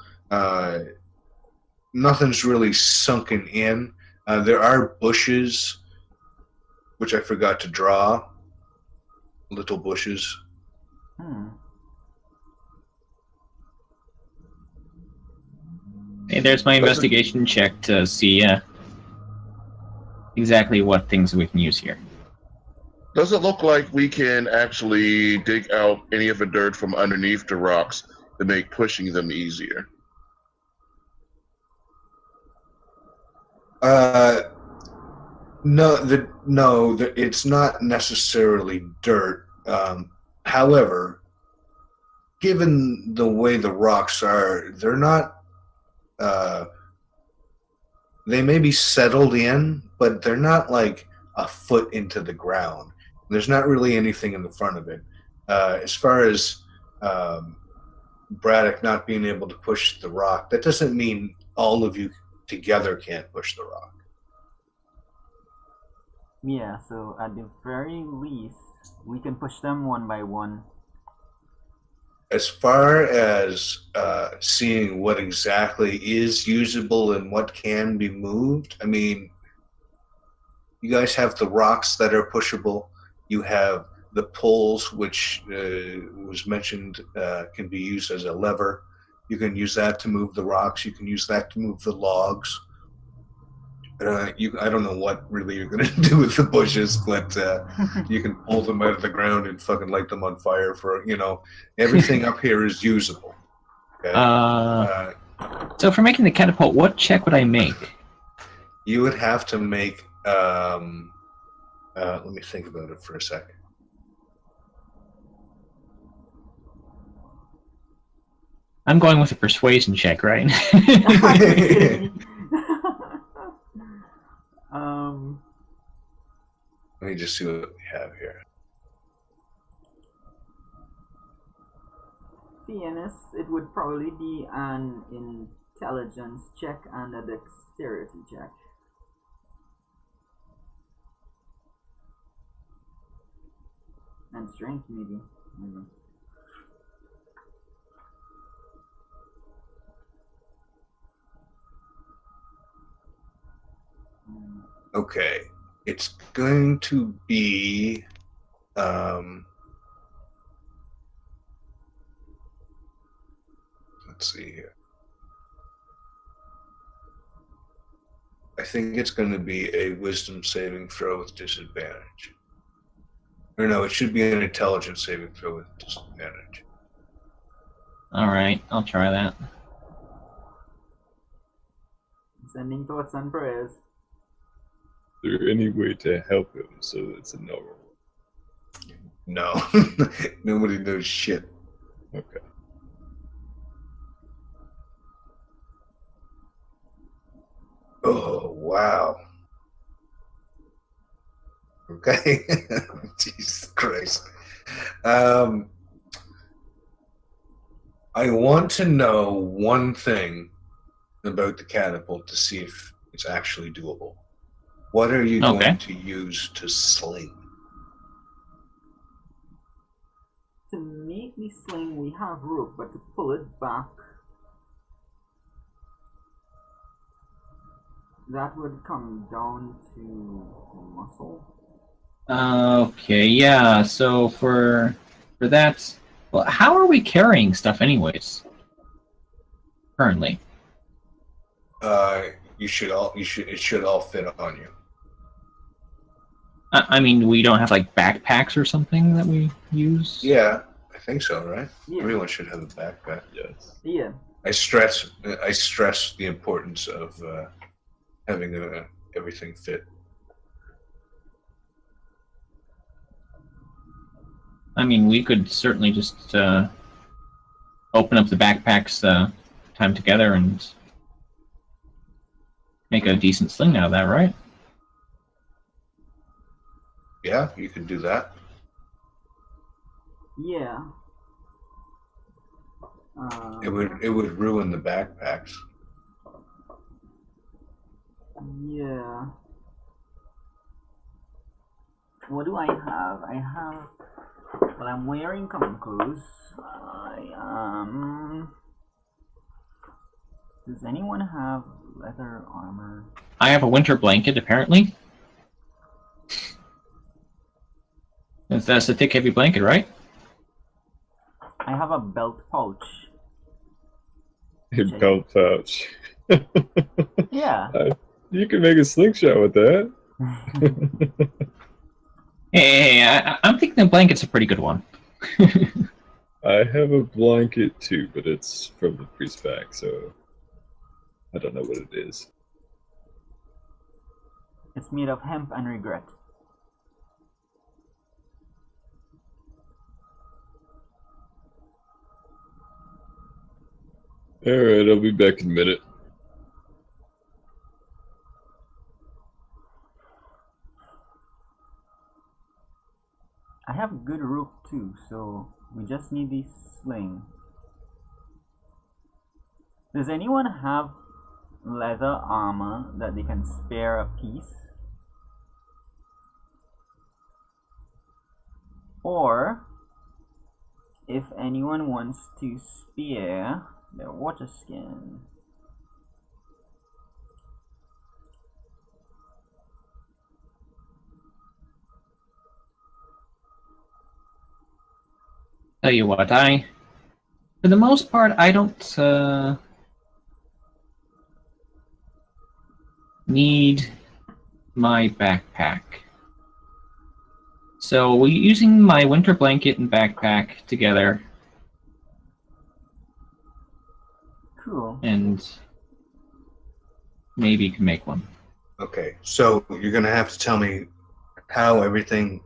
nothing's really sunken in. There are bushes, which I forgot to draw. Little bushes. Hey, there's my investigation check to see exactly what things we can use here. Does it look like we can actually dig out any of the dirt from underneath the rocks to make pushing them easier? No, it's not necessarily dirt. However, given the way the rocks are, they're not. They may be settled in, but they're not like a foot into the ground. There's not really anything in the front of it. As far as Braddock not being able to push the rock, that doesn't mean all of you together can't push the rock. Yeah, so at the very least, we can push them one by one. As far as seeing what exactly is usable and what can be moved, I mean, you guys have the rocks that are pushable. You have the poles, which was mentioned, can be used as a lever. You can use that to move the rocks. You can use that to move the logs. I don't know what really you're going to do with the bushes, but you can pull them out of the ground and fucking light them on fire for, everything up here is usable. Okay? So for making the catapult, what check would I make? You would have to make, let me think about it for a second. I'm going with a persuasion check, right? Let me just see what we have here. Fairness, it would probably be an intelligence check and a dexterity check. And strength, maybe. I don't know. Okay. It's going to be let's see here. I think it's going to be a wisdom saving throw with disadvantage. Or no, it should be an intelligence saving throw with disadvantage. Alright, I'll try that. Sending thoughts and prayers. Is there any way to help him so that it's a no? No. Nobody knows shit. Okay. Oh, wow. Okay. Jesus Christ. I want to know one thing about the catapult to see if it's actually doable. What are you going to use to sling? To make the sling, we have rope, but to pull it back, that would come down to muscle. Okay, yeah, so for that, well, how are we carrying stuff anyways? Currently. It should all fit on you. I mean, we don't have like backpacks or something that we use? Yeah, I think so, right? Yeah. Everyone should have a backpack. Yes. Yeah. I stress the importance of having everything fit. I mean, we could certainly just open up the backpacks time together and make a decent sling out of that, right? Yeah, you can do that. Yeah. It would ruin the backpacks. Yeah. What do I have? I have. Well, I'm wearing common clothes. Does anyone have leather armor? I have a winter blanket, apparently. That's a thick, heavy blanket, right? I have a belt pouch. A belt pouch. Yeah. You can make a slingshot with that. Hey, I'm thinking the blanket's a pretty good one. I have a blanket too, but it's from the priest pack, so I don't know what it is. It's made of hemp and regret. Alright, I'll be back in a minute. I have good rope too, so we just need the sling. Does anyone have leather armor that they can spare a piece? Or if anyone wants to spare their water skin. Tell you what, for the most part, I don't need my backpack. So we're using my winter blanket and backpack together, Cool. and maybe you can make one. Okay, so you're going to have to tell me how everything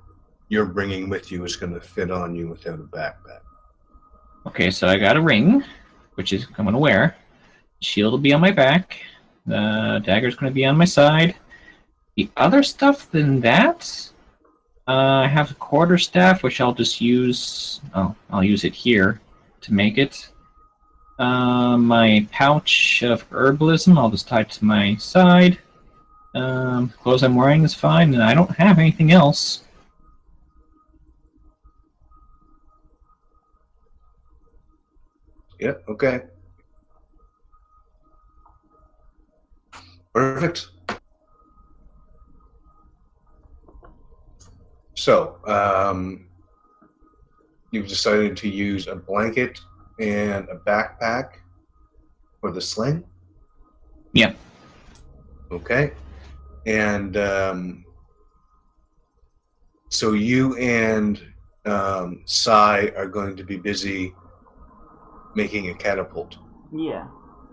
you're bringing with you is going to fit on you without a backpack. Okay, so I got a ring, which is I'm gonna wear. Shield will be on my back. The dagger's gonna be on my side. The other stuff than that, I have a quarterstaff, which I'll just use. Oh, I'll use it here to make it. My pouch of herbalism, I'll just tie it to my side. Clothes I'm wearing is fine, and I don't have anything else. Yep, okay. Perfect. So, you've decided to use a blanket and a backpack for the sling? Yep. Okay. And so you and Sai are going to be busy making a catapult. Yeah.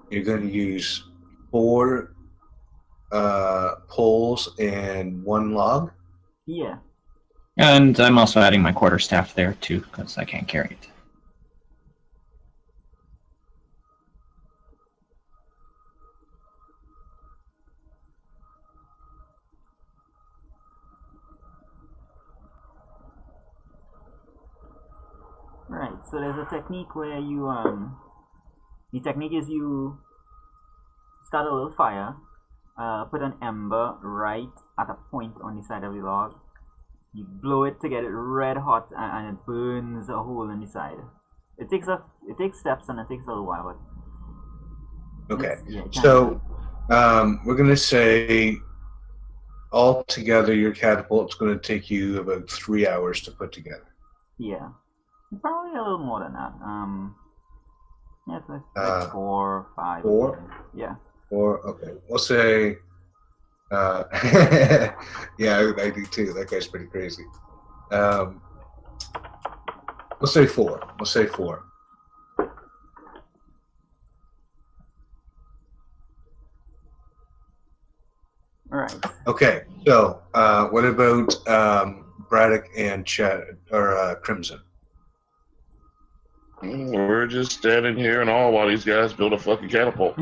You're going to use 4 poles and 1 log. Yeah. And I'm also adding my quarterstaff there too, because I can't carry it. Right. So there's a technique where you the technique is you start a little fire, put an ember right at a point on the side of the log. You blow it to get it red hot, and it burns a hole in the side. It takes steps and it takes a little while, but Okay. yeah, So we're going to say all together your catapult's going to take you about 3 hours to put together. yeah, probably a little more than that. Yeah, it's like 4, 5. 4? Yeah. 4, okay. We'll say, yeah, I do too. That guy's pretty crazy. We'll say 4. We'll say 4. All right. Okay, so what about Braddock and Crimson? We're just standing here and all while these guys build a fucking catapult.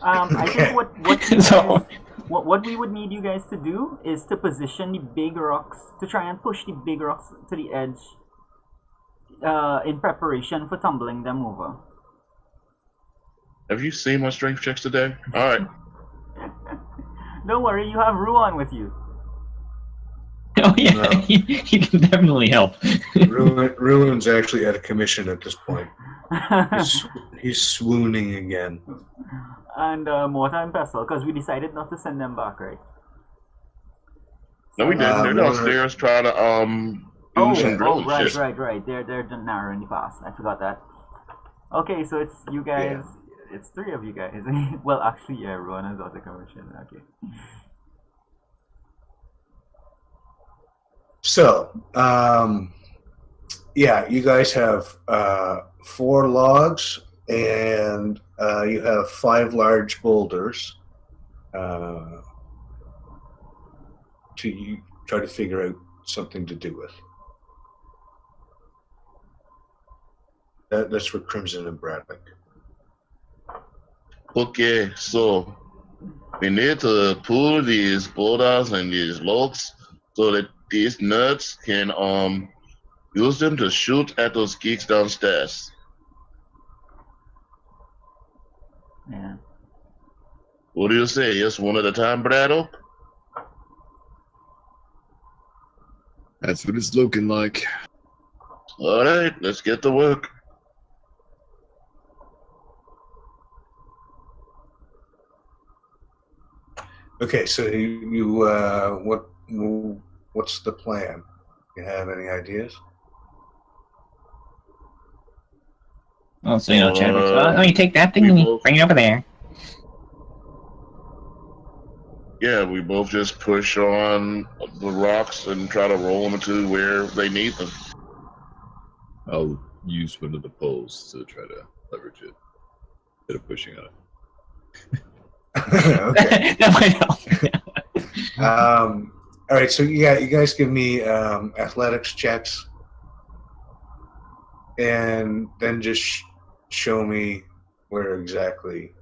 I think what we would need you guys to do is to position the big rocks, to try and push the big rocks to the edge in preparation for tumbling them over. Have you seen my strength checks today? All right. Don't worry, you have Ruan with you. Oh yeah, No. he can definitely help. Ruin's actually at a commission at this point. He's swooning again. And Mortar and Pestle, because we decided not to send them back, right? No, we didn't. They're downstairs trying to do some drilling shit. Right. They're narrow in the pass. I forgot that. Okay, so it's you guys. Yeah. It's 3 of you guys. Well, actually, yeah, Ruan is out of commission. Okay. So, yeah, you guys have 4 logs, and you have 5 large boulders to try to figure out something to do with. That's for Crimson and Bradley. Okay, so we need to pull these boulders and these logs so that these nerds can use them to shoot at those geeks downstairs. Yeah. What do you say? Yes, one at a time, Brado? That's what it's looking like. All right, let's get to work. Okay, so what's the plan? You have any ideas? Oh, so Chadwick's, you take that thing and you bring it over there. Yeah, we both just push on the rocks and try to roll them into where they need them. I'll use one of the poles to try to leverage it instead of pushing on it. Okay. That might help. All right, so you guys give me athletics checks, and then just show me where exactly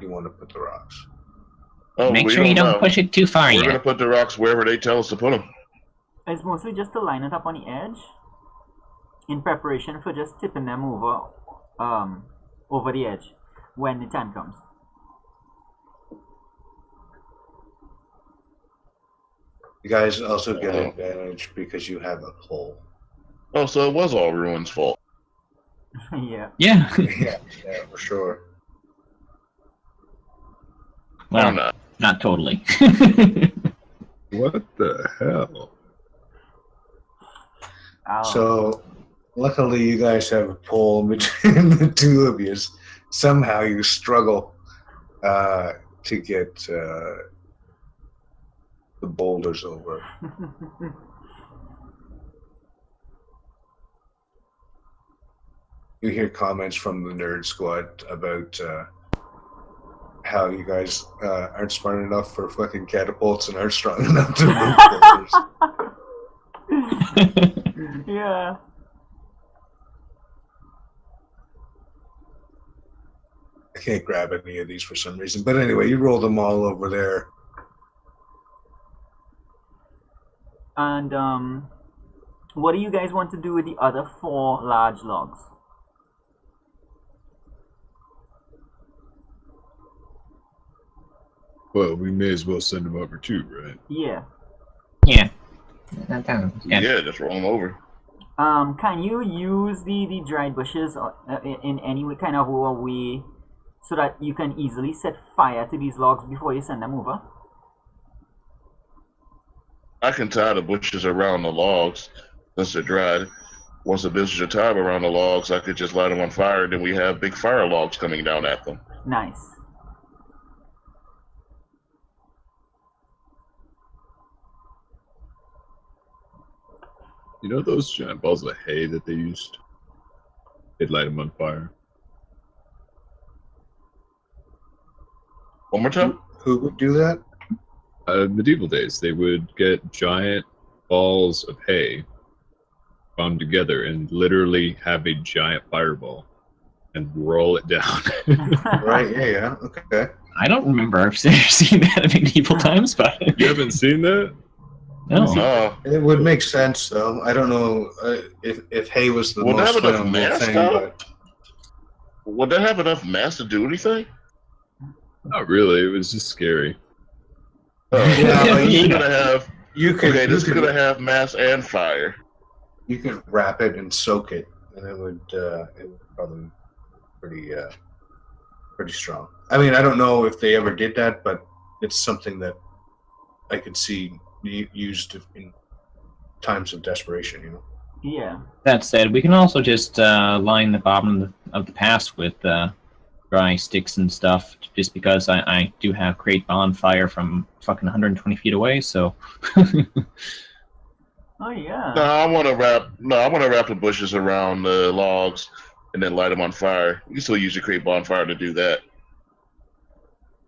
you want to put the rocks. Oh, Make we sure you don't know. push it too far We're yet. going to put the rocks wherever they tell us to put them. It's mostly just to line it up on the edge in preparation for just tipping them over the edge when the time comes. You guys also get an advantage because you have a pole. Oh, so it was all Ruin's fault. Yeah. Yeah. yeah, for sure. Well, Or not. not totally. What the hell? Ow. So, luckily, you guys have a pole between the two of you. Somehow, you struggle to get the boulders over. You hear comments from the nerd squad about how you guys aren't smart enough for fucking catapults and aren't strong enough to move boulders. Yeah. I can't grab any of these for some reason. But anyway, you roll them all over there. And what do you guys want to do with the other 4 large logs? Well, we may as well send them over too, right? Yeah. Yeah. That sounds good. Yeah, just roll them over. Can you use the dried bushes in any kind of way so that you can easily set fire to these logs before you send them over? I can tie the bushes around the logs since they're dried. Once the bushes are tied around the logs, I could just light them on fire, and then we have big fire logs coming down at them. Nice. You know those giant balls of hay that they used? They'd light them on fire. One more time? Who would do that? Medieval days, they would get giant balls of hay bound together and literally have a giant fireball and roll it down. Right, yeah, okay. I don't remember seeing that in medieval times, but You haven't seen that? no. No. It would make sense, though. I don't know if hay was the Would that most have enough flammable mass, thing, though? but Would that have enough mass to do anything? Not really. It was just scary. Oh, Yeah, this is yeah. gonna have. you could Okay, this is you gonna could, have mass and fire. you could wrap it and soak it, and it would probably pretty strong. I mean, I don't know if they ever did that, but it's something that I could see used in times of desperation. You know. Yeah. That said, we can also just line the bottom of the pass with dry sticks and stuff, just because I do have great bonfire from fucking 120 feet away, so... Oh yeah. No, I want to wrap. No, I want to wrap the bushes around the logs and then light them on fire. You can still use your create bonfire to do that.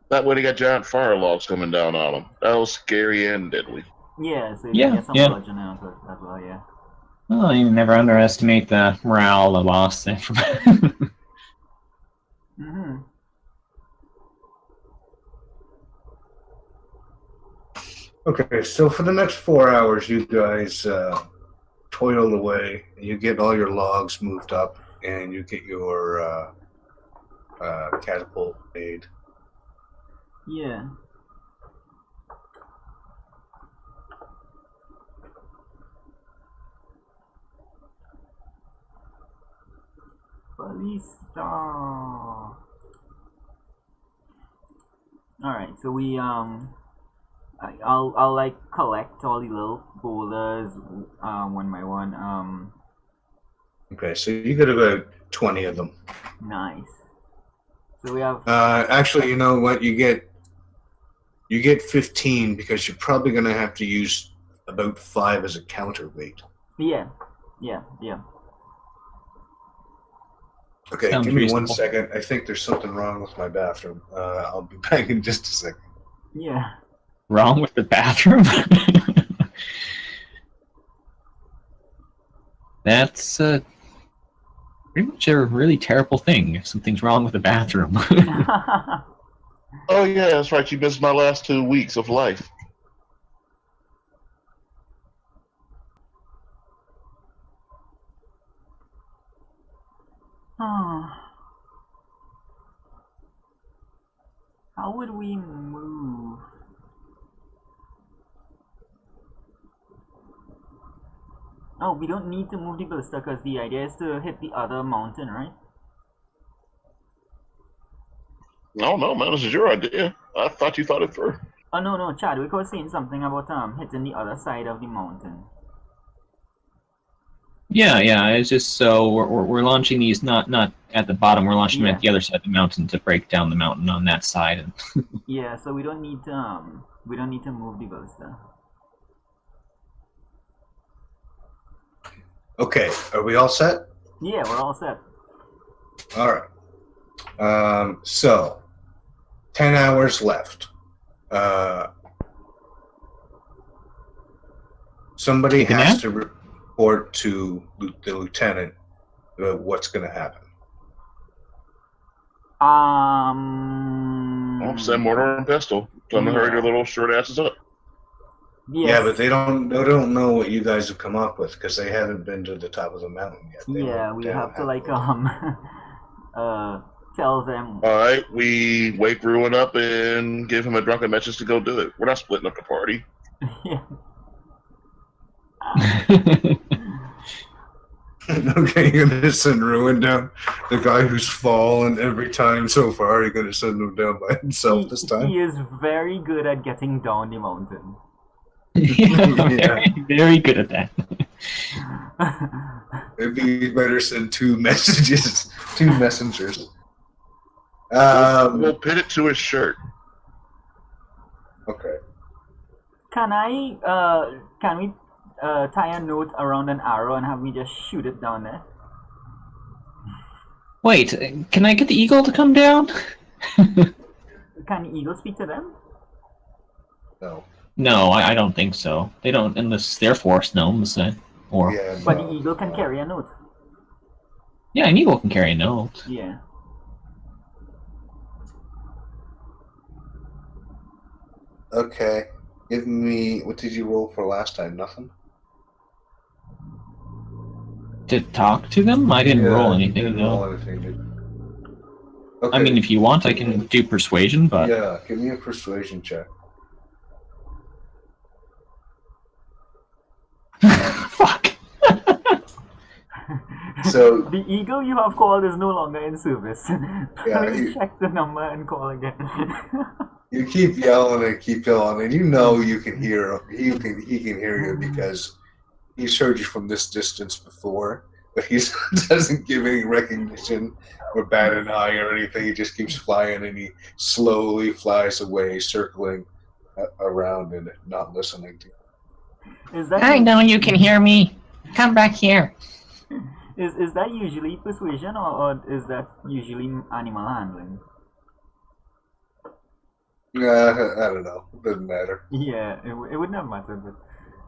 That way, they got giant fire logs coming down on them. That was scary and deadly. Yeah, so you Yeah, can get some yeah. bludgeoning out of it as well, yeah. Well, you never underestimate the morale of loss there. Mm-hmm. Okay, so for the next 4 hours, you guys toil away. You get all your logs moved up, and you get your catapult made. Yeah. Ballista. Alright, so we I'll like collect all the little boulders one by one. Okay, so you get about 20 of them. Nice. So we have Actually, you know what? You get 15 because you're probably going to have to use about 5 as a counterweight. yeah. Okay, Sounds give me reasonable. 1 second. I think there's something wrong with my bathroom. I'll be back in just a second. Yeah. Wrong with the bathroom? That's pretty much a really terrible thing if something's wrong with the bathroom. Oh yeah, that's right. You missed my last 2 weeks of life. How would we move? Oh, we don't need to move the ballista because the idea is to hit the other mountain, right? No, man, this is your idea. I thought you thought it through. Oh no, Chadwick was saying something about hitting the other side of the mountain. yeah. It's just so we're launching these not at the bottom. We're launching them at the other side of the mountain to break down the mountain on that side. And Yeah, so we don't need to move the ballista. Okay, are we all set? Yeah, we're all set. All right. So, 10 hours left. Somebody Take a has nap? to report to the lieutenant about what's going to happen. I'll send mortar and pestle. Tell them to hurry their little short asses up. Yes. Yeah, but they don't know what you guys have come up with because they haven't been to the top of the mountain yet. They Yeah, went we down have to like halfway. tell them. All right, we wake Ruin up and give him a drunken message to go do it. We're not splitting up the party. Yeah. Okay, you're gonna send Ruin down, the guy who's fallen every time so far. You're gonna send him down by himself this time. He is very good at getting down the mountain. very, very good at that. Maybe you better send 2 messengers. We'll pin it to his shirt. Okay. Can we tie a note around an arrow and have me just shoot it down there? Wait, can I get the eagle to come down? Can the eagle speak to them? No. No, I don't think so. They don't, unless they're force gnomes. Or Yeah. But no. the eagle can carry a note. yeah, an eagle can carry a note. Yeah. Okay. Give me. What did you roll for last time? Nothing. To talk to them? I didn't roll anything. Didn't No. roll anything, did you? Okay. I mean, if you want, I can do persuasion, but Yeah, give me a persuasion check. fuck. So The eagle you have called is no longer in service. Yeah, Please check the number and call again. you keep yelling, and you know you can hear him. He can hear you because he's heard you from this distance before, but he doesn't give any recognition or bat an eye or anything. He just keeps flying, and he slowly flies away, circling around and not listening to you. Is that I know you can hear me. Come back here. is that usually persuasion, or is that usually animal handling? I don't know. It doesn't matter. Yeah, it would not matter, but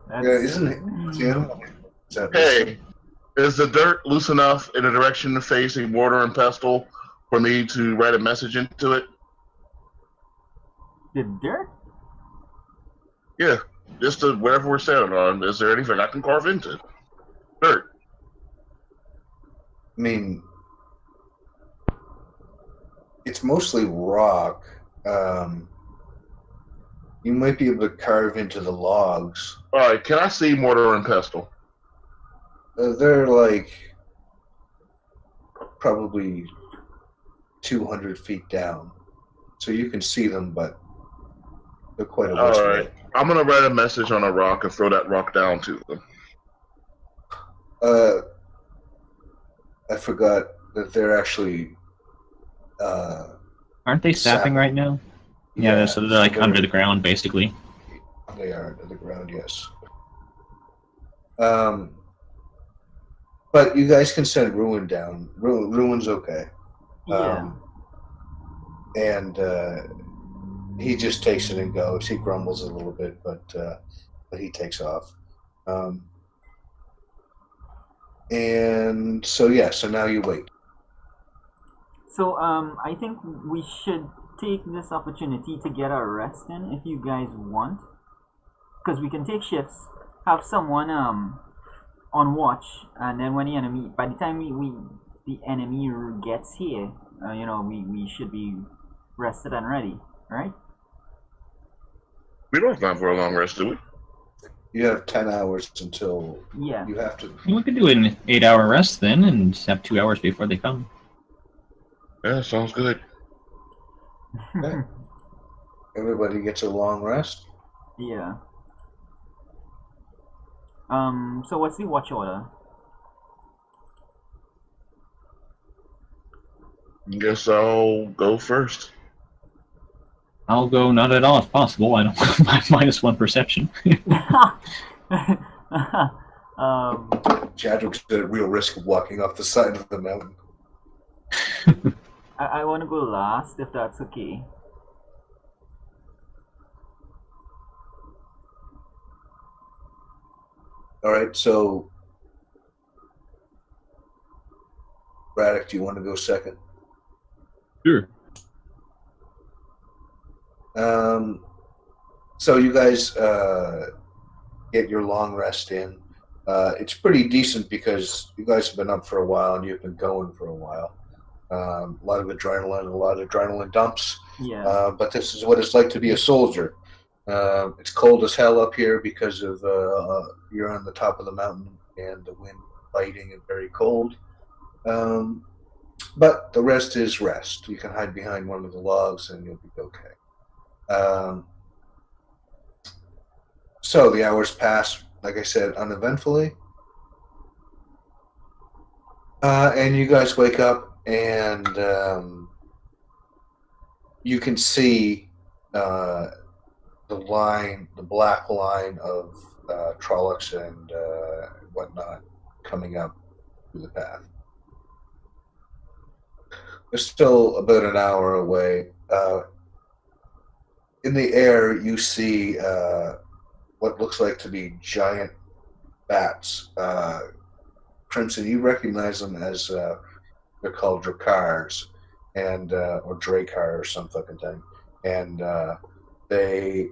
that's... Yeah, isn't it? Yeah. Hey, is the dirt loose enough in the direction facing mortar and pestle for me to write a message into it? The dirt? Yeah, just whatever we're standing on. Is there anything I can carve into? Dirt. I mean, it's mostly rock. You might be able to carve into the logs. All right, can I see mortar and pestle? They're like probably 200 feet down, so you can see them, but they're quite a ways All away. right, I'm gonna write a message on a rock and throw that rock down to them. I forgot that they're actually. Aren't they sapping right now? Yeah, so they're like under the ground, basically. They are under the ground, yes. But you guys can send Ruin down. Ruin's okay. Yeah. And he just takes it and goes. He grumbles a little bit, but he takes off. And so so now you wait. So I think we should take this opportunity to get our rest in, if you guys want, because we can take shifts, have someone on watch, and then when the enemy, by the time the enemy gets here, we should be rested and ready, right? We don't have time for a long rest, do we? You have 10 hours until Yeah. you have to. We could do an 8-hour rest then, and just have 2 hours before they come. Yeah, sounds good. Okay. Everybody gets a long rest. Yeah. So what's the watch order? Guess I'll go first. I'll go not at all if possible. I don't have -1 perception. Chadwick's at real risk of walking off the side of the mountain. I want to go last, if that's okay. All right, so Braddock, do you want to go second? Sure. So you guys get your long rest in. It's pretty decent because you guys have been up for a while and you've been going for a while. A lot of adrenaline dumps. Yeah. But this is what it's like to be a soldier. It's cold as hell up here because of you're on the top of the mountain and the wind biting and very cold. But the rest is rest. You can hide behind one of the logs and you'll be okay. So the hours pass, like I said, uneventfully. And you guys wake up and you can see the black line of Trollocs and whatnot coming up through the path. They're still about an hour away. In the air, you see what looks like to be giant bats. Crimson, you recognize them as they're called Drakars, and or Dracar or some fucking thing. And they're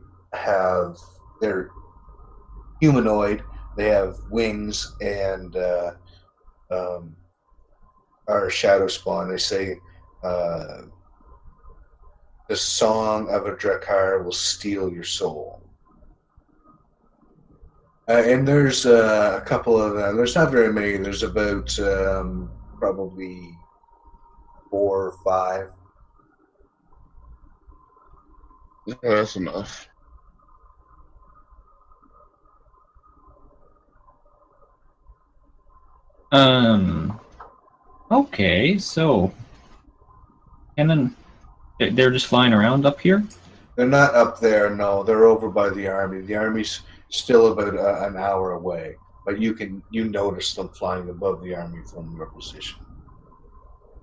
humanoid. They have wings and are shadow spawn. They say the song of a Drakar will steal your soul. And there's a couple of there's not very many. There's about probably 4 or 5. Yeah, that's enough. Okay, so, and then they're just flying around up here. They're not up there. No, they're over by the army. The army's still about an hour away. But you notice them flying above the army from your position.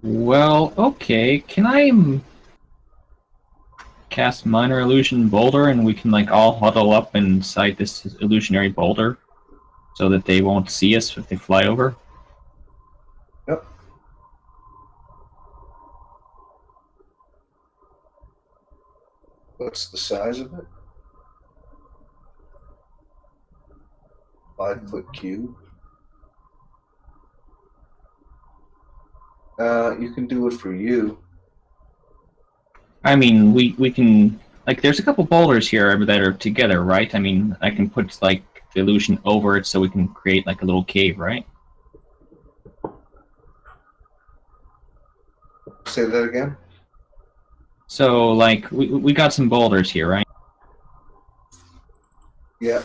Well, okay. Can I cast minor illusion boulder, and we can like all huddle up inside this illusionary boulder, so that they won't see us if they fly over? Yep. What's the size of it? 5-foot cube. You can do it for you. I mean, we can, like, there's a couple boulders here that are together, right? I mean, I can put like the illusion over it so we can create like a little cave, right? Say that again. So like we got some boulders here, right? Yeah.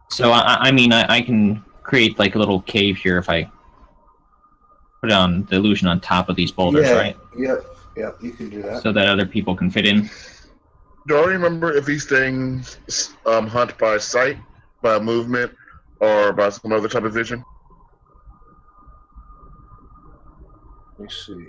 So I mean I can create like a little cave here if I put on the illusion on top of these boulders, right? Yep. Yep. You can do that. So that other people can fit in. Do I remember if these things hunt by sight, by movement, or by some other type of vision? Let me see.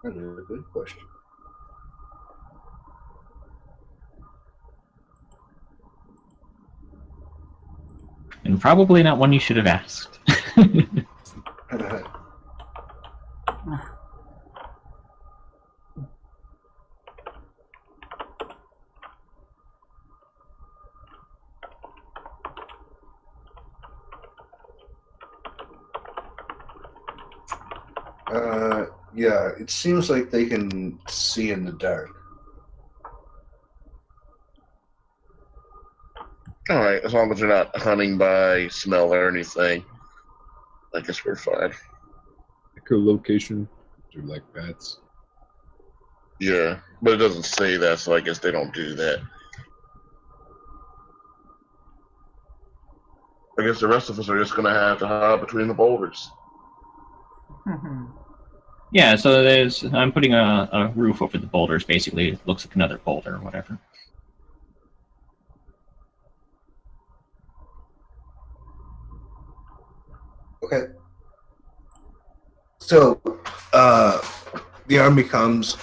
That is a good question. And probably not one you should have asked. Yeah, it seems like they can see in the dark. All right, as long as they're not hunting by smell or anything, I guess we're fine. Echolocation, they're like bats. Yeah, but it doesn't say that, so I guess they don't do that. I guess the rest of us are just going to have to hide between the boulders. Yeah, so I'm putting a roof over the boulders, basically. It looks like another boulder or whatever. Okay. So, the army comes.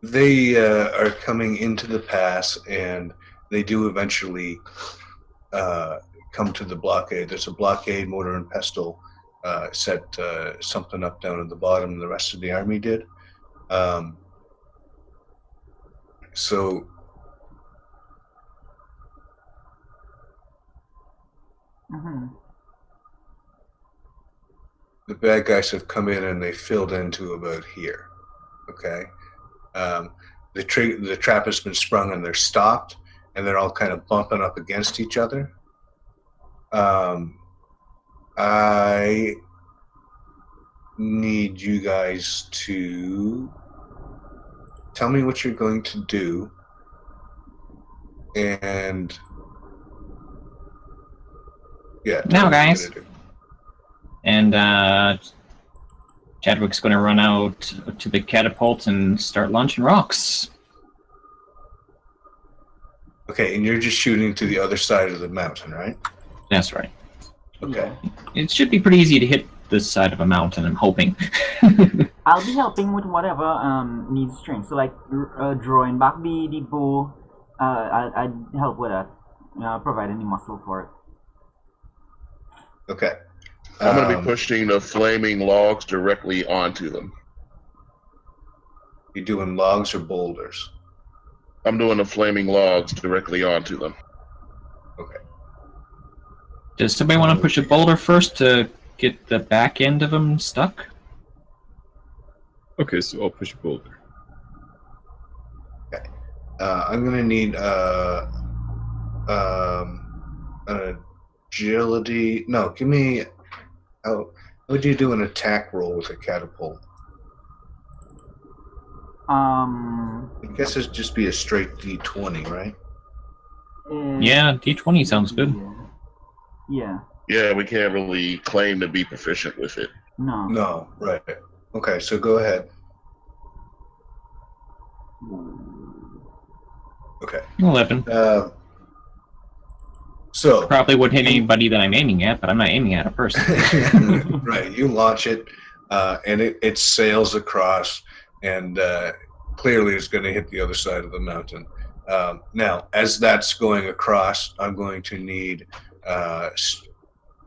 They are coming into the pass, and they do eventually come to the blockade. There's a blockade, mortar and pestle, set something up down at the bottom, and the rest of the army did. So the bad guys have come in and they filled into about here. Okay. The trap has been sprung and they're stopped, and they're all kind of bumping up against each other. I need you guys to tell me what you're going to do, and yeah. Now, guys. And Chadwick's going to run out to the catapult and start launching rocks. Okay, and you're just shooting to the other side of the mountain, right? That's right. Okay. It should be pretty easy to hit this side of a mountain, I'm hoping. I'll be helping with whatever needs strength. So like drawing back the bow, I'd help with that. Provide any muscle for it. Okay. I'm going to be pushing the flaming logs directly onto them. You doing logs or boulders? I'm doing the flaming logs directly onto them. Okay. Does somebody want to push a boulder first to get the back end of them stuck? Okay, so I'll push a boulder. Okay. I'm gonna need an agility. No, give me. Oh, How would you do an attack roll with a catapult? I guess it'd just be a straight D20, right? Yeah, D20 sounds good. Yeah. Yeah, we can't really claim to be proficient with it. No. No, right. Okay, so go ahead. Okay. 11. So Probably wouldn't hit anybody that I'm aiming at, but I'm not aiming at a person. right, you launch it, and it sails across, and clearly it's going to hit the other side of the mountain. Now, as that's going across, I'm going to need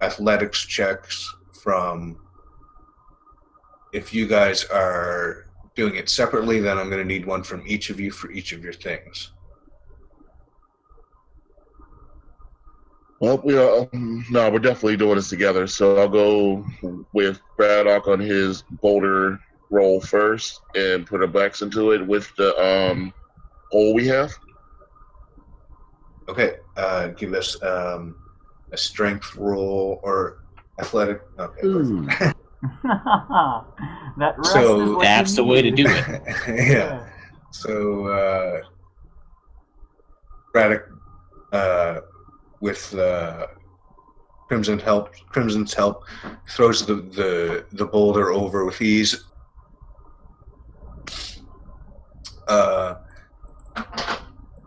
athletics checks from. If you guys are doing it separately, then I'm going to need one from each of you for each of your things. Well, no, we're definitely doing this together. So I'll go with Braddock on his boulder roll first and put a Bex into it with the hole we have. Okay, give us a strength roll or athletic. Okay. That rest So is what That's you the way to need. do it. Yeah. So Braddock, with Crimson's help, throws the boulder over with ease.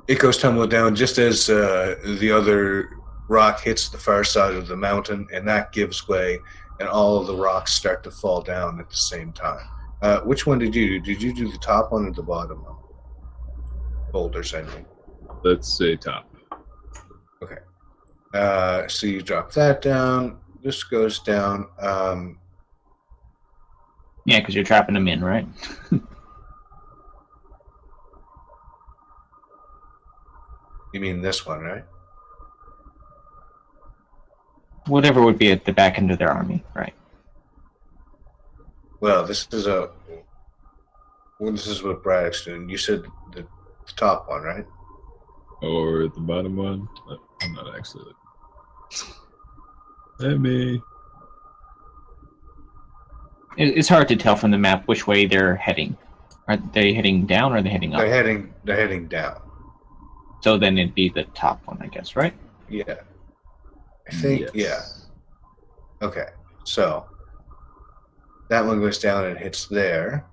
It goes tumbling down just as the other rock hits the far side of the mountain, and that gives way, and all of the rocks start to fall down at the same time. Which one did you do? Did you do the top one or the bottom one? Boulders, I mean. Let's say top. Okay. So you drop that down. This goes down. Yeah, because you're trapping them in, right? You mean this one, right? Whatever would be at the back end of their army, right? Well, this is what Braddock's doing. You said the top one, right? Or the bottom one. I'm not actually. Let me. It's hard to tell from the map which way they're heading. Are they heading down or are they heading up? They're heading down. So then it'd be the top one, I guess, right? Yeah. I think, Yes. yeah. Okay. So that one goes down and hits there.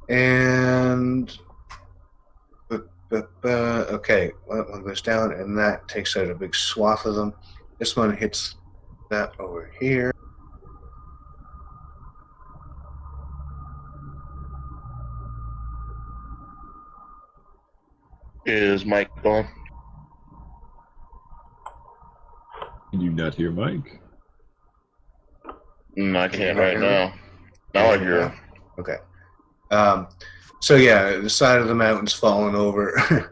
And okay, that one goes down, and that takes out a big swath of them. This one hits that over here. Is Mike gone? Can you not hear Mike? I can't right now. Now I hear him. Okay. So yeah, the side of the mountain's falling over.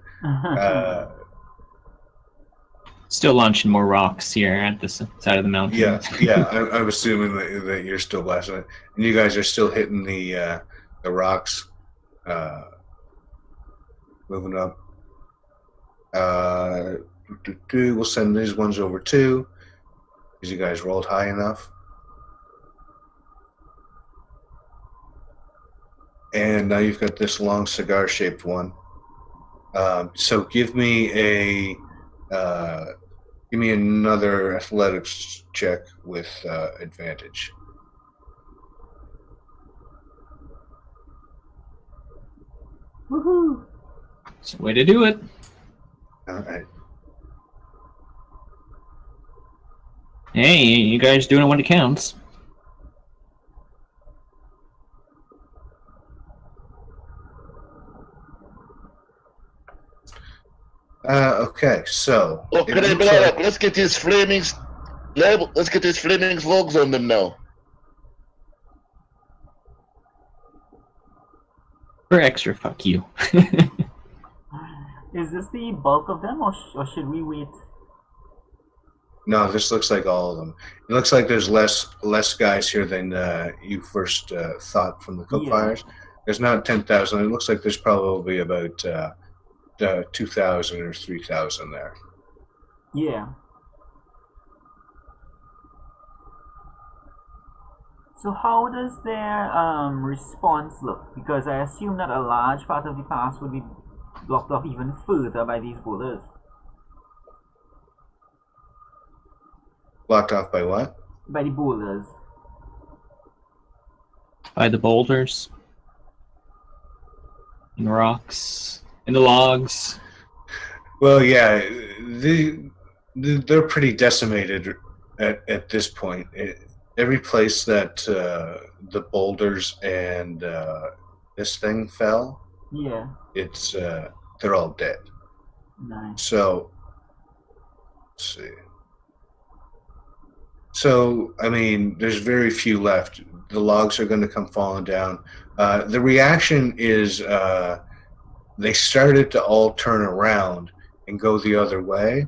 Still launching more rocks here at the side of the mountain. Yeah. I'm assuming that you're still blasting it, and you guys are still hitting the rocks, moving up. We'll send these ones over too, because you guys rolled high enough. And now you've got this long cigar-shaped one. So give me another athletics check with advantage. Woohoo! It's the way to do it. All right. Hey, you guys doing it when it counts. Okay, so Look, it let's looks like- let's get these flamings. Let's get these flamings logs on them now. For extra, fuck you. Is this the bulk of them, or should we wait? No, this looks like all of them. It looks like there's less guys here than you first thought from the cook Yeah. fires. There's not 10,000. It looks like there's probably about 2,000 or 3,000 there. Yeah. So how does their response look? Because I assume that a large part of the pass would be blocked off even further by these boulders. Blocked off by what? By the boulders. By the boulders, and rocks, and the logs. Well, yeah, they're pretty decimated at this point. Every place that the boulders and this thing fell, Yeah. it's they're all dead. Nice. So, let's see. So, I mean, there's very few left. The logs are going to come falling down. The reaction is they started to all turn around and go the other way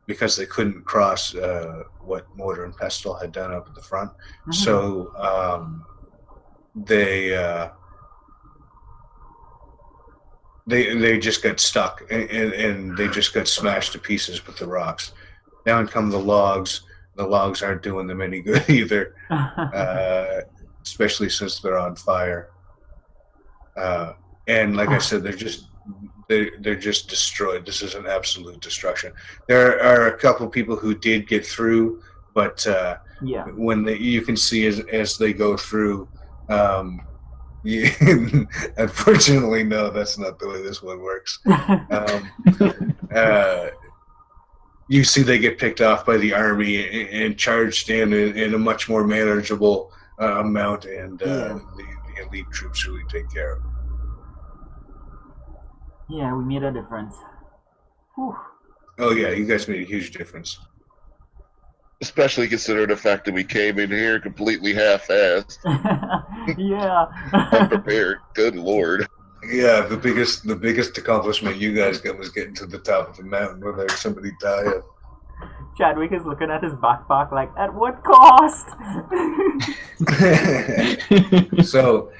because they couldn't cross what Mortar and Pestle had done up at the front. Mm-hmm. So they just got stuck and they just got smashed to pieces with the rocks. Down come the logs. The logs aren't doing them any good either, especially since they're on fire. And like I said, they're just destroyed. This is an absolute destruction. There are a couple people who did get through, but yeah. when you can see as they go through, unfortunately, no, that's not the way this one works. You see they get picked off by the army and charged in a much more manageable amount, and the elite troops really take care of them. Yeah, we made a difference. Whew. Oh yeah, you guys made a huge difference. Especially considering the fact that we came in here completely half-assed, Yeah. unprepared. Good lord. Yeah, the biggest accomplishment you guys got was getting to the top of the mountain without somebody dying. Chadwick is looking at his backpack like, at what cost? So,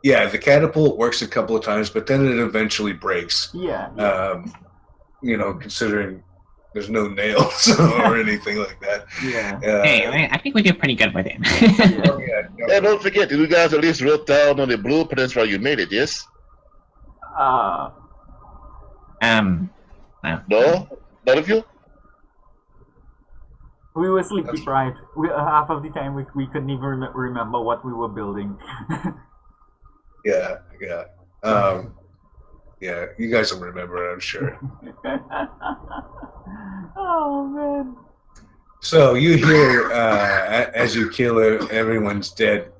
yeah, the catapult works a couple of times, but then it eventually breaks. Yeah. Considering there's no nails or anything like that. Yeah. Hey, I think we did pretty good with it. Hey, don't forget, did you guys at least wrote down on the blueprints while you made it, yes? No. No? None of you? We were sleep deprived. Half of the time we couldn't even remember what we were building. Yeah. Yeah, you guys will remember it, I'm sure. Oh, man. So you hear, as you kill everyone's dead,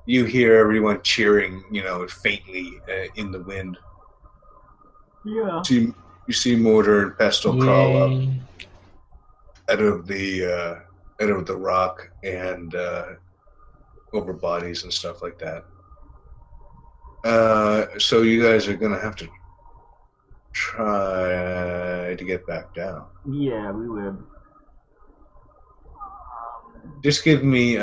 you hear everyone cheering, faintly in the wind. Yeah. You see Mortar and Pestle crawl up out of the rock and over bodies and stuff like that. So you guys are gonna have to try to get back down. Yeah, we would. Just give me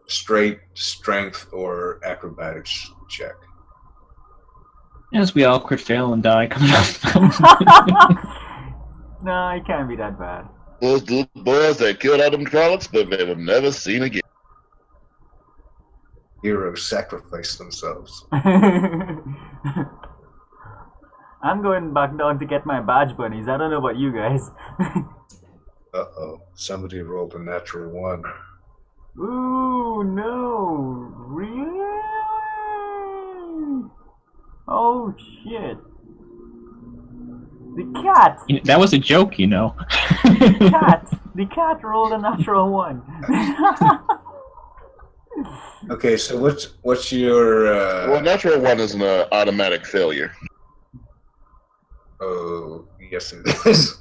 straight strength or acrobatics check. As we all crit fail and die coming up. No, it can't be that bad. Those little boys that killed all them Trollocs, but they were never seen again. Heroes sacrifice themselves. I'm going back down to get my badge bunnies. I don't know about you guys. Uh-oh. Somebody rolled a natural 1. Ooh, no. Really? Oh, shit. The cat! That was a joke, The cat rolled a natural 1. Okay, so what's your... Well, natural 1 is an automatic failure. Oh, yes it is.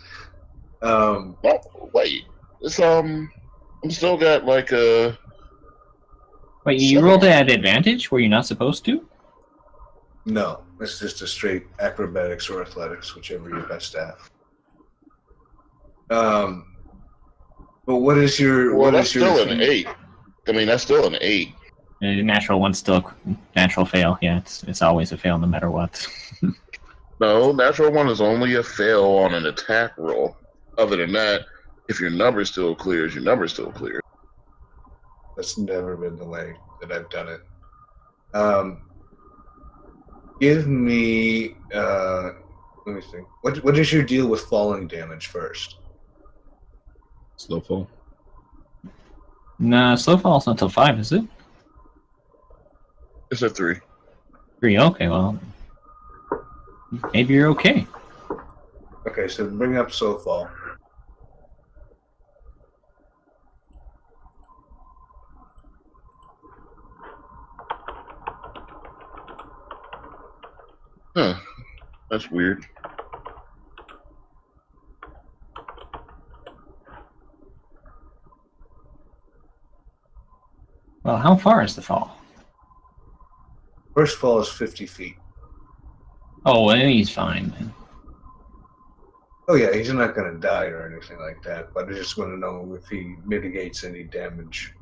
Oh, wait. It's, I'm still got like a... Wait, you rolled it at advantage? Were you not supposed to? No, it's just a straight acrobatics or athletics, whichever you're best at. But what is your Well, what that's is your still an 8. I mean, that's still an 8. Natural one's still a natural fail. Yeah, it's always a fail no matter what. No, natural 1 is only a fail on an attack roll. Other than that, if your number still clears, your number still clears. That's never been the way that I've done it. Give me. Let me think. What is your deal with falling damage first? Slow fall. Nah, slow fall's not till 5, is it? It's a 3. 3. Okay, well, maybe you're okay. Okay, so bring up slow fall. Huh. That's weird. Well, how far is the fall? First fall is 50 feet. Oh, well, he's fine then. Oh yeah, he's not going to die or anything like that, but I just want to know if he mitigates any damage.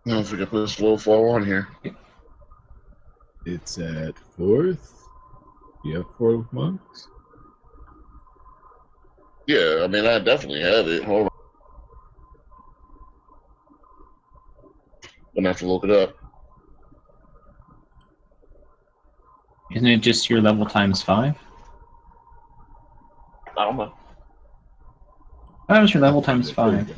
I don't know if we can put a slow fall on here. It's at 4th. You have 4 monks? Yeah, I mean, I definitely have it. Hold on. I'm gonna have to look it up. Isn't it just your level times 5? I don't know. That was your level times 5.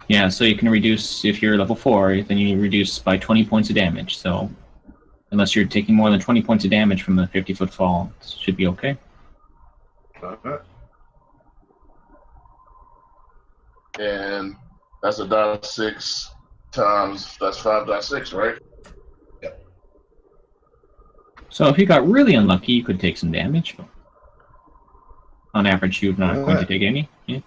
Yeah, so you can reduce, if you're level 4, then you reduce by 20 points of damage, so unless you're taking more than 20 points of damage from the 50-foot fall, it should be okay. And that's a .6 times, that's 5.6, right? Yep. So if you got really unlucky, you could take some damage. But on average, you're not going to take any. Yeah.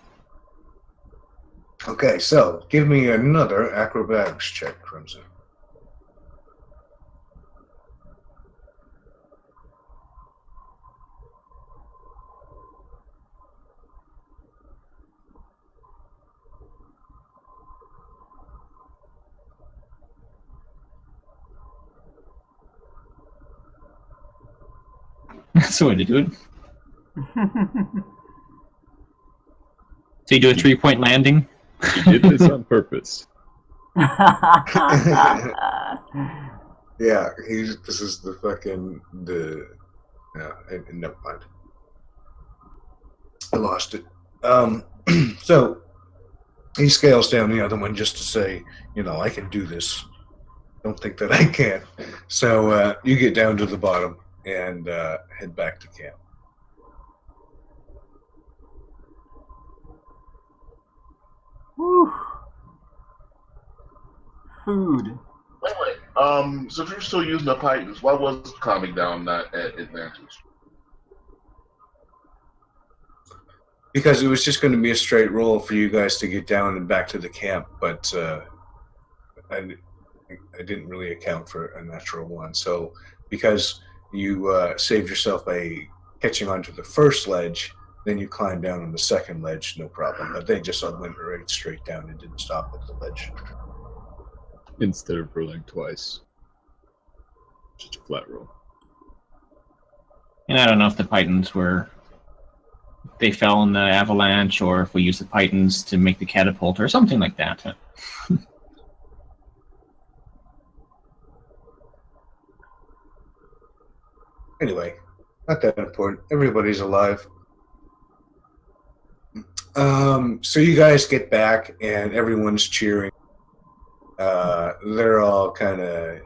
Okay, so give me another acrobatics check, Crimson. That's the way to do it. So you do a 3-point landing? You did this on purpose. Yeah, this is the fucking never mind. I lost it. So he scales down the other one just to say, I can do this. Don't think that I can. So you get down to the bottom and head back to camp. Whew. Food. Wait. So if you're still using the Titans, why was calming down not at advantage? Because it was just going to be a straight roll for you guys to get down and back to the camp, but I didn't really account for a natural 1. So because you saved yourself by catching onto the first ledge, then you climbed down on the second ledge, no problem. But they just went right straight down and didn't stop at the ledge. Instead of rolling twice. Just a flat roll. And I don't know if the Pythons they fell in the avalanche, or if we use the Pythons to make the catapult, or something like that. Anyway, not that important. Everybody's alive. So you guys get back, and everyone's cheering. They're all kind of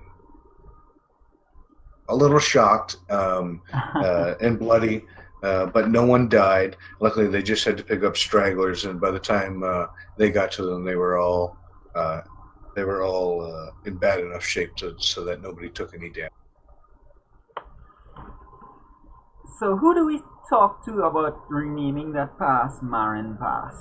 a little shocked and bloody, but no one died. Luckily, they just had to pick up stragglers, and by the time they got to them, they were all in bad enough shape so that nobody took any damage. So who do we talk to about renaming that pass Marin Pass?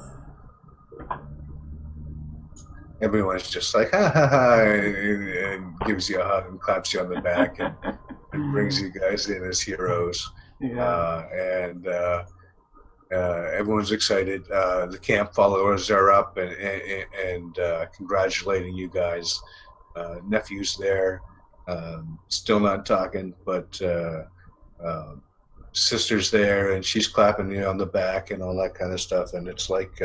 everyone's just like ha ha ha, and gives you a hug and claps you on the back and brings you guys in as heroes. Yeah. Everyone's excited. The camp followers are up and congratulating you guys. Nephew's there, still not talking, but sister's there, and she's clapping you on the back and all that kind of stuff. And it's like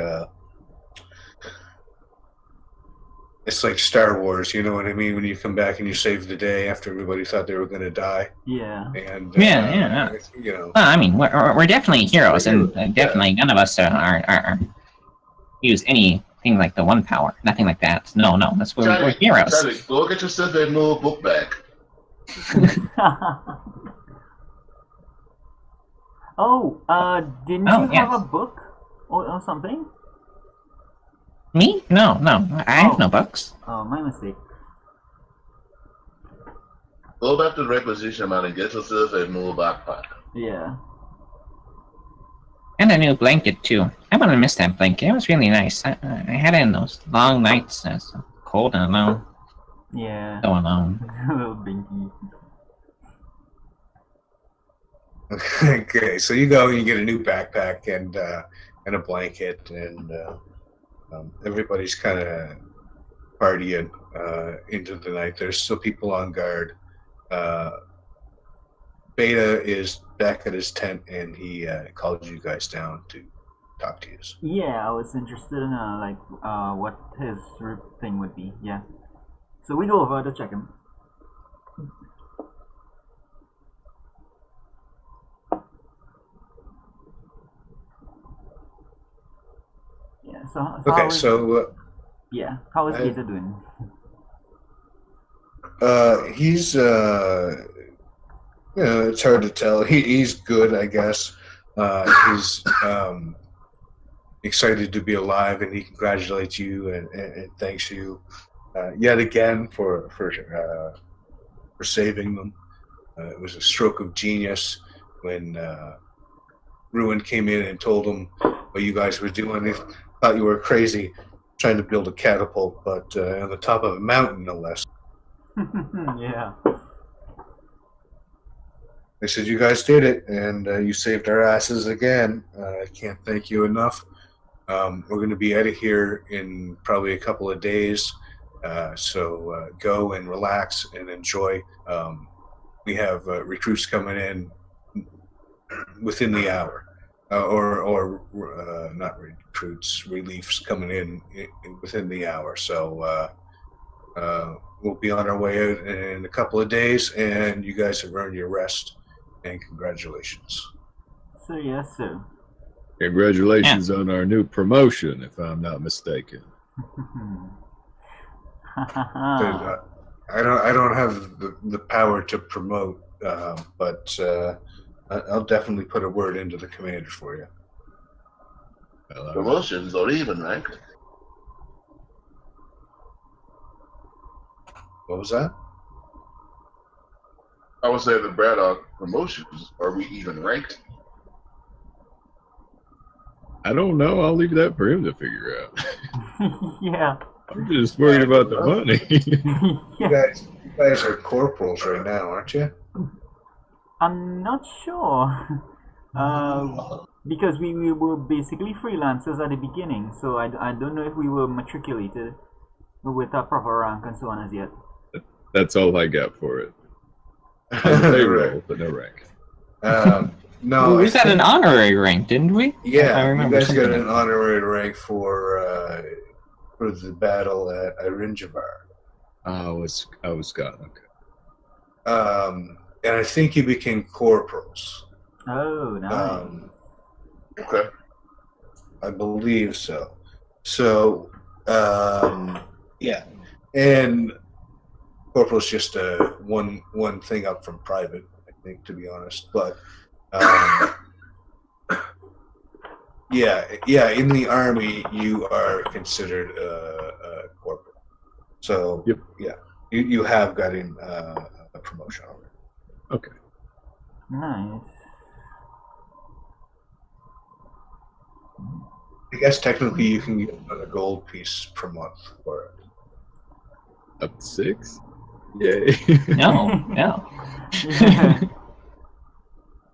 Star Wars, you know what I mean? When you come back and you save the day after everybody thought they were going to die. Yeah. And Yeah. you know. Well, I mean, we're definitely heroes, and definitely none of us are use anything like the one power. Nothing like that. No, that's we're heroes. Charlie, go get yourself that little book back. Didn't Oh, you yes. have a book or something? Me? No. I have no books. Oh, my mistake. Go back to the requisition man and get yourself a little backpack. Yeah. And a new blanket too. I'm gonna miss that blanket. It was really nice. I had it in those long nights. It's cold and alone. Yeah. So alone. Little binky. Okay, so you go and you get a new backpack and a blanket, and everybody's kind of partying into the night. There's still people on guard. Beta is back at his tent, and he called you guys down to talk to you. Yeah, I was interested in what his thing would be. Yeah. So we go over to check him. Yeah. Okay, so yeah, how is Gator doing? he's it's hard to tell. He's good, I guess. He's excited to be alive, and he congratulates you and thanks you yet again for saving them. It was a stroke of genius when Ruin came in and told him what you guys were doing. They thought you were crazy trying to build a catapult, but on the top of a mountain, no less. Yeah. They said you guys did it, and you saved our asses again. I can't thank you enough. We're going to be out of here in probably a couple of days, so go and relax and enjoy. We have recruits coming in within the hour, or not recruits, reliefs coming in within the hour. So we'll be on our way out in a couple of days, and you guys have earned your rest. And congratulations. So yes, sir. Congratulations on our new promotion, if I'm not mistaken. I don't have the power to promote, but I'll definitely put a word into the commander for you. Well, Promotions don't even rank. What was that? I would say the Braddock promotions, are we even ranked? I don't know. I'll leave that for him to figure out. Yeah. I'm just worried about the money. You guys are corporals right now, aren't you? I'm not sure. Because we were basically freelancers at the beginning, so I don't know if we were matriculated with a proper rank and so on as yet. That's all I got for it. On the payroll, but no rank. No, we got an honorary rank, didn't we? I Yeah, you remember guys got something. an honorary rank for the battle at Irinjavar. I was gone. Okay. And I think you became corporals. Oh, nice. Okay. I believe so. So, yeah, and corporal's just one thing up from private, I think, to be honest. But yeah, in the army you are considered a corporal. So Yep. yeah, you have gotten a promotion already. Okay. Nice. I guess technically you can get another gold piece per month for it. Up to 6? Yay. No. Yeah.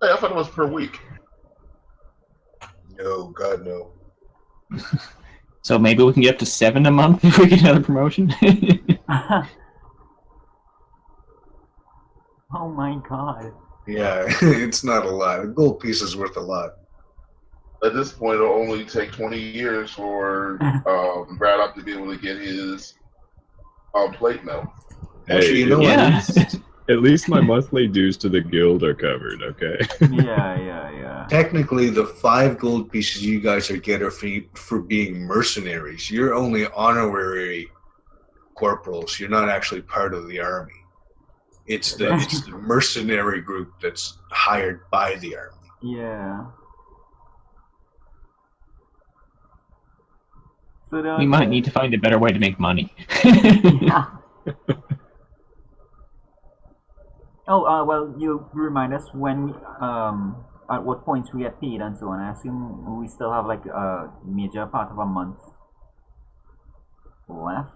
Hey, I thought it was per week. No, God, no. So maybe we can get up to 7 a month if we get another promotion. Oh my god. Yeah, it's not a lot. A gold piece is worth a lot. At this point, it'll only take 20 years for Braddock to be able to get his plate mail. Actually, you know yeah. At least my monthly dues to the guild are covered, okay? Yeah. Technically, the 5 gold pieces you guys are getting for being mercenaries. You're only honorary corporals. You're not actually part of the army. It's the mercenary group that's hired by the army. Yeah. So We might need to find a better way to make money. Yeah. Oh, well, you remind us when we, at what points we get paid and so on. I assume we still have like a major part of a month left.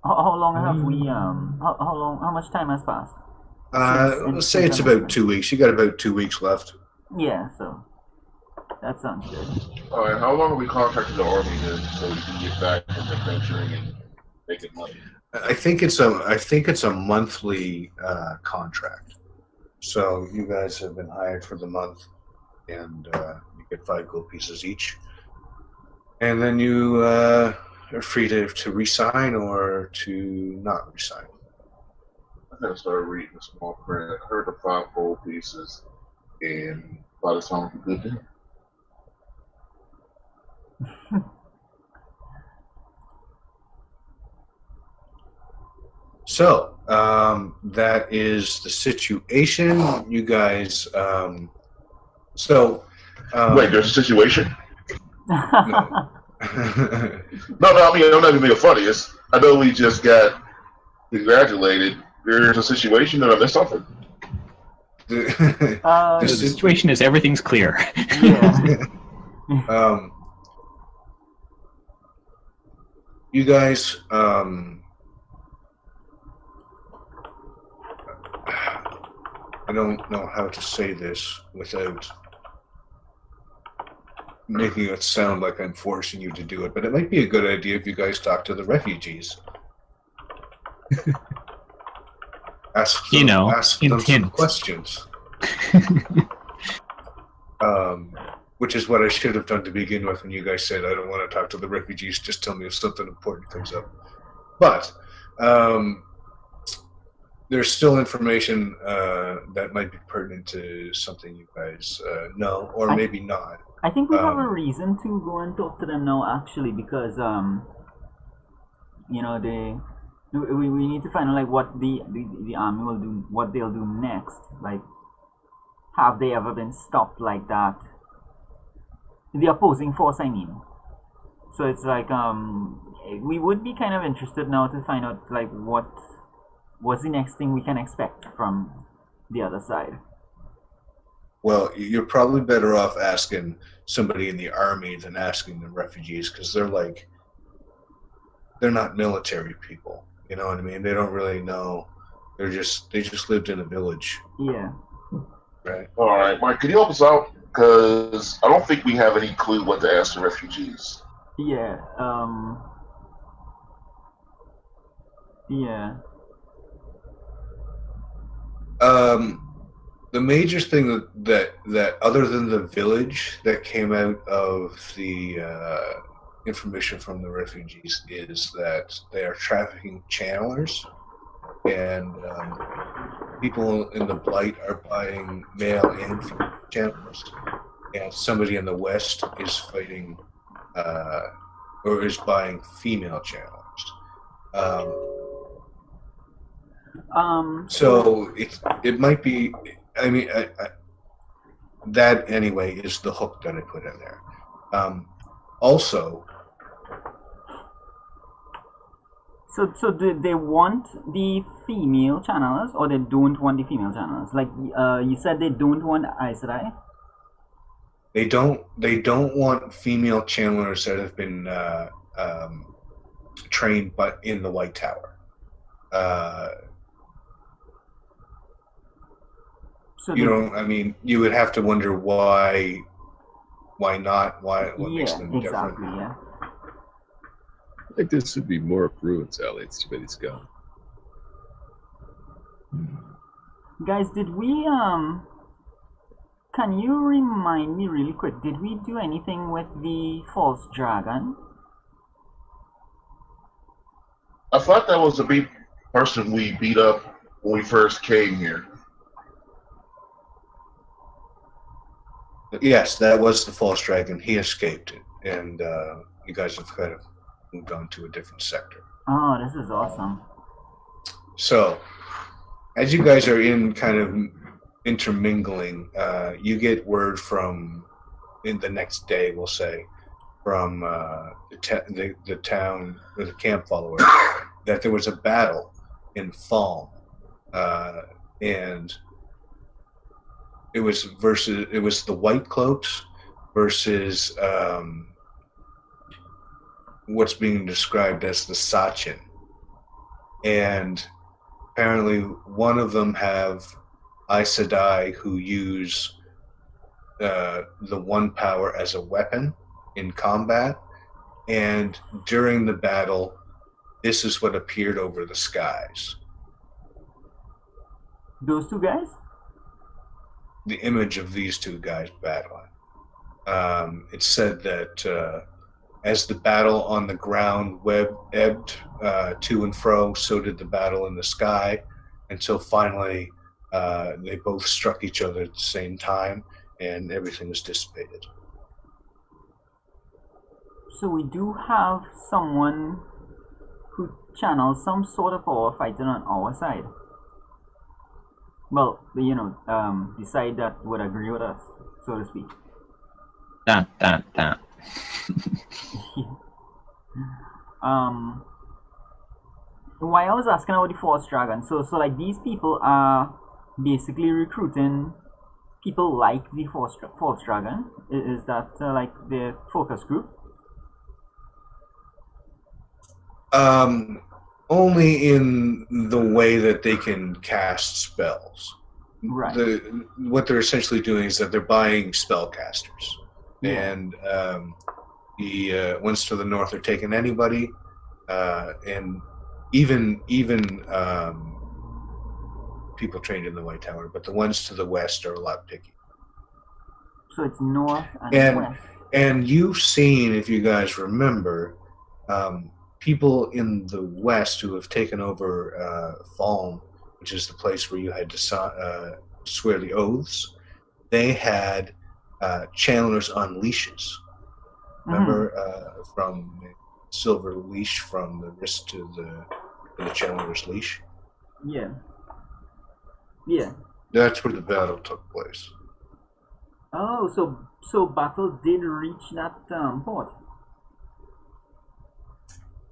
How long have we, how much time has passed? Let's say it's about 2 weeks. You got about 2 weeks left. Yeah, so that sounds good. All right, how long are we contracted the army then, so we can get back from adventuring and making money? I think it's a monthly contract. So you guys have been hired for the month, and you get 5 gold pieces each, and then you are free to resign or to not resign. I gotta start reading the small print. I heard the 5 gold pieces, and thought it sounded like a good deal. So that is the situation. You guys. Wait, there's a situation? No. No, I mean, I'm not even being funny. I know we just got congratulated. There's a situation that I missed something. The situation is everything's clear. Yeah. You guys. I don't know how to say this without making it sound like I'm forcing you to do it, but it might be a good idea if you guys talk to the refugees. Ask them some questions. Which is what I should have done to begin with when you guys said, I don't want to talk to the refugees, just tell me if something important comes up. But there's still information that might be pertinent to something you guys know, or maybe not. I think we have a reason to go and talk to them now, actually, because you know, we need to find out like what the army will do, what they'll do next. Like, have they ever been stopped like that? The opposing force, I mean. So it's like we would be kind of interested now to find out like what's the next thing we can expect from the other side. Well, you're probably better off asking somebody in the army than asking the refugees, because they're not military people. You know what I mean? They don't really know. They just lived in a village. Yeah. Right. All right, Mike, could you help us out? Because I don't think we have any clue what to ask the refugees. Yeah. Yeah. The major thing that other than the village that came out of the information from the refugees is that they are trafficking channelers, and people in the Blight are buying male and female channelers, and somebody in the West is fighting or is buying female channelers. So it might be. I mean, that anyway is the hook that I put in there. Also. So do they want the female channelers, or they don't want the female channelers? Like you said, they don't want Aes Sedai? They don't want female channelers that have been trained, but in the White Tower. So you don't. I mean, you would have to wonder why not? What makes yeah, them different? exactly. Yeah. I think this would be more of Bruin's alley. It's too bad he's gone. Guys, did we can you remind me really quick, did we do anything with the false dragon? I thought that was the person we beat up when we first came here. Yes, that was the false dragon. He escaped it, and you guys have kind of moved on to a different sector. Oh, this is awesome. So, as you guys are in kind of intermingling, you get word from in the next day, we'll say, from the town or the camp follower that there was a battle in Falm, and it was the White Cloaks versus what's being described as the Sachin, and apparently one of them have Aes Sedai who use the one power as a weapon in combat, and during the battle, this is what appeared over the skies. Those two guys? The image of these two guys battling. It said that as the battle on the ground ebbed to and fro, so did the battle in the sky, until finally they both struck each other at the same time, and everything was dissipated. So we do have someone who channels some sort of power fighting on our side. Well, the side that would agree with us, so to speak. That. Why I was asking about the false dragon, so like these people are basically recruiting people like the false dragon. Is that like their focus group? Only in the way that they can cast spells. Right. What they're essentially doing is that they're buying spellcasters, Yeah. and the ones to the north are taking anybody, and even people trained in the White Tower, but the ones to the west are a lot picky. So it's north and west. And you've seen, if you guys remember, people in the west who have taken over Falm, which is the place where you had to swear the oaths. They had channelers on leashes. Remember, from the silver leash from the wrist to the channeler's leash? Yeah. Yeah. That's where the battle took place. Oh, so battle did reach that port.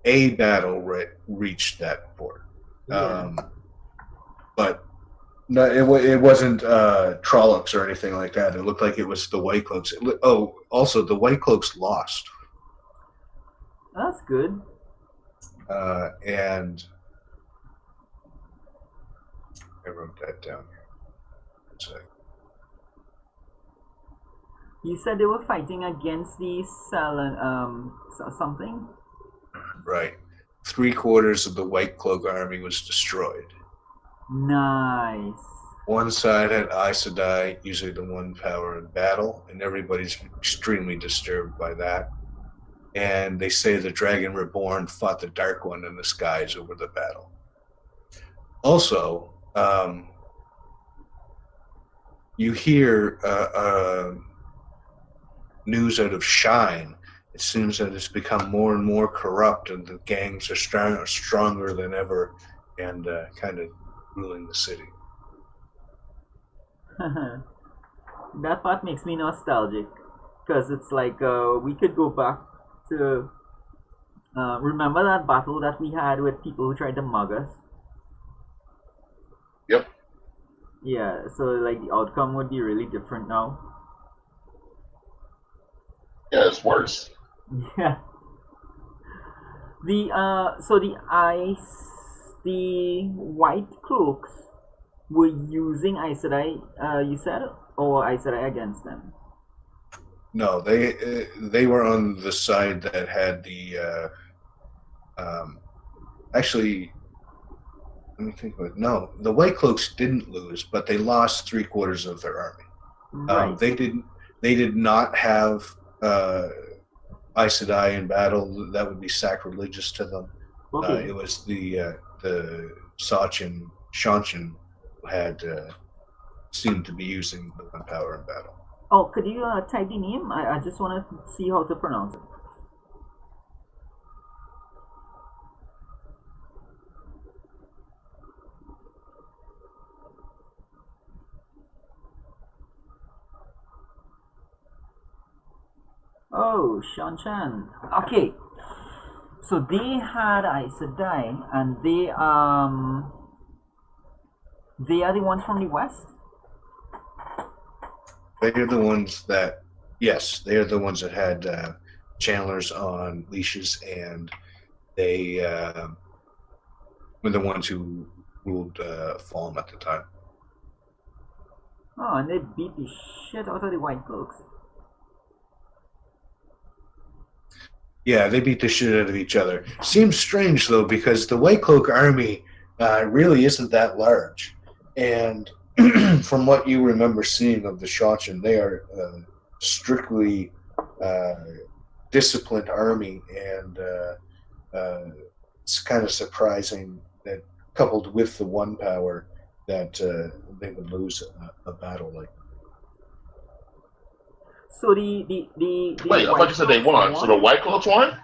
A battle reached that port. Yeah. But no, it wasn't Trollocs or anything like that. It looked like it was the White Cloaks. Also, the White Cloaks lost. That's good. And I wrote that down here. You said they were fighting against the something? Right. 3/4 of the White Cloak army was destroyed. Nice. One side had Aes Sedai, usually the one power in battle, and everybody's extremely disturbed by that. And they say the Dragon Reborn fought the Dark One in the skies over the battle. Also, you hear news out of Shine. It seems that it's become more and more corrupt, and the gangs are stronger than ever, and kind of ruling the city. That part makes me nostalgic, because it's like we could go back to remember that battle that we had with people who tried to mug us. Yep. Yeah, so like the outcome would be really different now. Yeah, it's worse. Yeah. The so the Aes the White Cloaks were using Aes Sedai, you said, or Aes Sedai against them? No, they were on the side that had the actually. Let me think about it. No, the White Cloaks didn't lose, but they lost 3/4 of their army. Right. They did not have Aes Sedai in battle. That would be sacrilegious to them. Okay. It was the Sachin Shanshin who had seemed to be using the one power in battle. Oh, could you type the name? I just want to see how to pronounce it. Oh, Shanshan. Okay. So they had Aes Sedai, and they are the ones from the west. They're the ones that, yes, they're the ones that had channelers on leashes, and they were the ones who ruled Falm at the time. Oh, and they beat the shit out of the White Cloaks. Yeah, they beat the shit out of each other. Seems strange, though, because the White Cloak army really isn't that large. And from what you remember seeing of the Shachin, they are strictly disciplined army, and it's kind of surprising that, coupled with the one power, that they would lose a battle like that. So the Wait, I thought you said they won. So the White Cloaks won?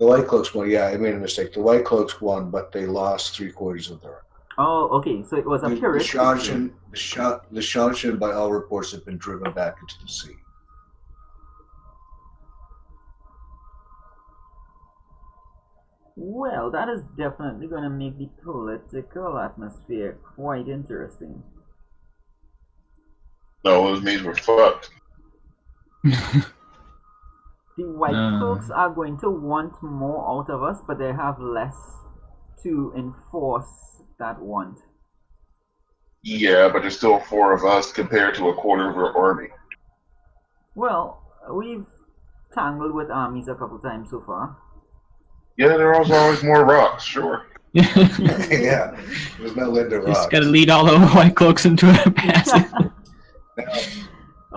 The White Cloaks won. Yeah, I made a mistake. The White Cloaks won, but they lost 3/4 of their army. Oh, okay. So it was a The Pyrrhic. Shanshan, by all reports, have been driven back into the sea. Well, that is definitely going to make the political atmosphere quite interesting. No, it means we're fucked. The White Cloaks are going to want more out of us, but they have less to enforce that want. Yeah, but there's still 4 of us compared to 1/4 of our army. Well, we've tangled with armies a couple times so far. Yeah, there are always more rocks, sure. Yeah, there's no Linda Rock. Just gotta lead all the White Cloaks into a passage.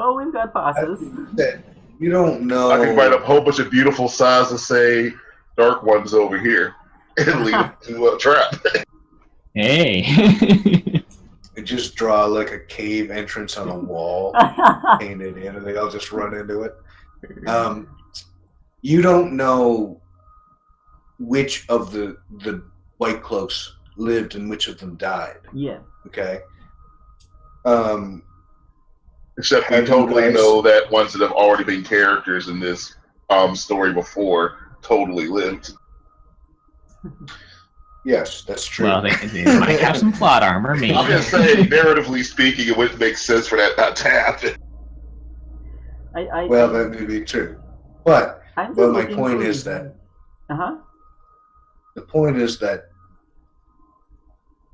Oh, we've got passes. You don't know. I can write up a whole bunch of beautiful signs and say, dark ones over here, and lead them to a trap. Hey. You just draw like a cave entrance on a wall, paint it in, and they all just run into it. You don't know which of the White Cloaks lived and which of them died. Yeah. Okay. Except we totally know that ones that have already been characters in this story before totally lived. Yes, that's true. Well, they might have some plot armor, maybe. I'm just saying, narratively speaking, it wouldn't make sense for that not to happen. Well, that may be true. But my point is that the point is that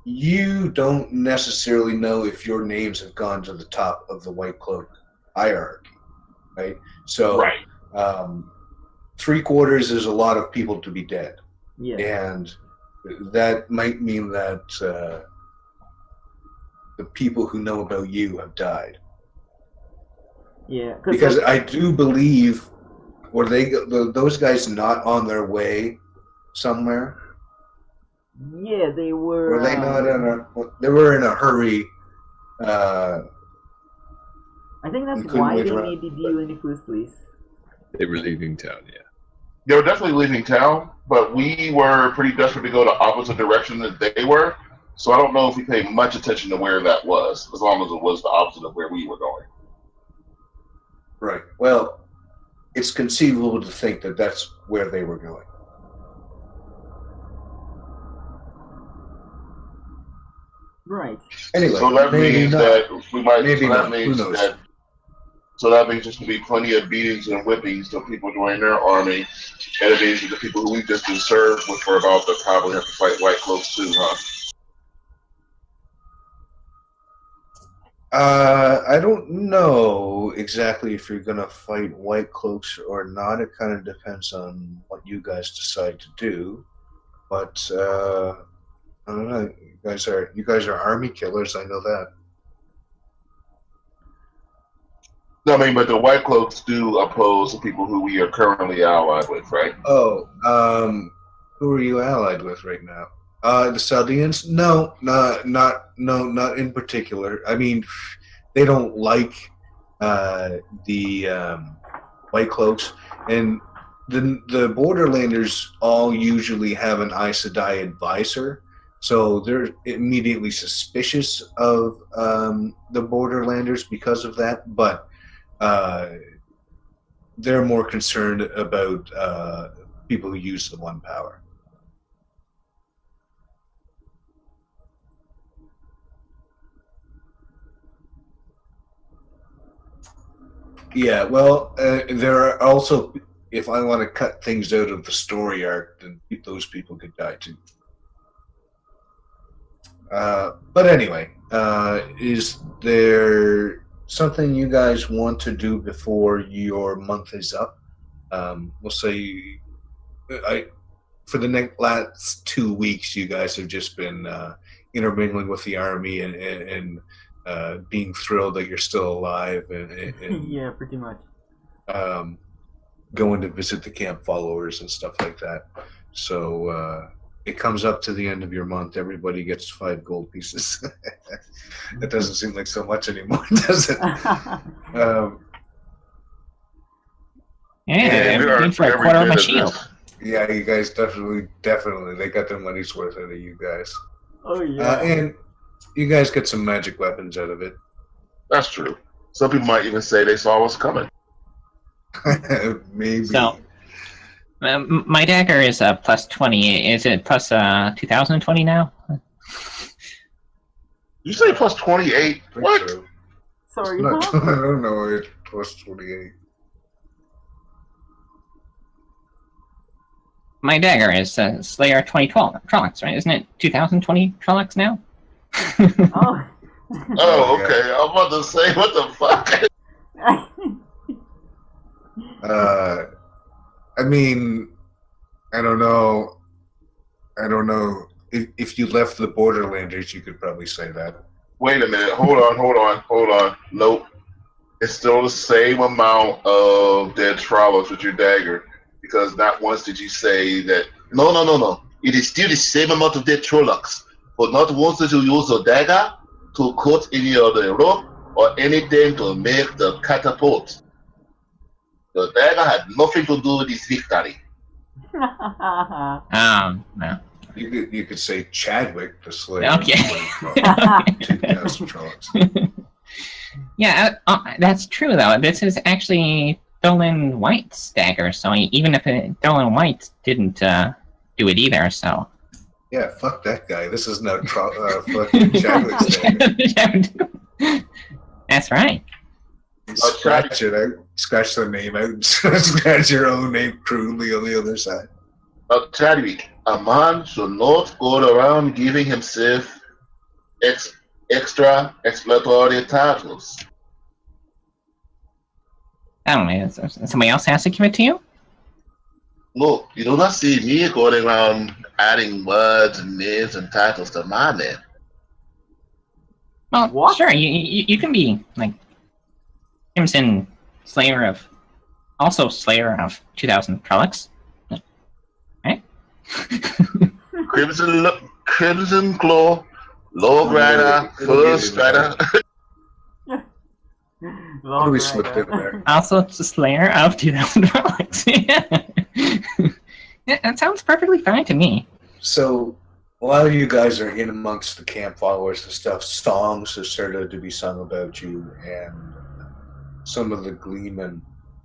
you don't necessarily know if your names have gone to the top of the White Cloak hierarchy, right? So, Right. 3/4 is a lot of people to be dead. Yeah. And that might mean that the people who know about you have died. Yeah. Because I do believe, were those guys not on their way somewhere? Yeah, they were. Were they not in a? They were in a hurry. I think that's couldn't why wait they around, made the deal in the first place. They were leaving town, yeah. They were definitely leaving town, but we were pretty desperate to go the opposite direction that they were. So I don't know if we paid much attention to where that was, as long as it was the opposite of where we were going. Right. Well, it's conceivable to think that that's where they were going. Right. Anyway, So that maybe means not. that we might. Maybe so that not. Who means knows? that So that means there's going to be plenty of beatings and whippings to people joining their army. And it means that the people who we've just been served with for about to probably have to fight White Cloaks too, huh? I don't know exactly if you're going to fight White Cloaks or not. It kind of depends on what you guys decide to do. But I don't know. You guys are army killers. I know that. No, I mean, but the White Cloaks do oppose the people who we are currently allied with, right? Oh, who are you allied with right now? The Chaldeans? No, not in particular. I mean, they don't like the White Cloaks, and the Borderlanders all usually have an Aes Sedai advisor, so they're immediately suspicious of the Borderlanders because of that. But they're more concerned about people who use the One Power. Yeah, well, there are also, if I want to cut things out of the story arc, then those people could die too. But anyway, is there something you guys want to do before your month is up? We'll say, for the last 2 weeks, you guys have just been intermingling with the army and being thrilled that you're still alive and Yeah, pretty much. Going to visit the camp followers and stuff like that. So it comes up to the end of your month. Everybody gets 5 gold pieces. It doesn't seem like so much anymore, does it? Yeah, I'm looking for a quarter of my shield. Yeah, you guys definitely, they got their money's worth out of you guys. Oh yeah. And you guys get some magic weapons out of it. That's true. Some people might even say they saw us coming. Maybe. So, my dagger is plus 20. Is it plus 2020 now? You say plus 28? What? So. Sorry, Not, huh? I don't know. It's plus 28. My dagger is Slayer 2012 Trollocs, right? Isn't it 2020 Trollocs now? Oh. Oh, okay. I'm about to say, what the fuck? I mean, I don't know. If you left the Borderlanders, you could probably say that. Wait a minute. Hold on. Nope. It's still the same amount of dead Trollocs with your dagger. Because not once did you say that. No. It is still the same amount of dead Trollocs. But not once did you use a dagger to cut any of the rope or anything to make the catapult. The dagger had nothing to do with this victory. No. You could say Chadwick, the Slayer. Okay. 2,000 Trollocs. Yeah, that's true though. This is actually Dolan White's dagger, so even if Dolan White didn't do it either, so. Yeah, fuck that guy. This is no fucking Chadwick's dagger. That's right. Scratch it out. Scratch the name out. Scratch your own name crudely on the other side. Chadwick, a man should not go around giving himself extra exploratory titles. I don't know. Somebody else has to give it to you? Look, you do not see me going around adding words and names and titles to my name. Well, What? sure. You can be like Crimson Slayer of 2000 Trollocs, right? Crimson Claw, Lord Rider, First Rider. What do we slipped in there? Also, it's a Slayer of 2000 Trollocs. Yeah, that sounds perfectly fine to me. So, while you guys are in amongst the camp followers and stuff, songs have started to be sung about you, and some of the gleemen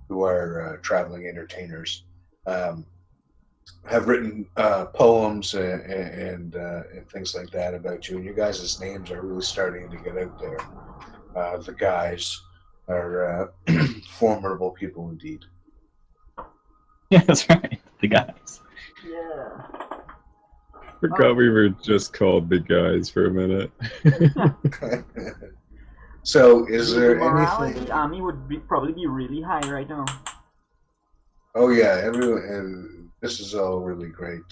who are traveling entertainers have written poems and things like that about you, and you guys' names are really starting to get out there. The guys, are formidable people indeed. Yeah, that's right. The guys. Yeah. Forgot we were just called the guys for a minute. So, is The there morale in anything? the army would probably be really high right now. Oh yeah, everyone, and this is all really great.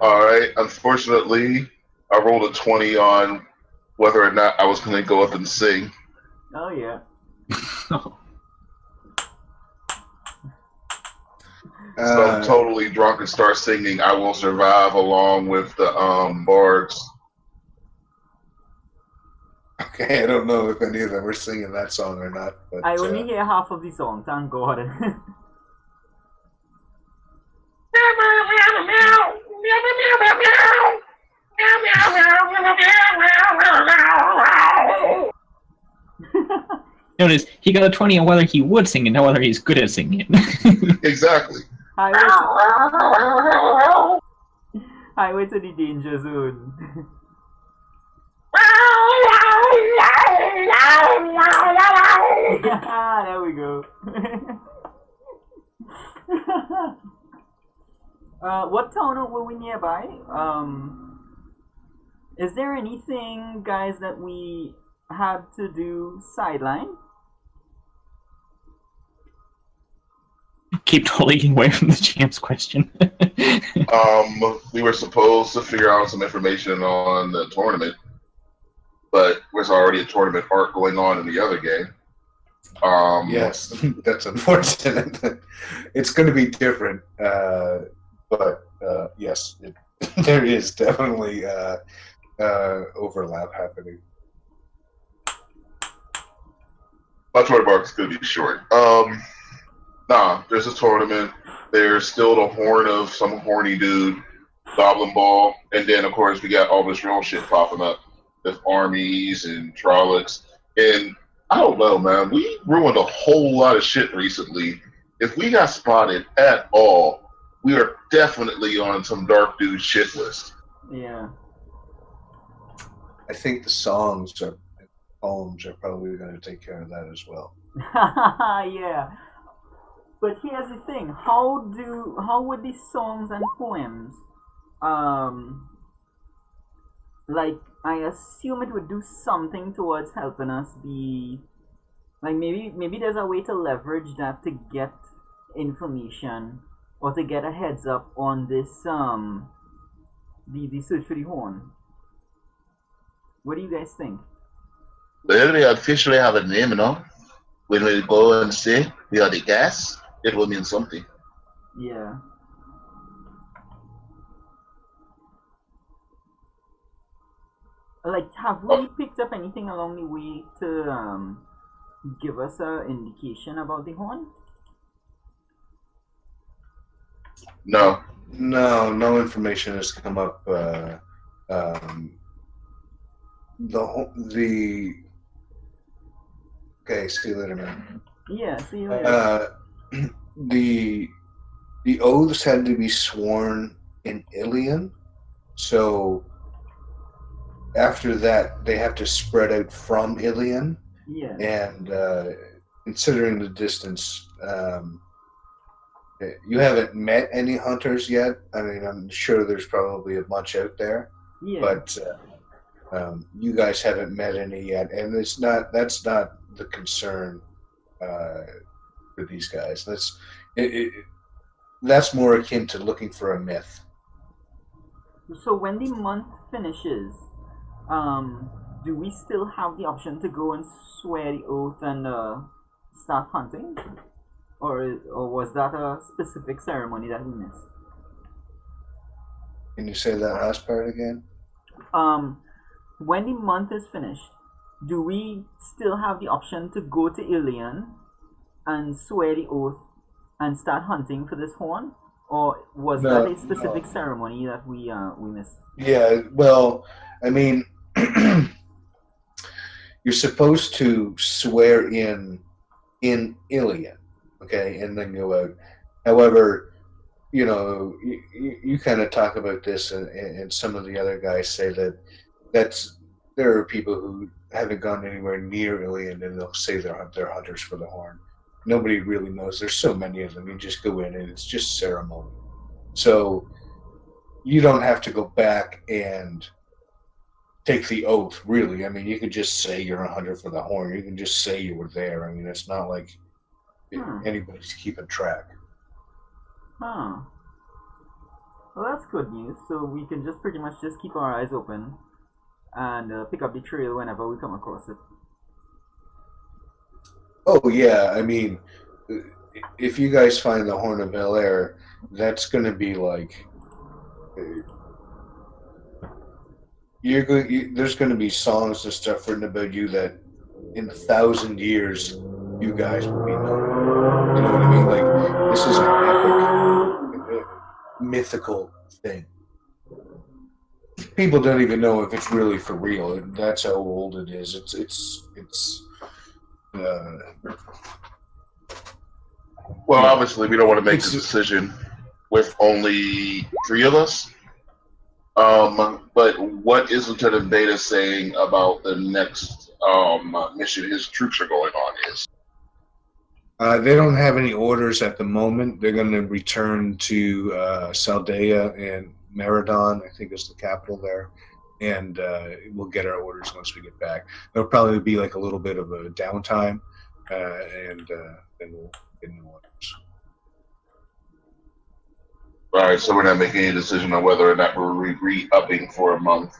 All right. Unfortunately, I rolled a 20 on whether or not I was going to go up and sing. Oh yeah. So I'm totally drunk and start singing "I Will Survive" along with the bards. Okay, I don't know if any of them were singing that song or not, but I only hear half of the song, thank God. Notice he got a 20 on whether he would sing it, not whether he's good at singing it. Exactly. Highway to the danger zone. There we go. What town were we nearby? Is there anything, guys, that we had to do sideline? Keep totally getting away from the GM's question. We were supposed to figure out some information on the tournament, but there's already a tournament arc going on in the other game. yes, that's unfortunate. It's going to be different, but yes, there is definitely overlap happening. My tournament arc is going to be short. Nah, there's a tournament. There's still the horn of some horny dude, Goblin Ball, and then of course we got all this real shit popping up with armies and Trollocs. And I don't know, man. We ruined a whole lot of shit recently. If we got spotted at all, we are definitely on some dark dude shit list. Yeah. I think the songs or poems are probably going to take care of that as well. Yeah. But here's the thing: how would these songs and poems, like I assume it would do something towards helping us be, like maybe there's a way to leverage that to get information or to get a heads up on this the search for the horn. What do you guys think? Well, we officially have a name, you know. When we go and say we are the gas, it will mean something. Yeah. Like, have we picked up anything along the way to give us an indication about the horn? No. No information has come up. Okay, see you later, man. Yeah, see you later. The oaths had to be sworn in Ilion, so after that they have to spread out from Ilion. Yeah. And considering the distance, you haven't met any hunters yet. I mean, I'm sure there's probably a bunch out there, Yeah. but you guys haven't met any yet, and that's not the concern for these guys. That's more akin to looking for a myth. So when the month finishes, do we still have the option to go and swear the oath and start hunting? Or was that a specific ceremony that we missed? Can you say that last part again? When the month is finished, do we still have the option to go to Ilion and swear the oath and start hunting for this horn? Or was that a specific ceremony that we missed? Yeah, well, I mean, you're supposed to swear in Ilion, okay, and then go out. However, you kind of talk about this, and some of the other guys say that there are people who haven't gone anywhere near Ilion, and they'll say they're hunters for the horn. Nobody really knows. There's so many of them. You just go in, and it's just ceremony. So you don't have to go back and take the oath, really. I mean, you could just say you're a hunter for the horn. You can just say you were there. I mean, it's not like anybody's keeping track. Huh. Well, that's good news. So we can just pretty much just keep our eyes open and pick up the trail whenever we come across it. Oh, yeah. I mean, if you guys find the Horn of Bel Air, that's going to be like... there's going to be songs and stuff written about you that in 1,000 years you guys will be known. You know what I mean? Like, this is an epic, mythical thing. People don't even know if it's really for real. That's how old it is. Well, obviously, we don't want to make the decision with only 3 of us. But what is Lieutenant Beta saying about the next mission his troops are going on is? They don't have any orders at the moment. They're going to return to Saldea and Meridon, I think is the capital there, and we'll get our orders once we get back. There'll probably be like a little bit of a downtime, and then we'll get new orders. All right, so we're not making any decision on whether or not we're re-upping for a month.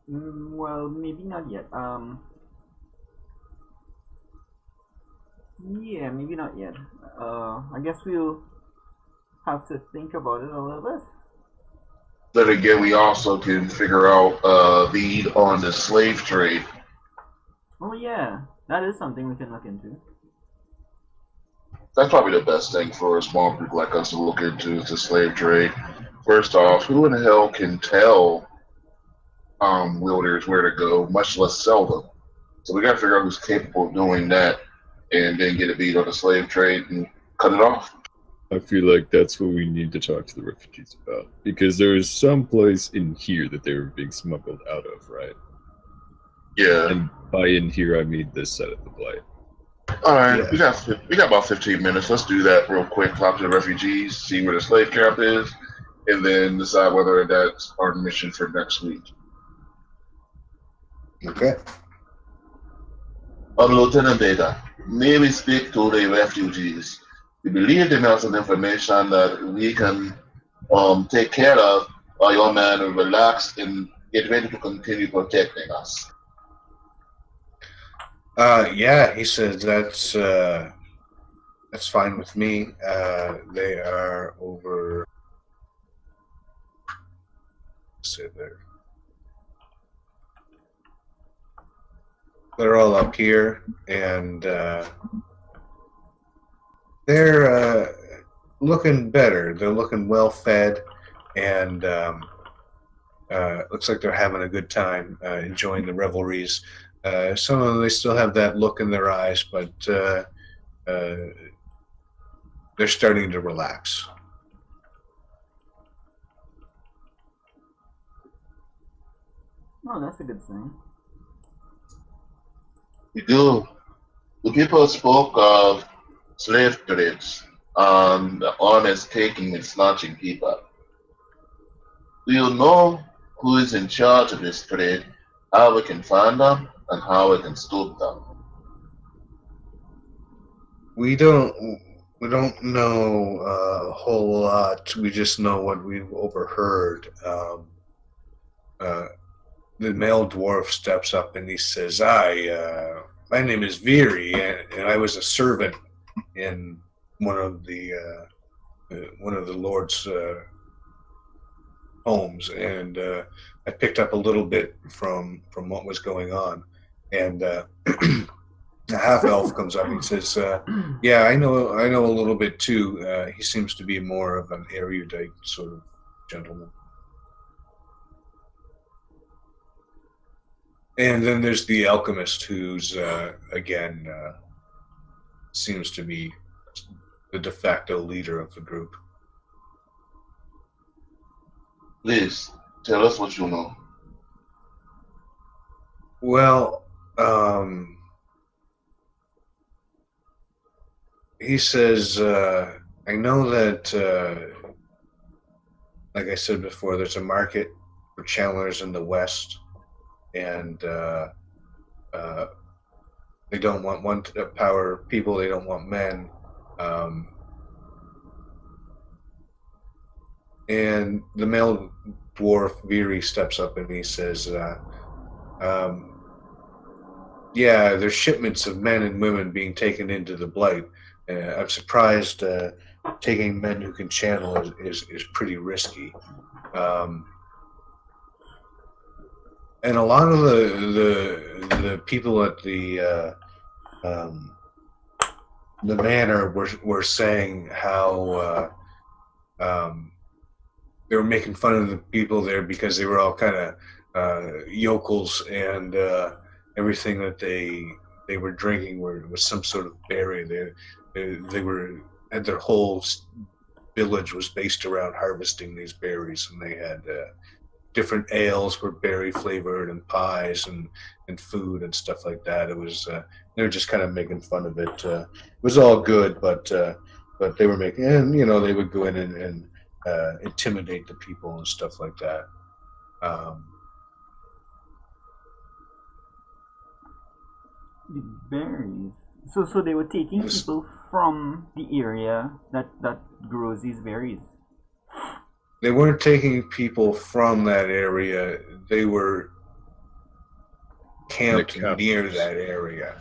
Well, maybe not yet. Yeah, maybe not yet. I guess we'll have to think about it a little bit. Then again, we also can figure out lead on the slave trade. Oh yeah, that is something we can look into. That's probably the best thing for a small group like us to look into is the slave trade. First off, who in the hell can tell wielders where to go, much less sell them? So we got to figure out who's capable of doing that, and then get a beat on the slave trade and cut it off. I feel like that's what we need to talk to the refugees about, because there's some place in here that they were being smuggled out of, right? Yeah. And by in here, I mean this side of the Blight. All right, Yeah. we got about 15 minutes. Let's do that real quick. Talk to the refugees, see where the slave camp is, and then decide whether that's our mission for next week. Okay. Lieutenant Beta, may we speak to the refugees? We believe they have some information that we can take care of while your man will relax and get ready to continue protecting us. Yeah, he says that's fine with me. They are over. Say they're all up here, and they're looking better. They're looking well fed, and looks like they're having a good time, enjoying the revelries. Some of them, they still have that look in their eyes, but they're starting to relax. Oh, that's a good sign. We do. The people spoke of slave trades, the honest taking and snatching people. Do you know who is in charge of this trade, how we can find them, and how we can stop them? We don't know a whole lot. We just know what we've overheard. The male dwarf steps up and he says, my name is Viri, and I was a servant in one of the Lord's homes, and I picked up a little bit from what was going on. And a half elf comes up and he says, "Yeah, I know a little bit too." He seems to be more of an erudite sort of gentleman. And then there's the alchemist, who's again seems to be the de facto leader of the group. Please, tell us what you know. Well, he says, I know that, like I said before, there's a market for channelers in the West, and they don't want one power people, they don't want men. And the male dwarf, Viri, steps up and he says, yeah, there's shipments of men and women being taken into the Blight. I'm surprised taking men who can channel is pretty risky. And a lot of the people at the manor were saying how they were making fun of the people there because they were all kind of yokels, and everything that they were drinking was some sort of berry. They were, and their whole village was based around harvesting these berries, and they had different ales were berry flavored, and pies and food and stuff like that. It was they were just kind of making fun of it. It was all good, but they were making, and they would go in and intimidate the people and stuff like that. The berries. So they were taking people from the area that grows these berries. They weren't taking people from that area. They were camped near that area.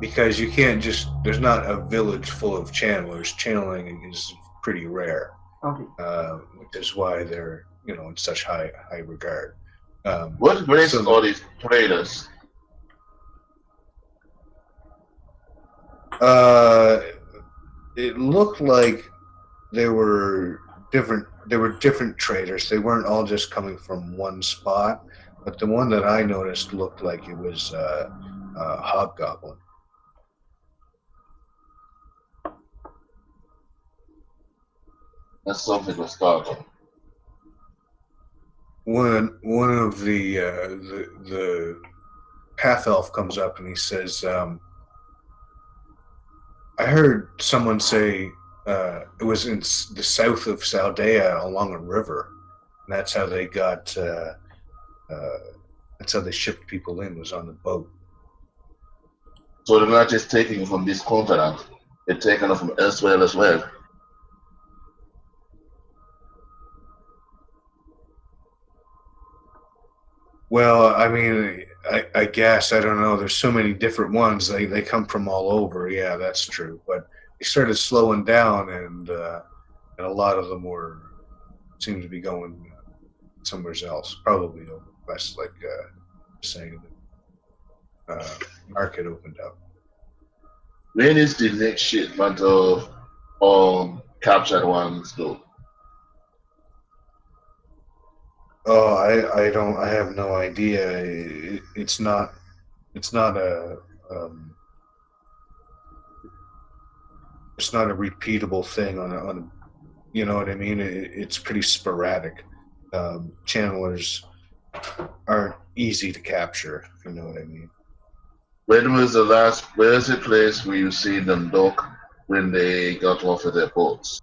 Because you can't just, there's not a village full of channelers. Channeling is pretty rare. Okay. Which is why they're, in such high regard. What race are all these traders? It looked like there were different traders. They weren't all just coming from one spot, but the one that I noticed looked like it was Hobgoblin. That's something to start with. One of the half elf comes up and he says, I heard someone say it was in the south of Saldea along a river, and that's how they got. That's how they shipped people in, was on the boat. So they're not just taking it from this continent; they're taking it from elsewhere as well. Well, I mean, I guess, I don't know. There's so many different ones. They come from all over. Yeah, that's true. But they started slowing down, and a lot of them seem to be going somewhere else, probably over west, like saying the market opened up. When is the next shipment of captured ones though? Oh, I have no idea. It's not a repeatable thing on you know what I mean? It's pretty sporadic. Channelers aren't easy to capture, if you know what I mean. Where's the place where you see them dock when they got off of their boats?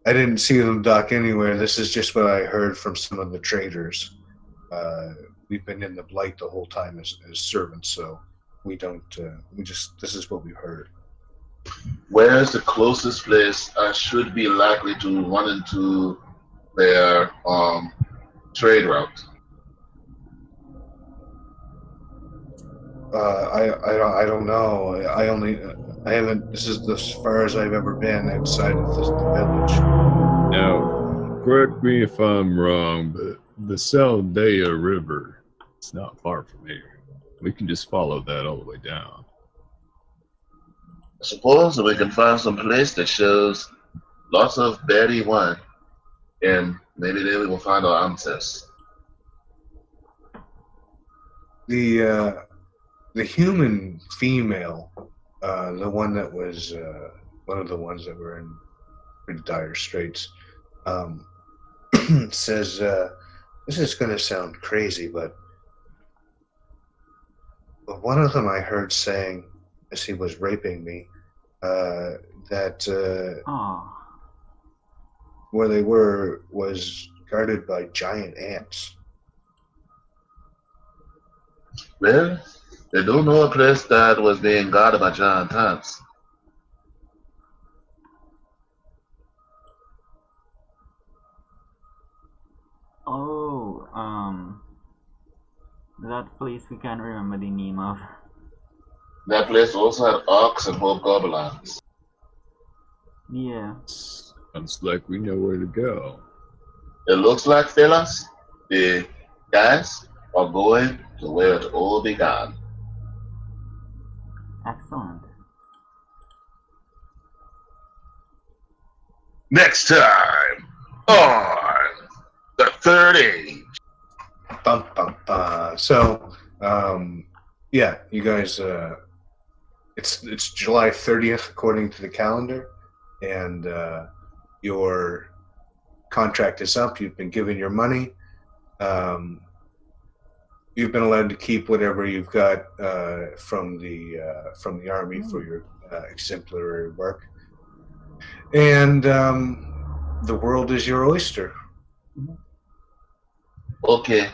I didn't see them dock anywhere. This is just what I heard from some of the traders. We've been in the Blight the whole time as servants, so we don't. This is what we heard. Where's the closest place I should be likely to run into their trade route? I don't know. I haven't. This is as far as I've ever been outside of the village. Now, correct me if I'm wrong, but the Saldea River, it's not far from here. We can just follow that all the way down. I suppose we can find some place that shows lots of berry wine, and maybe there we will find our answers. The human female, the one that was one of the ones that were in pretty dire straits, says This is going to sound crazy, but one of them I heard saying, as he was raping me, that Oh. where they were was guarded by giant ants. Well, they do know a place that was being guarded by giant ants. Oh, that place we can't remember the name of. That place also had orcs and hobgoblins. Yeah. Sounds like we know where to go. It looks like, fellas, the guys are going to where it all began. Excellent. Next time on the Third Age. Bum, bum, so, yeah, you guys, it's July 30th according to the calendar, and your contract is up. You've been given your money. You've been allowed to keep whatever you've got from the army for your exemplary work, and the world is your oyster. Okay,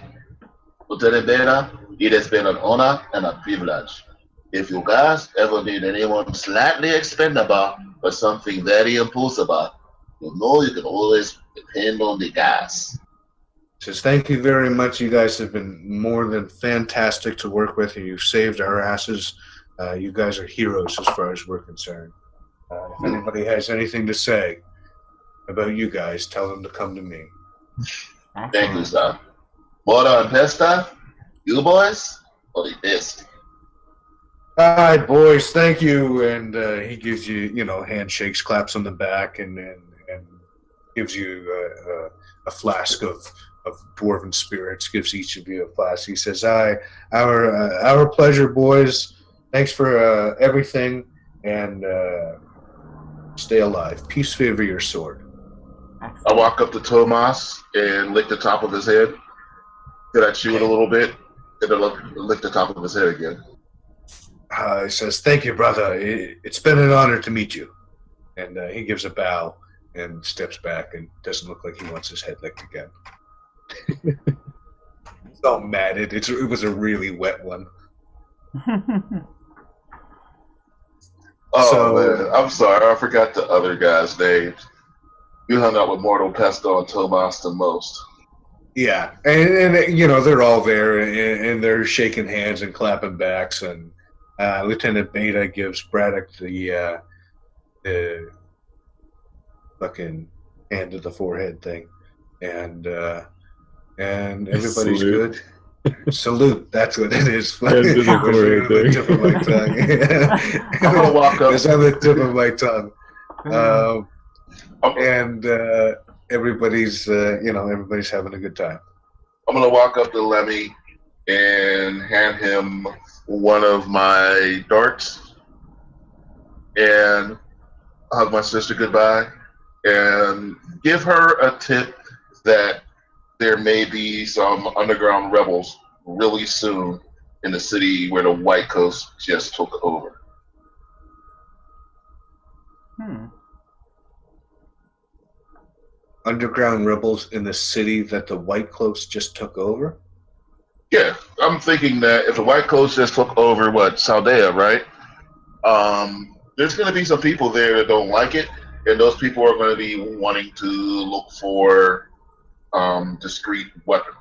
Lieutenant Beta, it has been an honor and a privilege. If you guys ever need anyone slightly expendable or something very impossible, you know you can always depend on the guys. Says thank you very much. You guys have been more than fantastic to work with, and you've saved our asses. You guys are heroes as far as we're concerned. If anybody has anything to say about you guys, tell them to come to me. Thank you, sir. Mortar and Pesta, you boys are the best. All right, boys, thank you. And he gives you, handshakes, claps on the back, and gives you a flask of dwarven spirits. Gives each of you a flask. He says, our pleasure, boys. Thanks for everything, and stay alive. Peace favor your sword. Excellent. I walk up to Tomas and lick the top of his head. Then I chew it a little bit, and then lick the top of his head again. He says, thank you, brother. It's been an honor to meet you. And he gives a bow and steps back and doesn't look like he wants his head licked again. He's all mad. It was a really wet one. Man, I'm sorry. I forgot the other guy's names. You hung out with Mortal Pesto and Tomas the most. Yeah, and they're all there, and they're shaking hands and clapping backs, and Lieutenant Beta gives Braddock the fucking hand to the forehead thing, and everybody's Salute. good. Salute, that's what it is. Hand to the forehead the thing. tip of my tongue. I'm gonna walk up. It's on the tip of my tongue. And everybody's everybody's having a good time. I'm gonna walk up to Lemmy and hand him one of my darts and hug my sister goodbye and give her a tip that there may be some underground rebels really soon in the city where the White Coast just took over. Underground rebels in the city that the White Cloaks just took over? Yeah, I'm thinking that if the White Coast just took over, Saldea, right? There's going to be some people there that don't like it, and those people are going to be wanting to look for discreet weapon.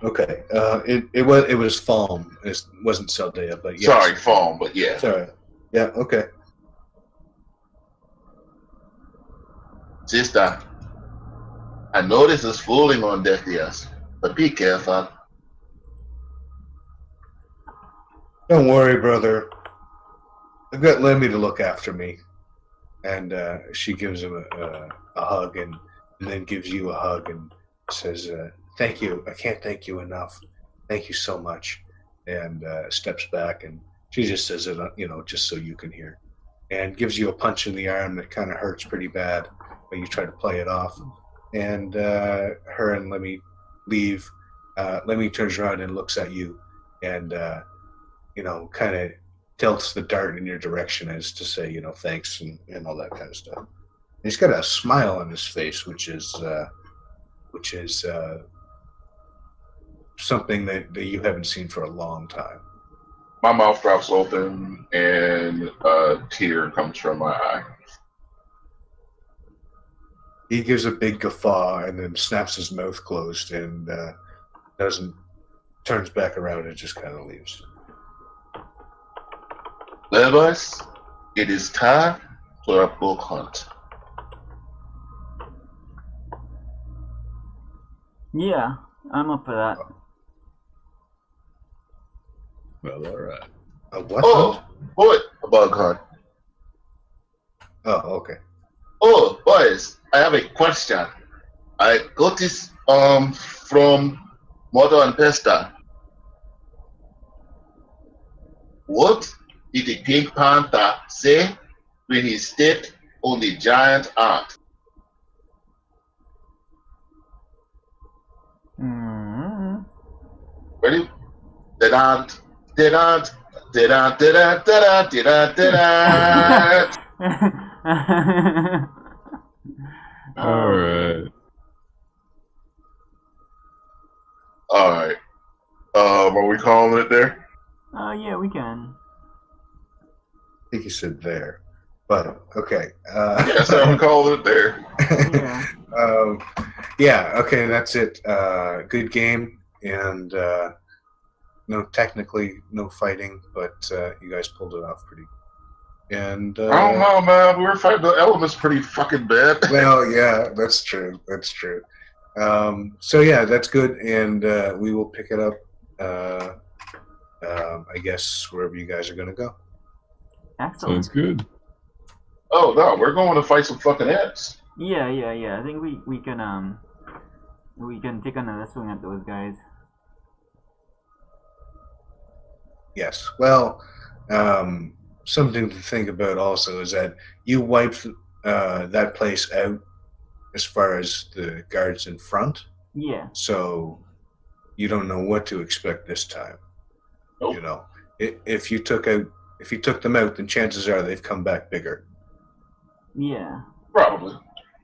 Okay. It was Falm. It wasn't Saldea, but yes. Sorry, Falm, but yeah. Sorry. Yeah, okay. Sister, I know this is fooling on deaf ears, but be careful. Don't worry, brother. I've got Lemmy to look after me. And she gives him a hug and then gives you a hug and says, thank you. I can't thank you enough. Thank you so much. And steps back, and she just says it, just so you can hear. And gives you a punch in the arm that kind of hurts pretty bad, but you try to play it off. And her and Lemmy leave, Lemmy turns around and looks at you, and kind of tilts the dart in your direction as to say, thanks and all that kind of stuff. And he's got a smile on his face, which is something that you haven't seen for a long time. My mouth drops open, and a tear comes from my eye. He gives a big guffaw and then snaps his mouth closed and turns back around and just kind of leaves. Well, boys, it is time for a book hunt. Yeah, I'm up for that. Well, all right. A what? Oh, boy, a bug hunt. Oh, okay. Oh, boys, I have a question. I got this from Mother and Pesta. What did the Pink Panther say when he stepped on the giant ant? Mm. Ready? Didant, didant, didant, didant, didant, didant, didant. All right. All right. Are we calling it there? Yeah, we can. I think you said there, but okay. Yes, I'm calling it there. Yeah. Okay, that's it. Good game, and technically no fighting, but you guys pulled it off pretty. And I don't know, man. We were fighting the elements pretty fucking bad. well, yeah, that's true. That's true. So yeah, that's good, and we will pick it up. I guess wherever you guys are gonna go. Excellent. Sounds good. Oh no, we're going to fight some fucking ants. Yeah. I think we can take another swing at those guys. Yes. Well, something to think about also is that you wiped that place out as far as the guards in front, Yeah. so you don't know what to expect this time. Nope. If you took them out, then chances are they've come back bigger. Yeah. Probably.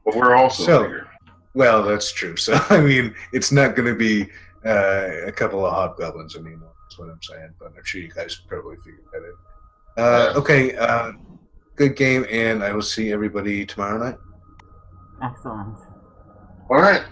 But we're also bigger. Well, that's true. So I mean, it's not going to be a couple of hobgoblins. I mean, that's what I'm saying. But I'm sure you guys probably figured that out. Okay. Good game, and I will see everybody tomorrow night. Excellent. All right.